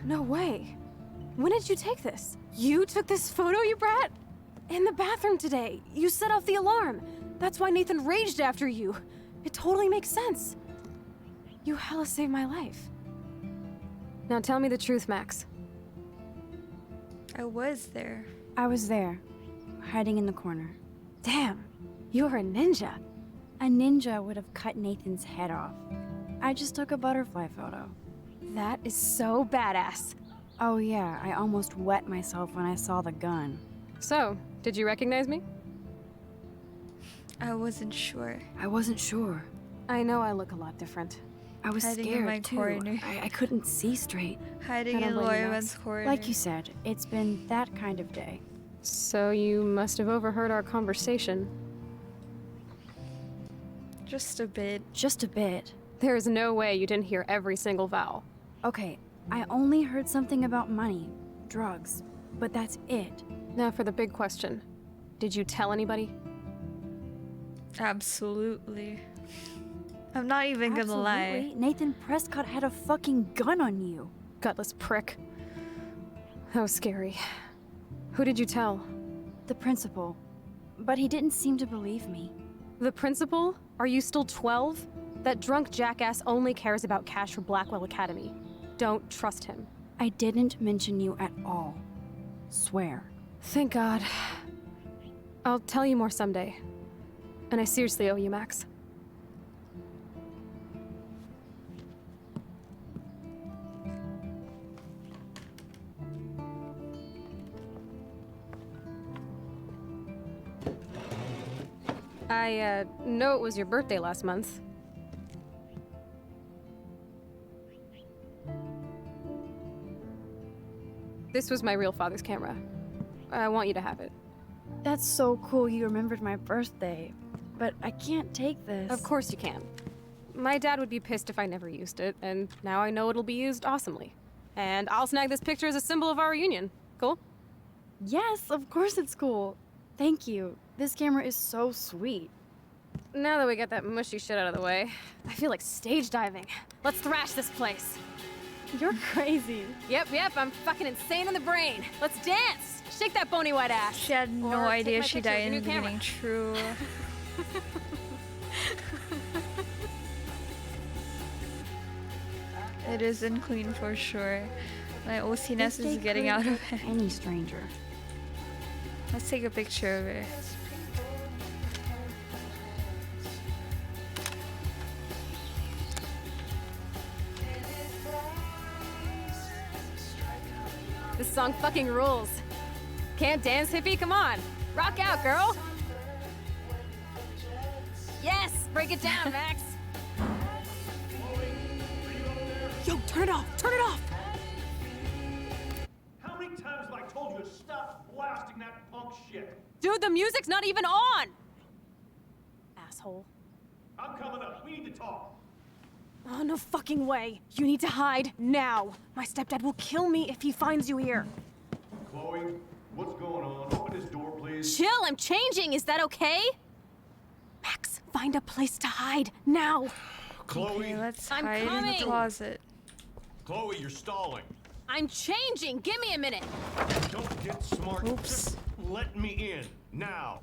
H: No way. When did you take this? You took this photo, you brat? In the bathroom today. You set off the alarm. That's why Nathan raged after you. It totally makes sense. You hella saved my life. Now tell me the truth, Max.
A: I was there.
B: I was there, hiding in the corner.
H: Damn, you're a ninja.
B: A ninja would have cut Nathan's head off. I just took a butterfly photo.
H: That is so badass.
B: Oh yeah, I almost wet myself when I saw the gun.
H: So, did you recognize me?
A: I wasn't sure.
B: I wasn't sure.
H: I know I look a lot different.
B: I was
A: Hiding in
B: scared
A: my
B: too.
A: corner.
B: I couldn't see straight.
A: Hiding in Loyman's corner.
B: Like you said, it's been that kind of day.
H: So you must have overheard our conversation.
A: Just a bit.
B: Just a bit.
H: There is no way you didn't hear every single vowel.
B: Okay, I only heard something about money, drugs, but that's it.
H: Now for the big question. Did you tell anybody?
A: Absolutely. I'm not even gonna lie.
B: Nathan Prescott had a fucking gun on you.
H: Gutless prick. That was scary. Who did you tell?
B: The principal. But he didn't seem to believe me.
H: The principal? Are you still 12? That drunk jackass only cares about cash for Blackwell Academy. Don't trust him.
B: I didn't mention you at all. Swear.
H: Thank God. I'll tell you more someday. And I seriously owe you, Max. I know it was your birthday last month. This was my real father's camera. I want you to have it.
B: That's so cool you remembered my birthday. But I can't take this.
H: Of course you can. My dad would be pissed if I never used it, and now I know it'll be used awesomely. And I'll snag this picture as a symbol of our reunion. Cool?
B: Yes, of course it's cool. Thank you. This camera is so sweet.
H: Now that we got that mushy shit out of the way, I feel like stage diving. Let's thrash this place.
B: You're crazy.
H: Yep, I'm fucking insane in the brain. Let's dance! Shake that bony white ass.
A: She had no
H: Or
A: idea
H: take my
A: she
H: picture
A: died
H: with
A: in the
H: your new
A: beginning. True. It isn't clean for sure. My OCness is getting out of it.
B: Any stranger.
A: Let's take a picture of it.
H: This song fucking rules. Can't dance, hippie? Come on. Rock out, girl. Yes! Break it down, Max. Yo, turn it off! Turn it off!
I: How many times have I told you to stop blasting that punk shit?
H: Dude, the music's not even on! Asshole.
I: I'm coming up. We need to talk.
H: Oh, no fucking way. You need to hide now. My stepdad will kill me if he finds you here.
I: Chloe, what's going on? Open this door, please.
H: Chill, I'm changing. Is that okay? Max, find a place to hide now.
I: Chloe.
A: Okay, let's
H: I'm
A: hide in
H: coming.
A: the closet.
I: Chloe, you're stalling.
H: I'm changing. Give me a minute.
I: Don't get smart.
A: Oops.
I: Just let me in. Now.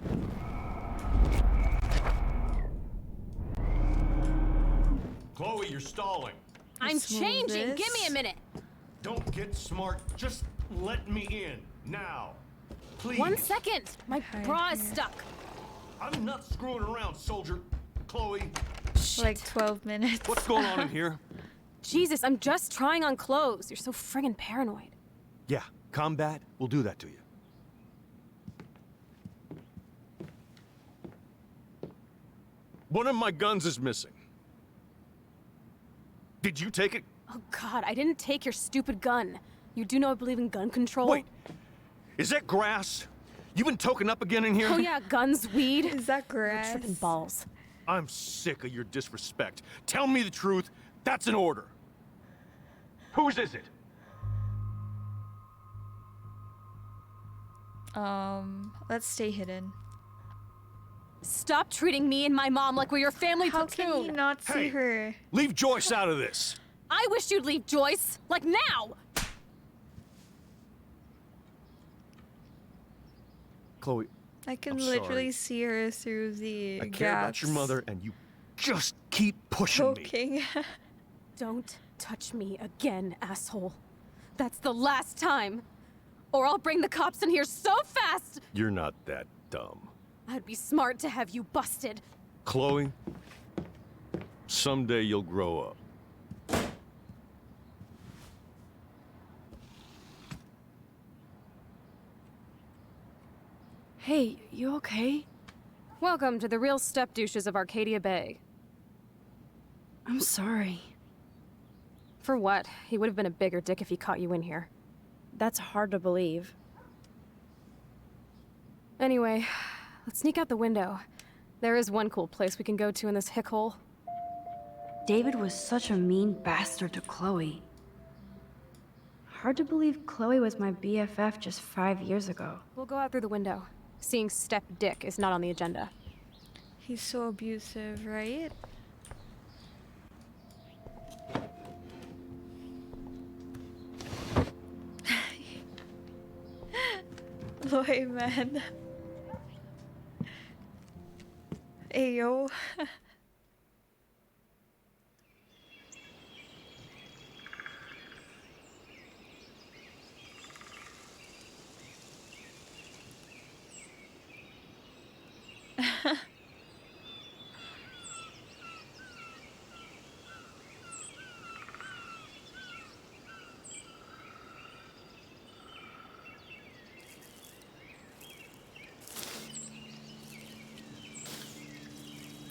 I: Chloe, you're stalling.
H: I'm
A: Let's move
H: changing.
A: this.
H: Give me a minute.
I: Don't get smart. Just let me in. Now. Please.
H: 1 second. My
A: Hide
H: bra is
A: here.
H: stuck.
I: I'm not screwing around, soldier. Chloe.
A: Like 12 minutes.
K: What's going on in here?
H: Jesus, I'm just trying on clothes. You're so friggin' paranoid.
K: Yeah, combat will do that to you. One of my guns is missing. Did you take it?
H: Oh God, I didn't take your stupid gun. You do know I believe in gun control?
K: Wait, is that grass? You been token up again in here?
H: Oh yeah, guns, weed.
A: Is that
H: You're
A: grass?
H: tripping balls.
F: I'm sick of your disrespect. Tell me the truth. That's an order. Whose is it?
A: Let's stay hidden.
H: Stop treating me and my mom like we're your family
A: How
H: platoon.
A: can he not see
F: Hey.
A: her?
F: Leave Joyce out of this.
H: I wish you'd leave Joyce, like now.
K: Chloe,
A: I can
K: I'm
A: literally
K: sorry.
A: see her through the
K: I care about
A: gaps.
K: your mother, and you just keep pushing me.
A: Poking.
H: Don't touch me again, asshole. That's the last time. Or I'll bring the cops in here so fast,
K: You're not that dumb.
H: I'd be smart to have you busted.
K: Chloe, someday you'll grow up.
H: Hey, you okay? Welcome to the real step douches of Arcadia Bay.
B: I'm sorry.
H: For what? He would have been a bigger dick if he caught you in here.
B: That's hard to believe.
H: Anyway, let's sneak out the window. There is one cool place we can go to in this hick hole.
B: David was such a mean bastard to Chloe. Hard to believe Chloe was my BFF just 5 years ago.
H: We'll go out through the window. Seeing step dick is not on the agenda.
A: He's so abusive, right? Loy, man. Ayo.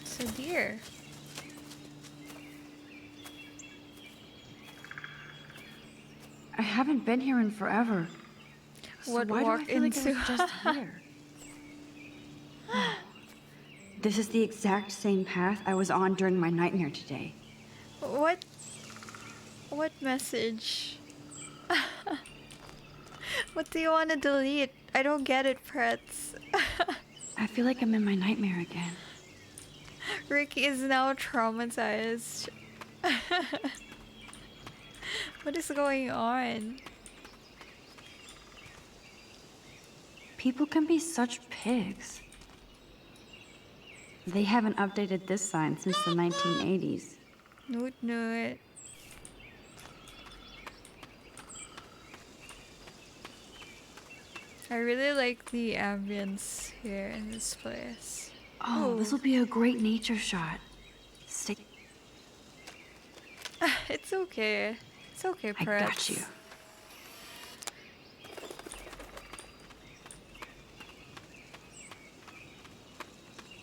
A: It's a deer.
B: I haven't been here in forever. So
A: What
B: why do I
A: walked
B: feel like I
A: into
B: was just here? This is the exact same path I was on during my nightmare today.
A: What message? What do you want to delete? I don't get it, Pretz.
B: I feel like I'm in my nightmare again.
A: Ricky is now traumatized. What is going on?
B: People can be such pigs. They haven't updated this sign since the 1980s.
A: Noot noot. I really like the ambience here in this place.
B: Oh, this will be a great nature shot. Stay.
A: It's okay. It's okay,
B: I
A: Pretz.
B: got you.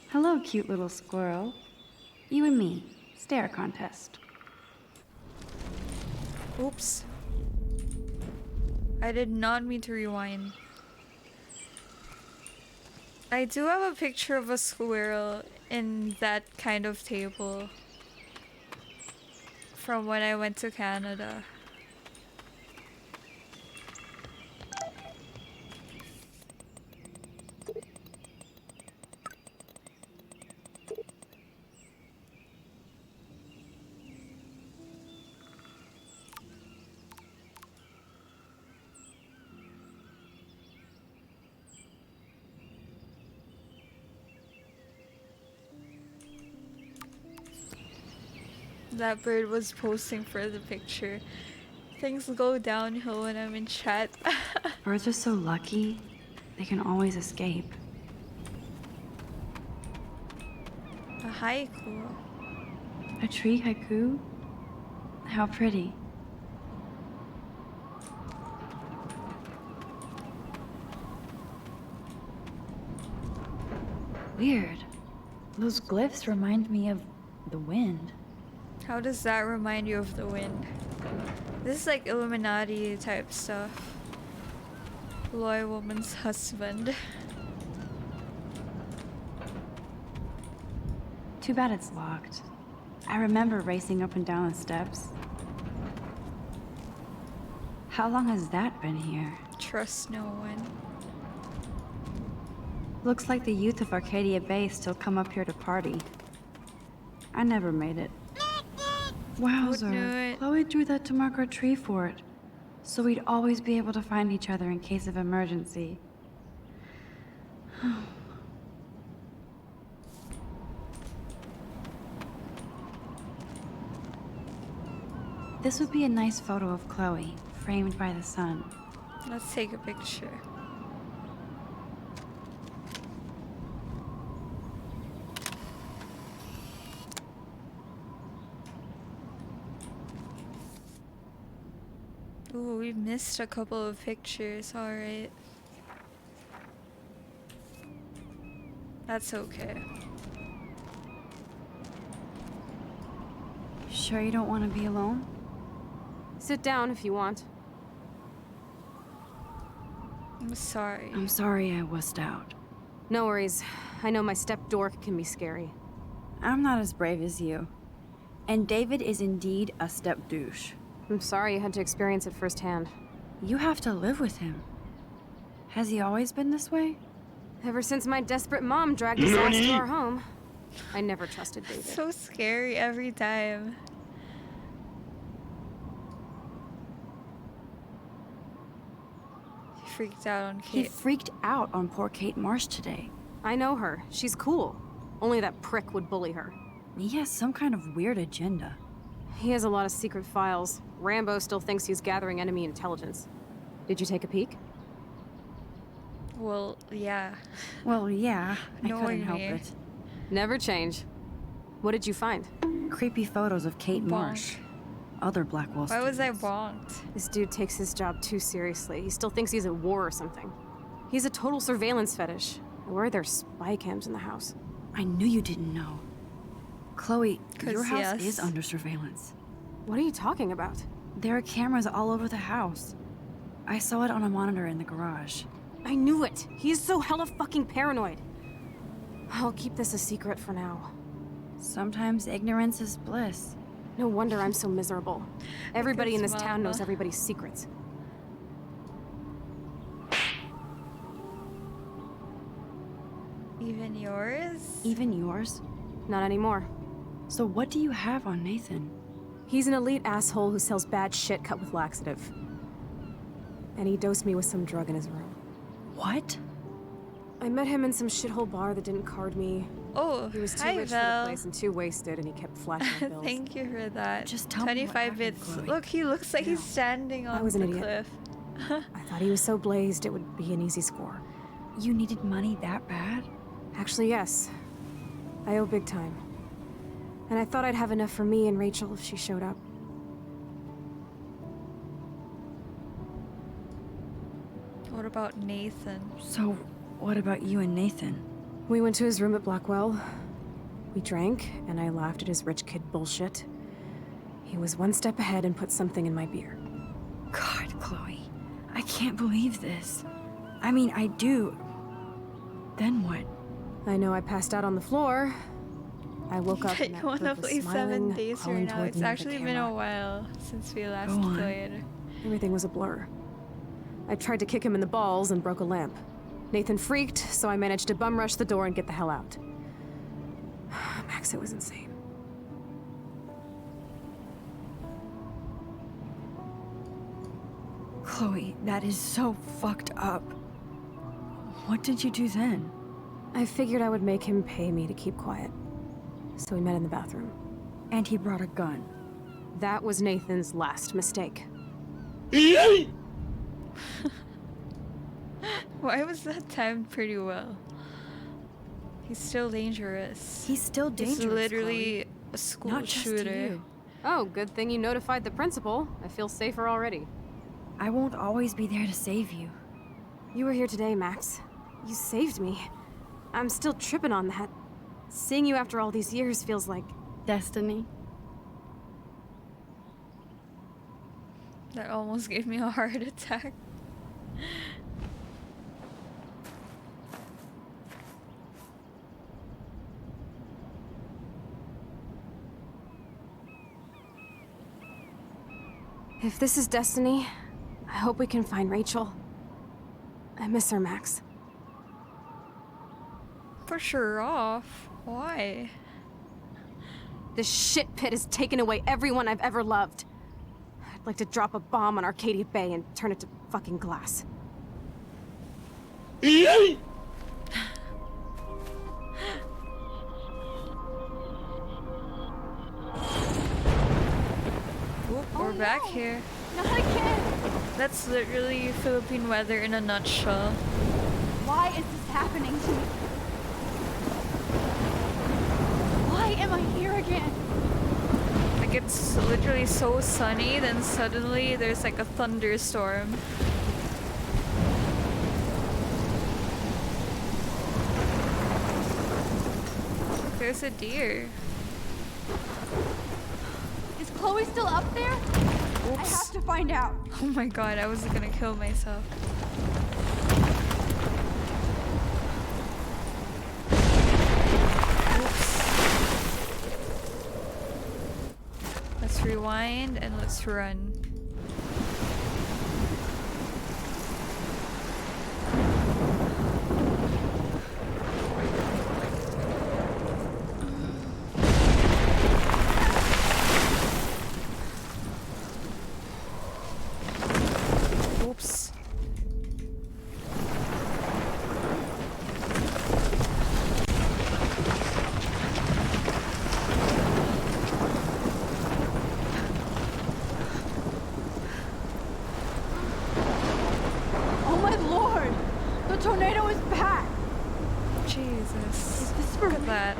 B: Hello, cute little squirrel. You and me. Stare contest.
A: Oops. I did not mean to rewind. I do have a picture of a squirrel in that kind of table from when I went to Canada. That bird was posting for the picture. Things go downhill when I'm in chat.
B: Birds are so lucky, they can always escape.
A: A haiku.
B: A tree haiku? How pretty. Weird. Those glyphs remind me of the wind.
A: How does that remind you of the wind? This is like Illuminati type stuff. Loy woman's husband.
B: Too bad it's locked. I remember racing up and down the steps. How long has that been here?
A: Trust no one.
B: Looks like the youth of Arcadia Bay still come up here to party. I never made it. Wowzer, Chloe drew that to mark our tree fort, so we'd always be able to find each other in case of emergency. This would be a nice photo of Chloe, framed by the sun.
A: Let's take a picture. Ooh, we missed a couple of pictures, alright. That's okay.
B: Sure you don't want to be alone?
H: Sit down if you want.
A: I'm sorry.
B: I'm sorry I wussed out.
H: No worries. I know my step dork can be scary.
B: I'm not as brave as you. And David is indeed a step douche.
H: I'm sorry you had to experience it firsthand.
B: You have to live with him. Has he always been this way?
H: Ever since my desperate mom dragged his ass to our home, I never trusted David.
A: So scary every time. He freaked out on Kate.
B: He freaked out on poor Kate Marsh today.
H: I know her. She's cool. Only that prick would bully her.
B: He has some kind of weird agenda.
H: He has a lot of secret files. Rambo still thinks he's gathering enemy intelligence. Did you take a peek?
A: Well, yeah.
B: Well, yeah. I
A: Knowing
B: couldn't help
A: me.
B: it.
H: Never change. What did you find?
B: Creepy photos of Kate Marsh. Other Blackwell
A: Why was I
B: students.
A: bonked?
H: This dude takes his job too seriously. He still thinks he's at war or something. He's a total surveillance fetish. Where are there spy cams in the house?
B: I knew you didn't know. Chloe,
A: 'Cause
B: your house
A: yes.
B: is under surveillance.
H: What are you talking about?
B: There are cameras all over the house. I saw it on a monitor in the garage.
H: I knew it! He's so hella fucking paranoid. I'll keep this a secret for now.
B: Sometimes ignorance is bliss.
H: No wonder I'm so miserable. Everybody in this
A: Because
H: town knows
A: Mama.
H: everybody's secrets.
A: Even yours?
B: Even yours?
H: Not anymore.
B: So what do you have on Nathan?
H: He's an elite asshole who sells bad shit cut with laxative. And he dosed me with some drug in his room.
B: What?
H: I met him in some shithole bar that didn't card me.
A: Oh,
H: He was too
A: hi,
H: rich for the
A: Val.
H: place and too wasted, and he kept flashing bills.
A: Thank you for that.
B: Just tell me what
A: 25
B: happened,
A: bits.
B: Chloe.
A: Look, he looks like he's standing on
H: was an
A: the
H: idiot.
A: cliff.
H: I thought he was so blazed it would be an easy score.
B: You needed money that bad?
H: Actually, yes. I owe big time. And I thought I'd have enough for me and Rachel if she showed up.
A: What about Nathan?
B: So, what about you and Nathan?
H: We went to his room at Blackwell. We drank, and I laughed at his rich kid bullshit. He was one step ahead and put something in my beer.
B: God, Chloe. I can't believe this. I mean, I do. Then what?
H: I know I passed out on the floor. I woke up and
A: I
H: that
A: wanna
H: group was
A: play
H: smiling,
A: 7 days
H: crawling
A: right now.
H: toward
A: It's
H: me with
A: actually
H: the
A: been a
H: camera.
A: while since we last
B: Go on.
A: played.
H: Everything was a blur. I tried to kick him in the balls and broke a lamp. Nathan freaked, so I managed to bum rush the door and get the hell out. Max, it was insane.
B: Chloe, that is so fucked up. What did you do then?
H: I figured I would make him pay me to keep quiet. So we met in the bathroom.
B: And he brought a gun.
H: That was Nathan's last mistake.
A: Why was that timed pretty well? He's still dangerous.
B: He's still dangerous,
A: He's literally
B: Chloe.
A: a school
B: Not just to
A: shooter.
B: you.
H: Oh, good thing you notified the principal. I feel safer already.
B: I won't always be there to save you.
H: You were here today, Max. You saved me. I'm still tripping on that. Seeing you after all these years feels like...
B: Destiny.
A: That almost gave me a heart attack.
H: If this is destiny, I hope we can find Rachel. I miss her, Max.
A: Push her off? Why?
H: This shit pit has taken away everyone I've ever loved. I'd like to drop a bomb on Arcadia Bay and turn it to fucking glass.
A: We're back here.
H: Not again!
A: That's literally Philippine weather in a nutshell.
J: Why is this happening to me? Why am I here again?
A: Like, it's literally so sunny, then suddenly there's like a thunderstorm. Look, there's a deer.
J: Is Chloe still up there? I have to find out.
A: Oh my god, I was gonna kill myself. Let's rewind and let's run. Oops.
J: Oh my lord! The tornado is back!
A: Jesus.
J: This
A: Look at that.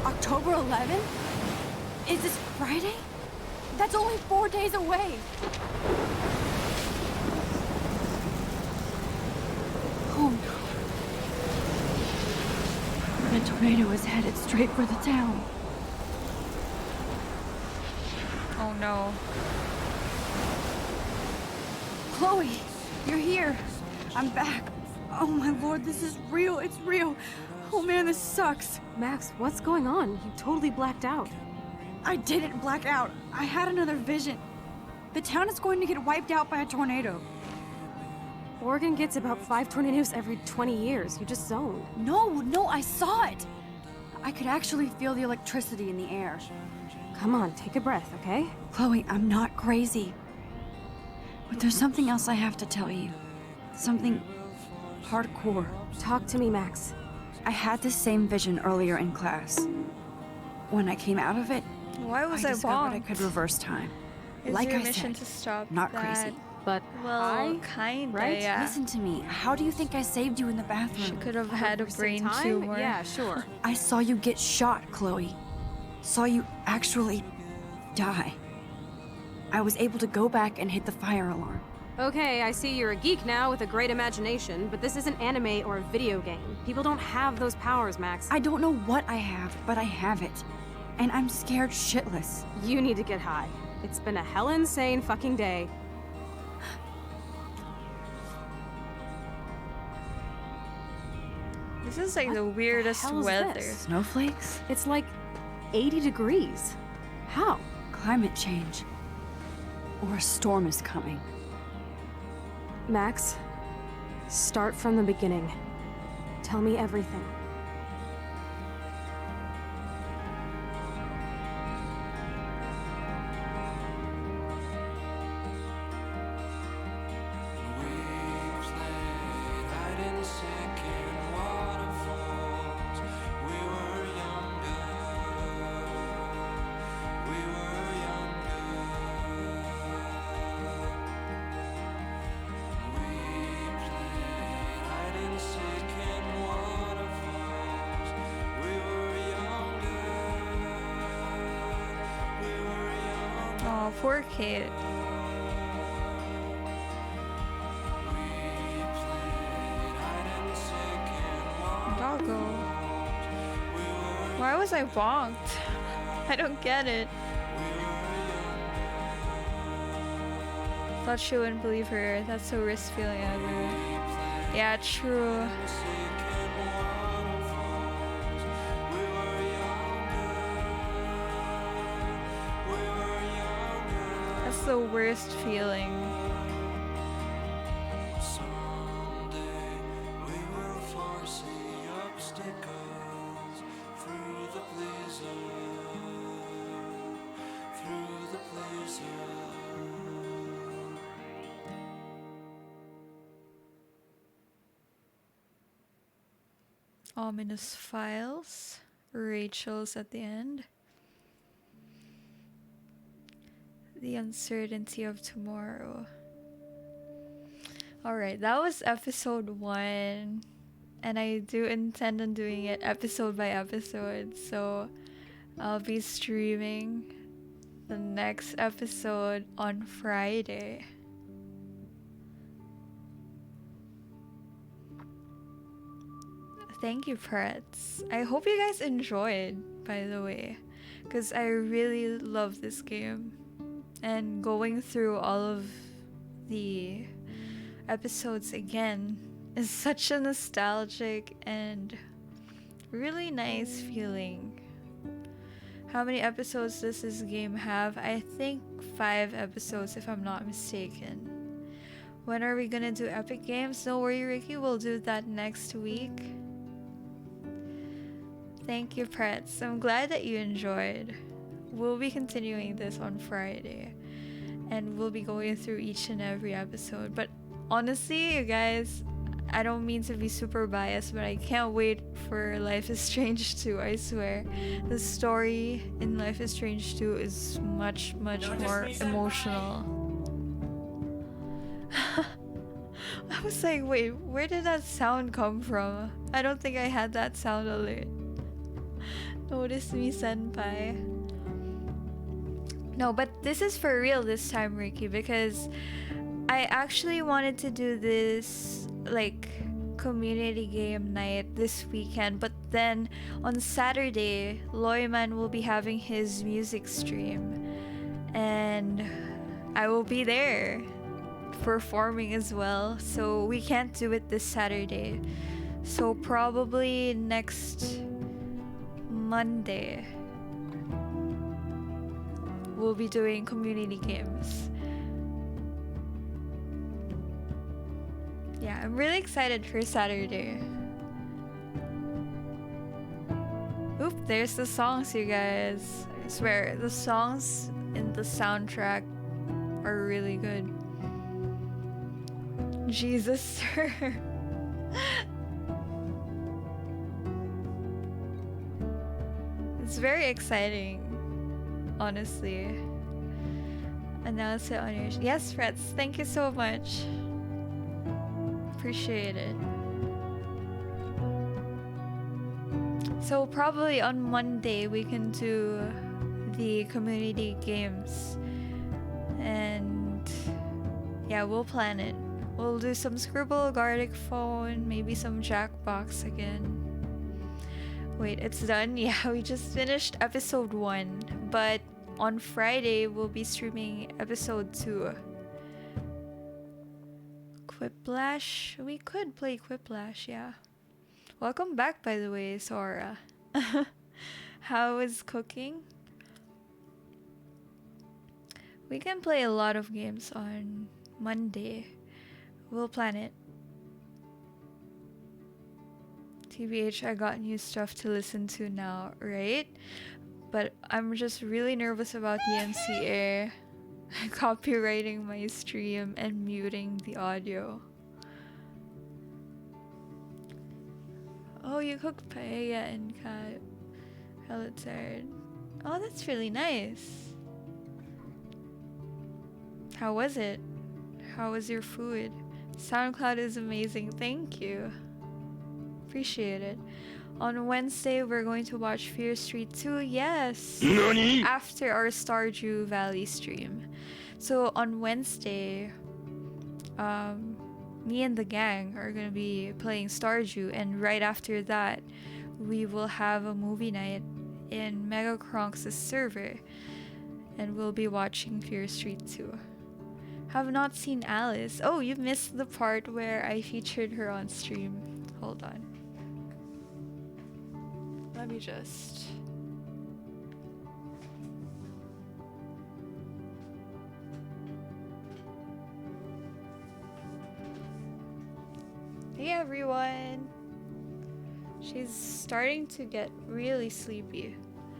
J: October 11th? Is this Friday? That's only 4 days away. Oh no.
B: The tornado is headed straight for the town.
A: Oh no.
J: Chloe, you're here. I'm back. Oh my lord, this is real. It's real. Oh man, this sucks.
H: Max, what's going on? You totally blacked out.
J: I didn't black out. I had another vision. The town is going to get wiped out by a tornado.
H: Oregon gets about 5 tornadoes every 20 years. You just zoned.
J: No, I saw it. I could actually feel the electricity in the air.
H: Come on, take a breath, okay?
B: Chloe, I'm not crazy. But there's something else I have to tell you. Something hardcore.
H: Talk to me, Max.
B: I had the same vision earlier in class. When I came out of it,
A: Why was I
B: discovered I
A: bonked?
B: could reverse time.
A: Is
B: Like
A: your
B: I
A: mission
B: said,
A: to stop
B: not
A: that?
B: crazy.
H: But
A: Well, kinda,
H: right?
A: yeah.
B: Listen to me. How do you think I saved you in the
A: She
B: bathroom?
A: could have had a brain tumor.
H: Yeah, sure.
B: I saw you get shot, Chloe. Saw you actually die. I was able to go back and hit the fire alarm.
H: Okay, I see you're a geek now with a great imagination, but this isn't anime or a video game. People don't have those powers, Max.
B: I don't know what I have, but I have it. And I'm scared shitless.
H: You need to get high. It's been a hell insane fucking day.
A: This is like the weirdest
H: hell is
A: weather.
H: this?
B: Snowflakes?
H: It's like 80 degrees. How?
B: Climate change. Or a storm is coming.
H: Max, start from the beginning. Tell me everything.
A: Oh, poor kid. Doggo. Why was I bonked? I don't get it. Thought she wouldn't believe her. That's the worst feeling ever. Yeah, true. That's the worst feeling. Ominous files. Rachel's at the end. The uncertainty of tomorrow. Alright, that was episode 1. And I do intend on doing it episode by episode. So I'll be streaming the next episode on Friday. Thank you, Pretz. I hope you guys enjoyed, by the way, because I really love this game. And going through all of the episodes again is such a nostalgic and really nice feeling. How many episodes does this game have? I think 5 episodes if I'm not mistaken. When are we gonna do Epic Games? Don't worry, Ricky, we'll do that next week. Thank you, Pretz. I'm glad that you enjoyed. We'll be continuing this on Friday. And we'll be going through each and every episode. But honestly, you guys, I don't mean to be super biased, but I can't wait for Life is Strange 2, I swear. The story in Life is Strange 2 is much, much more emotional. I was like, wait, where did that sound come from? I don't think I had that sound alert. Notice me, senpai. No, but this is for real this time, Ricky, because I actually wanted to do this like community game night this weekend, but then on Saturday, Loyman will be having his music stream and I will be there performing as well, so we can't do it this Saturday. So probably next Monday we'll be doing community games. Yeah, I'm really excited for Saturday. Oop, there's the songs, you guys. I swear, the songs in the soundtrack are really good. Jesus, sir. It's very exciting, honestly. Announce it on your... Yes, Fretz, thank you so much. Appreciate it. So probably on Monday we can do the community games. And yeah, we'll plan it. We'll do some Scribble, Garlic Phone, maybe some Jackbox again. Wait, it's done? Yeah, we just finished episode 1, but on Friday we'll be streaming episode 2. Quiplash? We could play Quiplash, yeah. Welcome back, by the way, Sora. How is cooking? We can play a lot of games on Monday. We'll plan it. TBH, I got new stuff to listen to now, right? But I'm just really nervous about the MCA copywriting my stream and muting the audio. Oh, you cooked paella and Pelletsard. Oh, that's really nice. How was it? How was your food? SoundCloud is amazing. Thank you. Appreciate it. On Wednesday, we're going to watch Fear Street 2. Yes!
F: Nani?
A: After our Stardew Valley stream. So on Wednesday, me and the gang are going to be playing Stardew. And right after that, we will have a movie night in Megacronx's server. And we'll be watching Fear Street 2. Have not seen Alice. Oh, you missed the part where I featured her on stream. Hold on. Let me just... Hey everyone! She's starting to get really sleepy,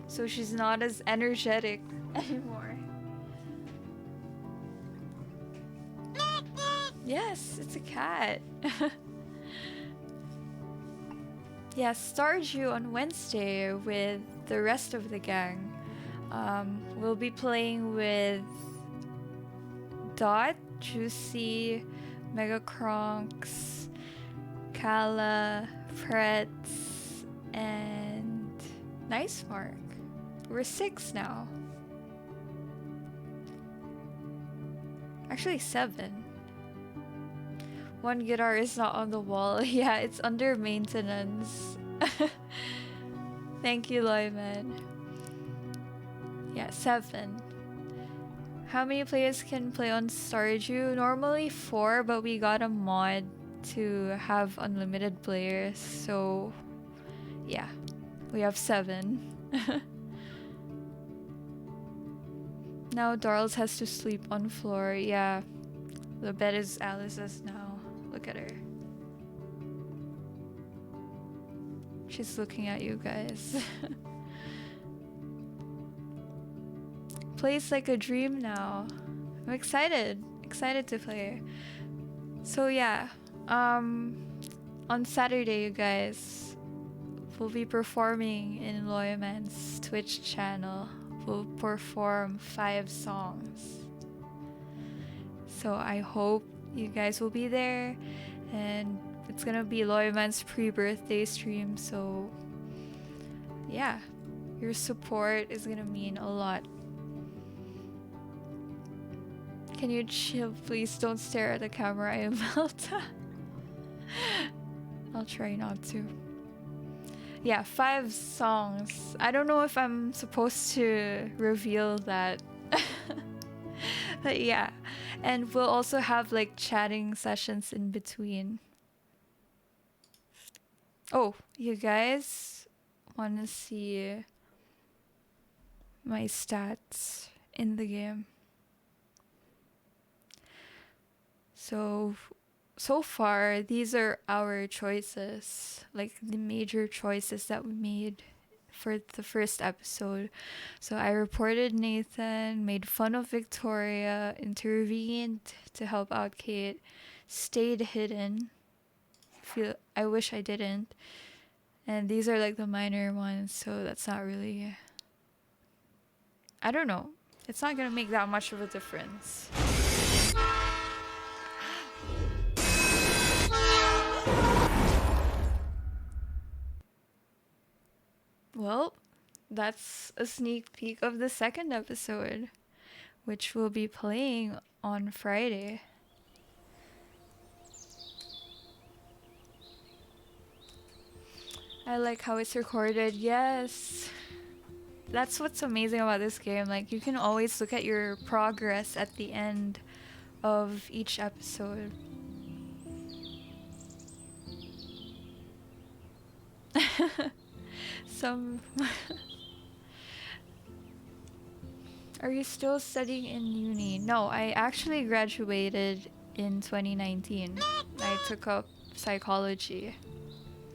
A: so she's not as energetic anymore. Yes, it's a cat. Yeah, Stardew on Wednesday with the rest of the gang. We'll be playing with Dot, Juicy, Megacronks, Kala, Fretz, and Nice Mark. We're 6 now. Actually 7. One guitar is not on the wall. Yeah, it's under maintenance. Thank you, Loyman. Yeah, 7. How many players can play on Stardew? Normally 4, but we got a mod to have unlimited players. So, yeah, we have 7. Now Darlz has to sleep on floor. Yeah, the bed is Alice's now. Look at her. She's looking at you guys. Plays like a dream now. I'm excited to play. So yeah, on Saturday, you guys, we'll be performing in Loyman's Twitch channel. We'll perform 5 songs. So I hope you guys will be there, and it's gonna be Loyman's pre-birthday stream, so yeah, your support is gonna mean a lot. Can you chill, please? Don't stare at the camera, I am Melta. I'll try not to. Yeah, 5 songs. I don't know if I'm supposed to reveal that. But yeah, and we'll also have like chatting sessions in between. Oh, you guys want to see my stats in the game? So far, these are our choices, like the major choices that we made for the first episode. So I reported Nathan, made fun of Victoria, intervened to help out Kate, stayed hidden. I wish I didn't. And these are like the minor ones, so that's not really... I don't know. It's not gonna make that much of a difference. Well, that's a sneak peek of the second episode, which we'll be playing on Friday. I like how it's recorded. Yes. That's what's amazing about this game. Like, you can always look at your progress at the end of each episode. Are you still studying in uni? No, I actually graduated in 2019. I took up psychology.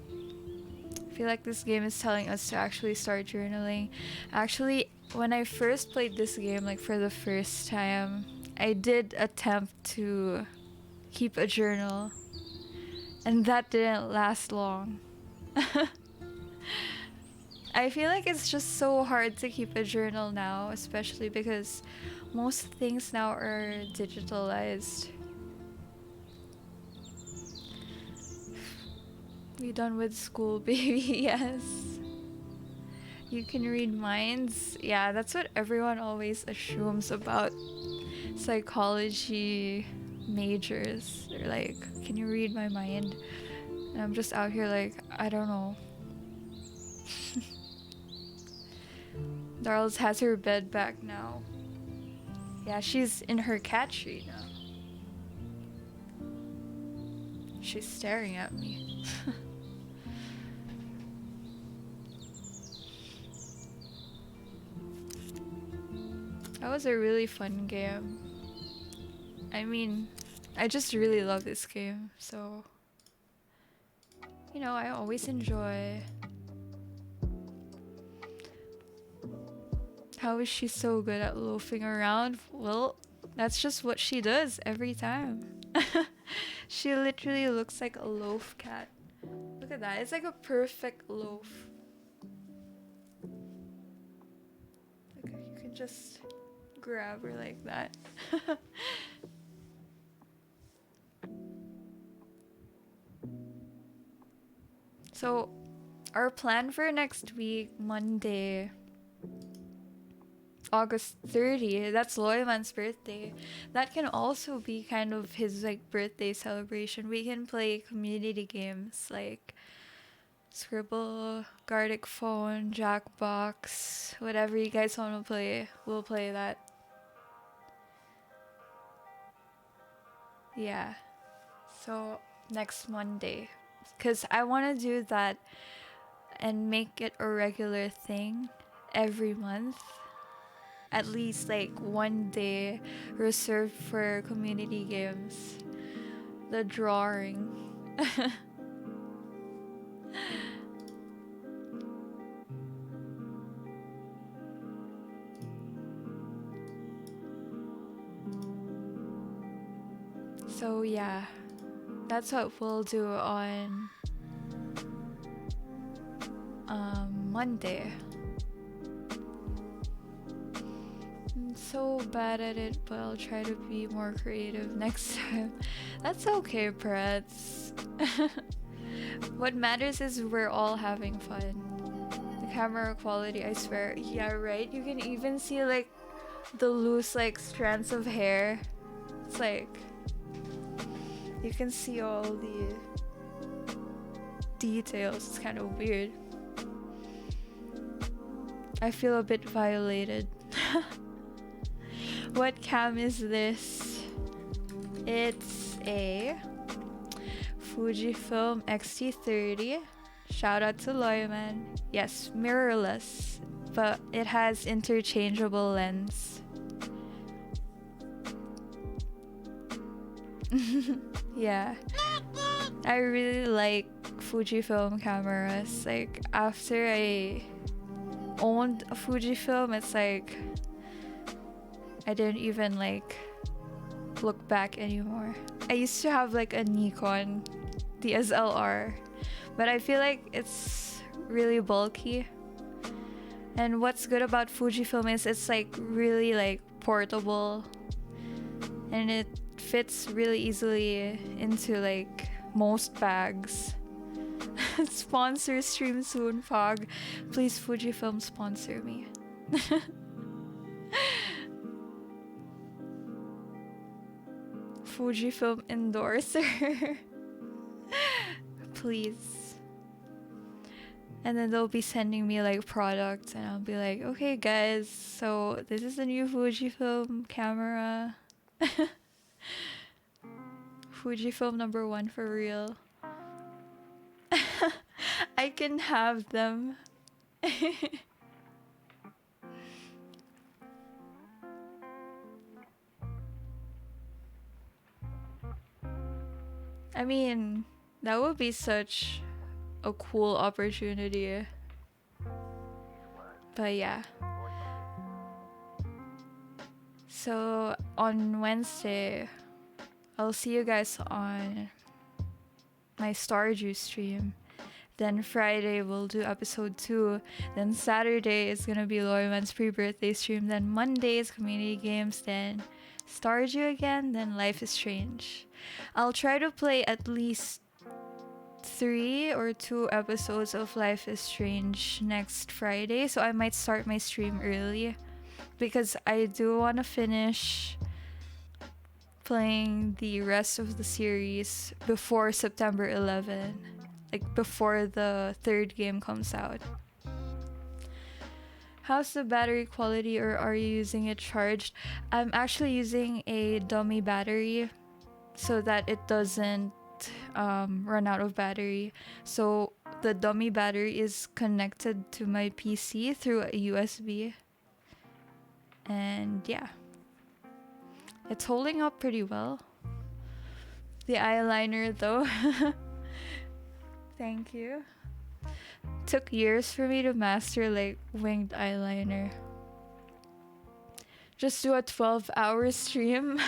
A: I feel like this game is telling us to actually start journaling. Actually, when I first played this game, like for the first time, I did attempt to keep a journal, and that didn't last long. I feel like it's just so hard to keep a journal now, especially because most things now are digitalized. We done with school, baby. Yes. You can read minds. Yeah, that's what everyone always assumes about psychology majors. They're like, can you read my mind? And I'm just out here like, I don't know. Darlz has her bed back now. Yeah, she's in her cat tree now. She's staring at me. That was a really fun game. I mean, I just really love this game, so you know, I always enjoy. How is she so good at loafing around? Well, that's just what she does every time. She literally looks like a loaf cat. Look at that, it's like a perfect loaf. Like, you can just grab her like that. So, our plan for next week, Monday, August 30th, that's Loyman's birthday. That can also be kind of his like birthday celebration. We can play community games like Scribble, Gartic Phone, Jackbox, whatever you guys want to play, we'll play that. Yeah. So next Monday. Because I want to do that and make it a regular thing every month. At least like one day reserved for community games. The drawing. So yeah, that's what we'll do on Monday. I'm so bad at it, but I'll try to be more creative next time. That's okay, Pretz. What matters is we're all having fun. The camera quality, I swear. Yeah, right? You can even see like the loose like strands of hair. It's like you can see all the details. It's kind of weird. I feel a bit violated. What cam is this? It's a Fujifilm X-T30. Shout out to Loyman. Yes, mirrorless, but it has interchangeable lens. Yeah, I really like Fujifilm cameras. Like after I owned a Fujifilm, it's like I didn't even like look back anymore. I used to have like a Nikon DSLR, but I feel like it's really bulky. And what's good about Fujifilm is it's like really like portable, and it fits really easily into like most bags. Sponsor stream soon, Fog. Please, Fujifilm, sponsor me. Fujifilm endorser. Please. And then they'll be sending me like products, and I'll be like, okay guys, so this is the new Fujifilm camera. Fujifilm #1 for real. I can have them. I mean, that would be such a cool opportunity. But yeah. So on Wednesday, I'll see you guys on my Stardew stream. Then Friday we'll do episode 2. Then Saturday is gonna be Loyman's pre-birthday stream. Then Monday is community games. Then Stardew again. Then Life is Strange. I'll try to play at least 3 or 2 episodes of Life is Strange next Friday. So I might start my stream early because I do want to finish playing the rest of the series before September 11, like before the 3rd game comes out. How's the battery quality, or are you using it charged? I'm actually using a dummy battery so that it doesn't run out of battery. So the dummy battery is connected to my PC through a USB. And yeah, it's holding up pretty well. The eyeliner though. Thank you. Took years for me to master like winged eyeliner. Just do a 12-hour stream.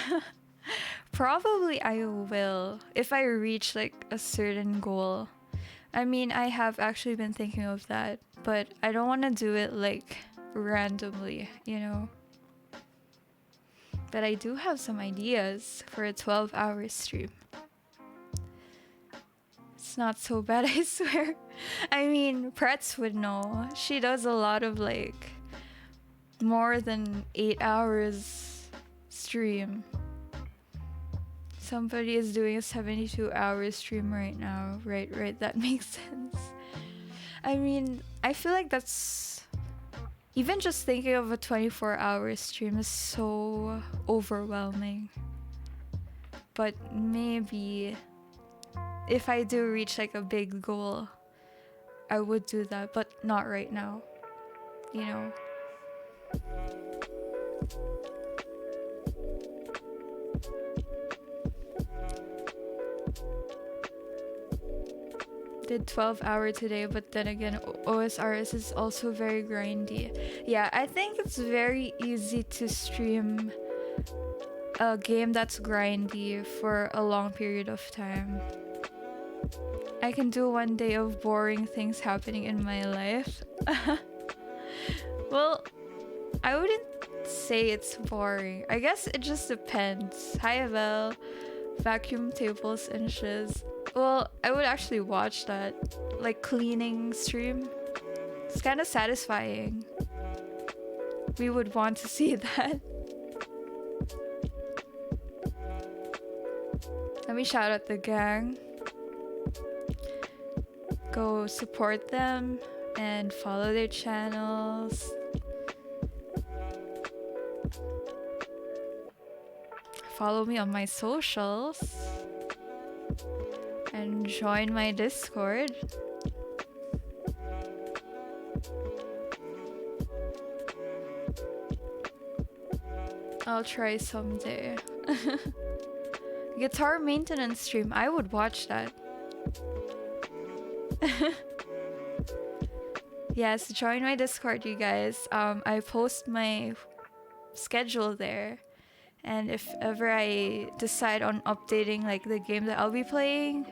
A: Probably I will if I reach like a certain goal. I mean, I have actually been thinking of that, but I don't want to do it like randomly, you know. But I do have some ideas for a 12-hour stream. It's not so bad, I swear. I mean, Pretz would know. She does a lot of like more than 8 hours stream. Somebody is doing a 72-hour stream right now. Right, that makes sense. I mean, I feel like that's... Even just thinking of a 24-hour stream is so overwhelming. But maybe if I do reach like a big goal, I would do that, but not right now. You know? Did 12-hour today, but then again, OSRS is also very grindy. Yeah, I think it's very easy to stream a game that's grindy for a long period of time. I can do one day of boring things happening in my life. Well, I wouldn't say it's boring. I guess it just depends. Hi, Evel. Vacuum tables and shiz. Well, I would actually watch that. Like cleaning stream. It's kind of satisfying. We would want to see that. Let me shout out the gang. Go support them and follow their channels. Follow me on my socials. And join my Discord. I'll try someday. Guitar maintenance stream. I would watch that. Yes, join my Discord, you guys. I post my schedule there. And if ever I decide on updating like the game that I'll be playing,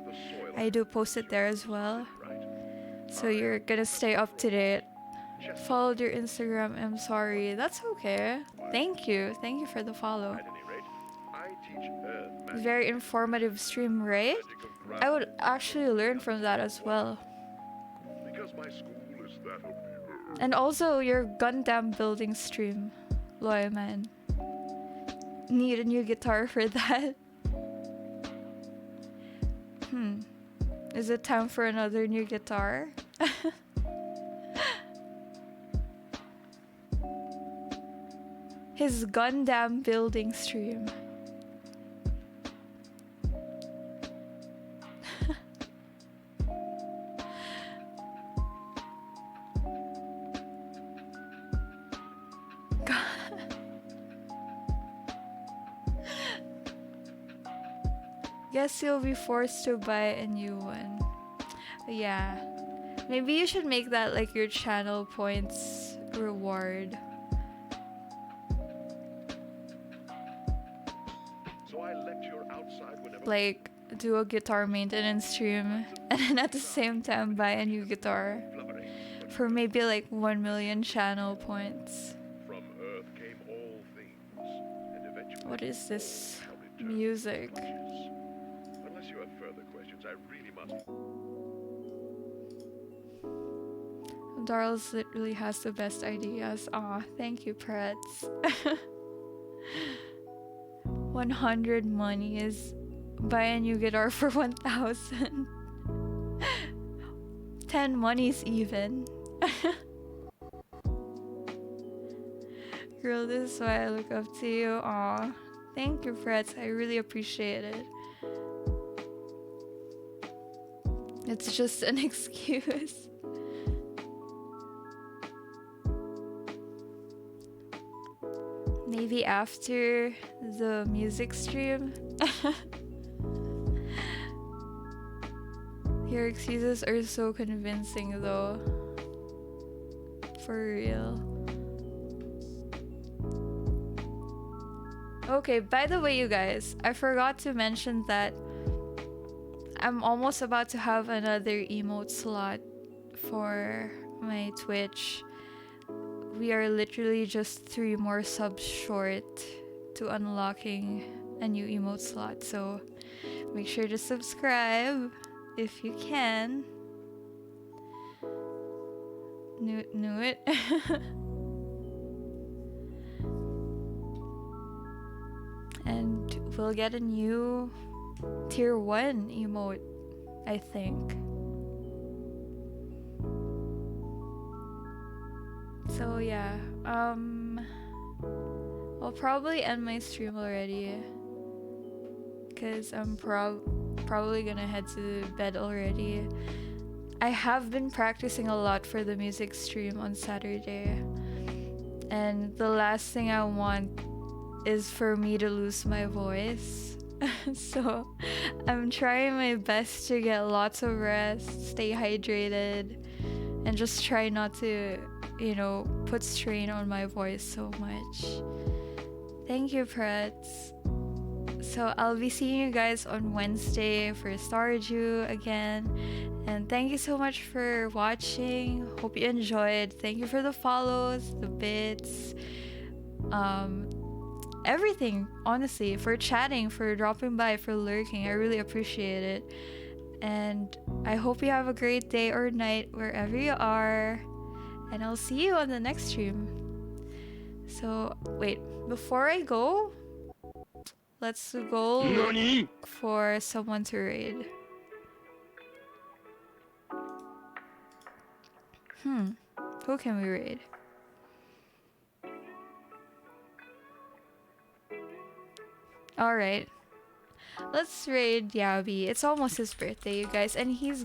A: I do post it there as well. So you're gonna stay up to date. Followed your Instagram, I'm sorry. That's okay. Thank you. Thank you for the follow. Very informative stream, right? I would actually learn from that as well. And also your Gundam building stream, Loy man. Need a new guitar for that. Is it time for another new guitar? His Gundam building stream. Guess you'll be forced to buy a new one. Yeah. Maybe you should make that like your channel points reward. Like, do a guitar maintenance stream and then at the same time buy a new guitar for maybe like 1 million channel points. What is this music?
P: Unless you have further questions, I really must.
A: Darlz literally has the best ideas. Aw, thank you, Pretz. 100 money is buy a new guitar for 1,000. 10 monies even. Girl, this is why I look up to you. Aw, thank you, Pretz. I really appreciate it. It's just an excuse. Maybe after the music stream. Your excuses are so convincing though. For real. Okay, by the way, you guys, I forgot to mention that I'm almost about to have another emote slot for my Twitch. We are literally just 3 more subs short to unlocking a new emote slot, so make sure to subscribe if you can. Knew it. And we'll get a new tier 1 emote, I think. So yeah, I'll probably end my stream already because I'm probably gonna head to bed already. I have been practicing a lot for the music stream on Saturday, and the last thing I want is for me to lose my voice. So I'm trying my best to get lots of rest, stay hydrated, and just try not to, you know, put strain on my voice so much. Thank you, Pretz. So I'll be seeing you guys on Wednesday for Stardew again. And thank you so much for watching. Hope you enjoyed. Thank you for the follows, the bits, everything, honestly, for chatting, for dropping by, for lurking. I really appreciate it. And I hope you have a great day or night wherever you are. And I'll see you on the next stream. So, wait, before I go, let's go look for someone to raid. Who can we raid? Alright. Let's raid Yabi. It's almost his birthday, you guys, and he's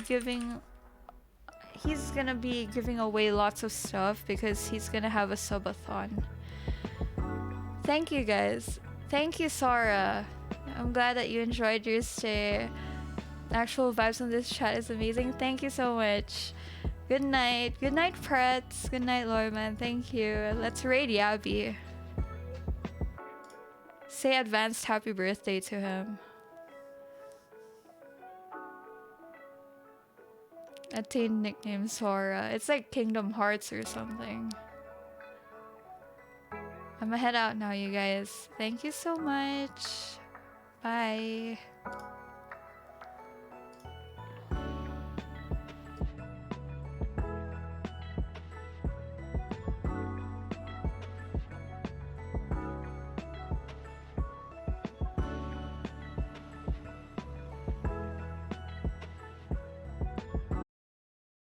A: gonna be giving away lots of stuff because he's gonna have a subathon. Thank you, guys. Thank you, Sora. I'm glad that you enjoyed your stay. Actual vibes on this chat is amazing. Thank you so much. Good night. Good night, Pretz. Good night, Lorman. Thank you. Let's raid Yabi. Say advanced happy birthday to him. Attained nickname Sora. It's like Kingdom Hearts or something. I'm gonna head out now, you guys. Thank you so much. Bye.